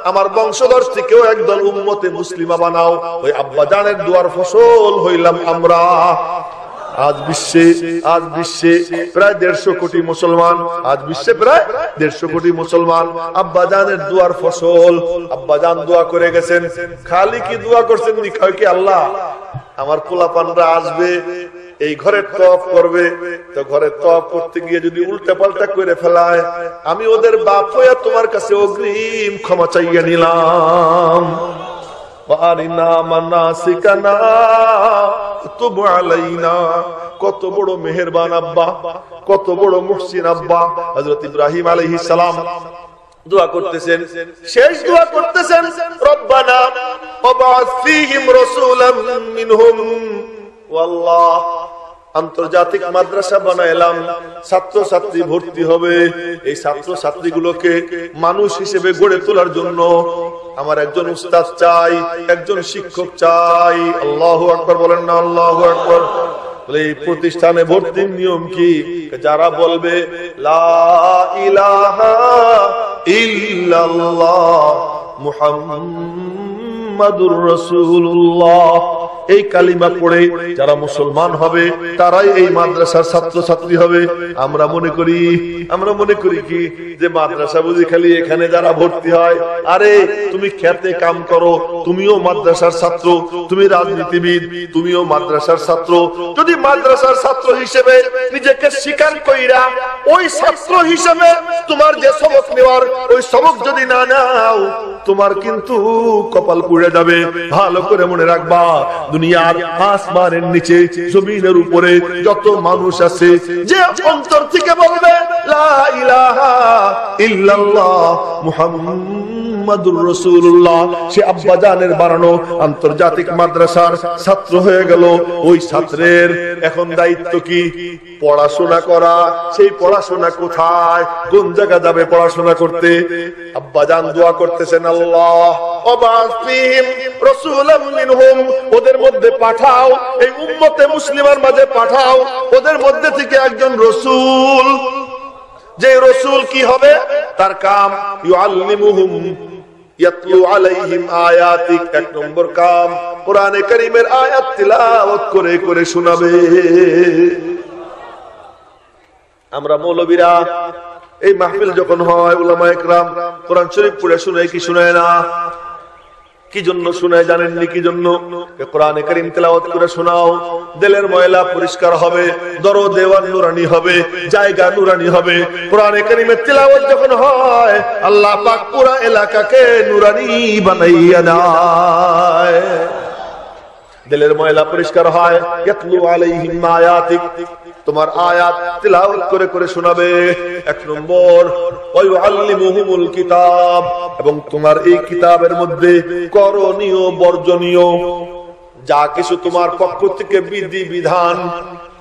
আমার বংশধর থেকেও একদল উম্মতে মুসলিমা বানাও। ওই আব্বা জানের দুয়ার ফসল হইলাম আমরা। আজ বিশ্বে প্রায় 150 কোটি মুসলমান, আজ বিশ্বে প্রায় 150 কোটি মুসলমান। আব্বাজানের দুয়ার ফসল, আব্বাজান দোয়া করে গেছেন। খালি কি দোয়া করছেন নি, কি আল্লাহ আমার পোলাপানরা আসবে, এই ঘরের তওয়াফ করবে, তো ঘরের তওয়াফ করতে গিয়ে যদি উল্টা পাল্টা করে ফেলায়, আমি ওদের বাপ হয়ে তোমার কাছে অগ্রিম ক্ষমা চাইয়া নিলাম। কত বড় মেহেরবান আব্বা, কত বড় মুহসিন আব্বা। হযরত ইব্রাহিম আলাইহিস সালাম দোয়া করতেছেন, শেষ দোয়া করতেছেন, রব্বানা ওয়াবআথ ফীহিম রাসূলাম মিনহুম। আল্লাহ আন্তর্জাতিক মাদ্রাসা বানাইলাম, ছাত্র ছাত্রী ভর্তি হবে, এই ছাত্র ছাত্রীগুলোকে মানুষ হিসেবে গড়ে তোলার জন্য আমার একজন উস্তাদ চাই, একজন শিক্ষক চাই। আল্লাহু আকবার বলেন না, আল্লাহু আকবার। বলে এই প্রতিষ্ঠানে ভর্তির নিয়ম কি? যারা বলবে লা ইলাহা ইল্লাল্লাহ মুহাম্মাদুর রাসূলুল্লাহ, এই কালিমা পড়ে যারা মুসলমান হবে তারাই এই মাদ্রাসার ছাত্র ছাত্রী হবে। আমরা মনে করি কি যে মাদ্রাসা বুঝি খালি এখানে যারা ভর্তি হয়। আরে তুমি খেতে কাম করো, তুমিও মাদ্রাসার ছাত্র, তুমি রাজনীতিবিদ, তুমিও মাদ্রাসার ছাত্র। যদি মাদ্রাসার ছাত্র হিসেবে নিজেকে স্বীকার কইরা ওই ছাত্র হিসেবে তোমার যে সবক নেওয়ার ওই সবক যদি না নাও, তোমার কিন্তু কপাল পুড়ে যাবে। ভালো করে মনে রাখবা, দুনিয়ার আসমানের নিচে জমিনের উপরে যত মানুষ আছে, যে অন্তর থেকে বলবে লা ইলাহা ইল্লাল্লাহ মুহাম্মাদুর রাসূলুল্লাহ, সে আব্বাজানের বানানো আন্তর্জাতিক মাদ্রাসার ছাত্র হয়ে গেল। ওই ছাত্রের এখন দায়িত্ব কি? পড়াশোনা করা। সেই পড়াশোনা কোথায়, কোন জায়গা যাবে পড়াশোনা করতে? আব্বাজান দোয়া করতেছেন, আল্লাহ ওয়াবআথ ফীহিম রাসূলাম মিনহুম, ওদের মধ্যে পাঠাও, এই উম্মতে মুসলিমার মাঝে পাঠাও ওদের মধ্যে থেকে একজন রাসূল। যে রাসূল কি হবে? তার কাম ইউআল্লিমুহুম ইয়াতলু আলাইহিম আয়াতিক, এক নম্বর কাম কোরআনে কারীমের আয়াত তিলাওয়াত করে করে শোনাবে। আমরা মৌলবীরা এই মাহফিল যখন হয়, উলামা ইকরাম কোরআন শরীফ পড়ে শোনায় কি শোনায় না? কি জন্য শোনায় জানেননি? কি জন্য? কোরআনে কারীম তেলাওয়াত করে শোনাও, দিলের ময়লা পরিষ্কার হবে, দর দেওয়ান নুরানি হবে, জায়গা নুরানি হবে। কোরআনে কারীমের তেলাওয়াত যখন হয়, আল্লাহ পাক পুরো এলাকাকে নুরানি বানাইয়া দেয়। দিলের ময়লা পরিষ্কার হয়। ইয়াতলু আলাইহিম আয়াতিক, তোমার আয়াত তিলাওয়াত করে করে শোনাবে। এক নম্বর ওয়া ইউআল্লিমুহুমুল কিতাব, এবং তোমার এই কিতাবের মধ্যে করণীয় বর্জনীয় যা কিছু তোমার পক্ষ থেকে বিধি বিধান,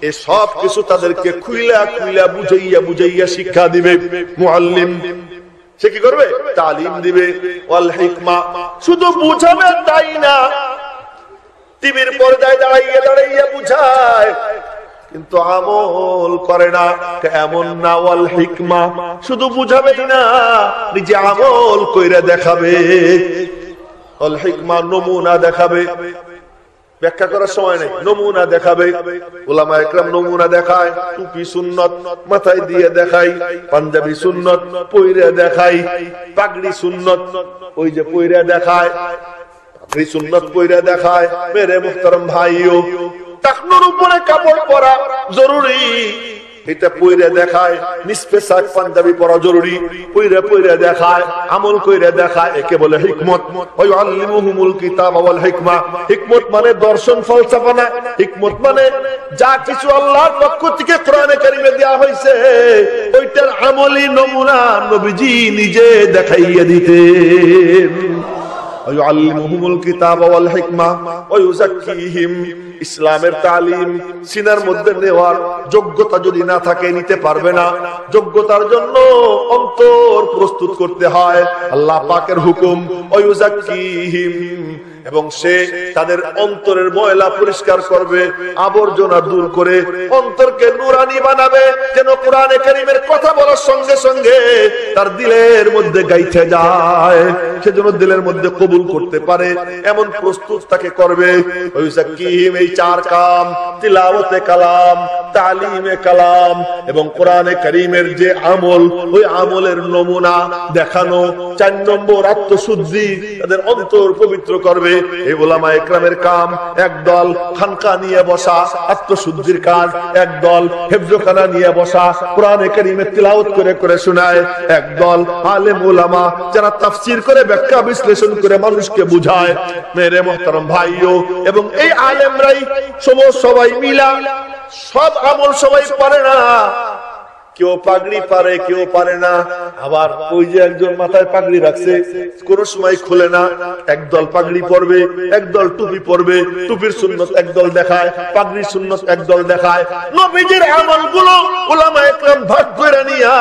এই সব কিছু তাদেরকে খুইলা খুইলা বুঝাইয়া শিক্ষা দিবে। মুআল্লিম সে কি করবে? তালিম দিবে। ওয়াল হিকমা, শুধু বুঝাবে তাই না, টিভির পর্দায় দাঁড়াইয়া বুঝায় কিন্তু আমল করে না। এমন না, ওয়াল হিকমা শুধু বুঝাবে না, নিজে আমল কইরা দেখাবে। ওয়াল হিকমা নমুনা দেখাবে, ব্যাখ্যা করার সময় নেই, নমুনা দেখাবে। উলামা ইকরাম নমুনা দেখায়, টুপি সুন্নত মাথায় দিয়ে দেখাই, পাঞ্জাবি সুন্নত পইরা দেখাই, পাগড়ি সুন্নত ওই যে পইরা দেখায়, সুন্নত পইরা দেখায়। মেরে মুহতারাম ভাইও, টাকনুর উপরে কাপড় পরা জরুরি, এটা পইরা দেখায়। নিসফে সাক পাঞ্জাবি পরা জরুরি, পইরা দেখায়, আমল কইরা দেখায়। একে বলে হিকমত। ওয়া ইউআল্লিমুহুমুল কিতাব ওয়াল হিকমা, হিকমত মানে দর্শন ফলসফা না, হিকমত মানে যা কিছু আল্লাহর পক্ষ থেকে কোরআনে কারীমে দেয়া হয়েছে ওইটার আমলি নমুনা নবীজি নিজে দেখাইয়া দিতেন। ওয়াইউআল্লিমুহুমুল কিতাব ওয়াল হিকমা ওয়া ইউযাক্কিহিম, ইসলামের তালিম সিনার মধ্যে নেওয়ার যোগ্যতা যদি না থাকে নিতে পারবে না। যোগ্যতার জন্য অন্তর প্রস্তুত করতে হয়। আল্লাহ পাকের হুকুম ওয়া ইউযাক্কিহিম, এবং সে তাদের অন্তরের ময়লা পরিষ্কার করবে, আবর্জনা দূর করে অন্তরকে নুরানি বানাবে, যেন কোরআনে কারীমের কথা বলার সঙ্গে সঙ্গে তার দিলের মধ্যে গাইতে যায়, সেজন্য দিলের মধ্যে কবুল করতে পারে এমন প্রস্তুত তাকে করবে। ওই সাকিম, এই চার কাম, তিলাওয়াতে কালাম, তালিমে কালাম এবং কোরআনে কারীমের যে আমল, ওই আমলের নমুনা দেখানো। 4 নম্বর আত্মশুদ্ধি, তাদের অন্তর পবিত্র করবে। এই উলামায়ে কেরামের কাম, একদল খানকা নিয়ে বসা আত্মশুদ্ধির কাজ, একদল হেফজখানা নিয়ে বসা কোরআনে কারীমের তিলাওয়াত করে করে শোনায়, একদল আলেম উলামা যারা তাফসীর করে ব্যাখ্যা বিশ্লেষণ করে মানুষকে বুঝায়। মেরে মুহতারাম ভাইও, এবং এই আলেমরাই সবাই মিলা সব আমল সবাই পারে না, কেউ পাগড়ি পারে, কেউ পারে না। আবার ওই যে একজন মাথায় পাগড়ি রাখছে, কোন সময় খুলে না, একদল পাগড়ি পরবে, একদল টুপি পরবে, টুপির সুন্নত একদল দেখায়, পাগড়ির সুন্নত একদল দেখায়। নবীজির আমলগুলো উলামায়ে কেরাম ভাগ করে নিয়া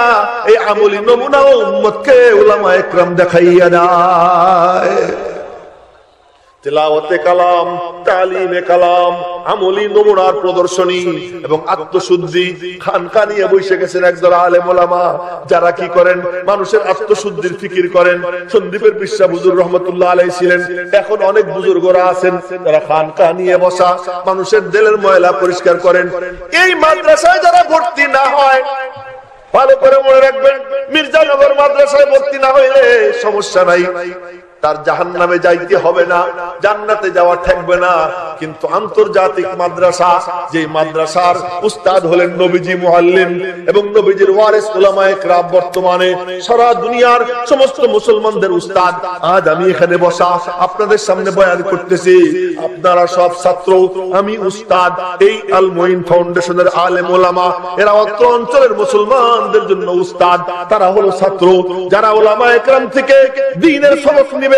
এই আমলি নমুনাও উম্মতকে উলামায়ে কেরাম দেখাইয়া দেয়। তিলাওয়াতে কালাম, তালিমে কালাম, আমলি নমুনার প্রদর্শনী এবং আত্মশুদ্ধি। খানকা নিয়ে বসে গেছেন একদল আলেম ওলামা, যারা কি করেন, মানুষের আত্মশুদ্ধির ফিকির করেন। সন্দীপের বিশ্বাস হুজুর রহমাতুল্লাহ আলাইহি ছিলেন, এখন অনেক বুজুর্গরা আছেন যারা খানকা নিয়ে বসা মানুষের দিলের ময়লা পরিষ্কার করেন। এই মাদ্রাসায় যারা ভর্তি না হয়, ভালো করে মনে রাখবেন, মির্জানগর মাদ্রাসায় ভর্তি না হইলে সমস্যা নাই, তার জাহান্নামে যাইতে হবে না, জান্নাতে যাওয়া ঠেকবে না। কিন্তু আন্তর্জাতিক মাদ্রাসা, যে মাদ্রাসার উস্তাদ হলেন নবীজি মুআল্লিম এবং নবীজির ওয়ারিস উলামায়ে কেরাম, বর্তমানে সারা দুনিয়ার সমস্ত মুসলমানদের উস্তাদ। আজ আমি এখানে বসা আপনাদের সামনে বয়ান করতেছি, আপনারা সব ছাত্র, আমি উস্তাদ। এই আল মুঈন ফাউন্ডেশনের আলেম ওলামা, এরা অত্র অঞ্চলের মুসলমানদের জন্য উস্তাদ, তারা হলো ছাত্র, যারা উলামায়ে কেরাম থেকে দ্বীনের সবক নিবে,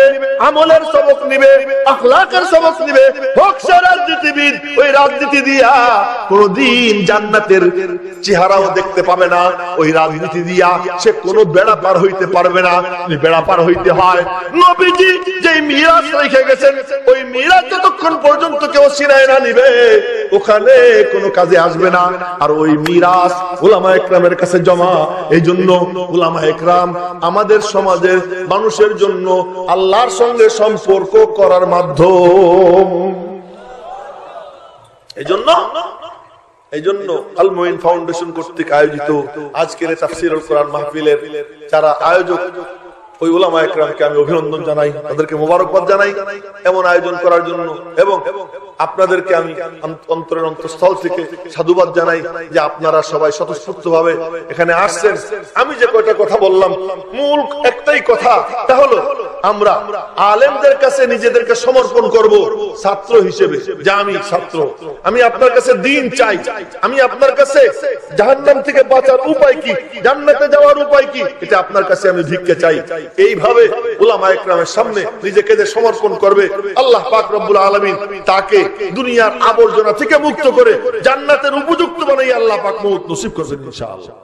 আমলের সবক নিবে, আখলাকের সবক নিবে। ভক্সা রাজনীতিবিদ ওই রাজনীতি দিয়া কোনদিন জান্নাতের চেহারাও দেখতে পাবে না, ওই রাজনীতি দিয়া সে কোনো বেড়া পার হইতে পারবে না। বেড়া পার হইতে হয়, নবীজি যে মিরাজ রেখে গেছেন, ওই মিরাজ যতক্ষণ পর্যন্ত কেউ সিনায় না নিবে, ওখানে কোনো কাজে আসবে না। আর ওই মিরাজ উলামায়ে কেরামের কাছে জমা। এই জন্য উলামায়ে কেরাম আমাদের সমাজের মানুষের জন্য আল্লাহর সঙ্গে সম্পর্ক করার মাধ্যম। এই জন্য আল মুঈন ফাউন্ডেশন কর্তৃক আয়োজিত আজকের তাফসীরুল কোরআন মাহফিলের যারা আয়োজক, ওই উলামায়ে কেরামকে আমি অভিনন্দন জানাই, তাদেরকে মোবারকবাদ জানাই এমন আয়োজন করার জন্য। এবং আপনাদেরকে আমি অন্তরের অন্তঃস্থল থেকে সাধুবাদ জানাই যে আপনারা সবাই স্বতঃস্ফূর্তভাবে এখানে আসছেন। আমি যে কয়টা কথা বললাম, মূল একটাই কথা, তা হলো আমরা আলেমদের কাছে নিজেদেরকে সমর্পণ করব ছাত্র হিসেবে। যে আমি ছাত্র, আমি আপনার কাছে দ্বীন চাই, আমি আপনার কাছে জাহান্নাম থেকে বাঁচার উপায় কি, জান্নাতে যাওয়ার উপায় কি, এটা আপনার কাছে আমি ভিক্ষা চাই। এইভাবে উলামায়ে কেরামের সামনে নিজেকে যে সমর্পণ করবে, আল্লাহ পাক রব্বুল আলামিন তাকে দুনিয়ার আবর্জনা থেকে মুক্ত করে জান্নাতের উপযুক্ত বানাই আল্লাহ পাক মওত নসিব করবেন ইনশাআল্লাহ।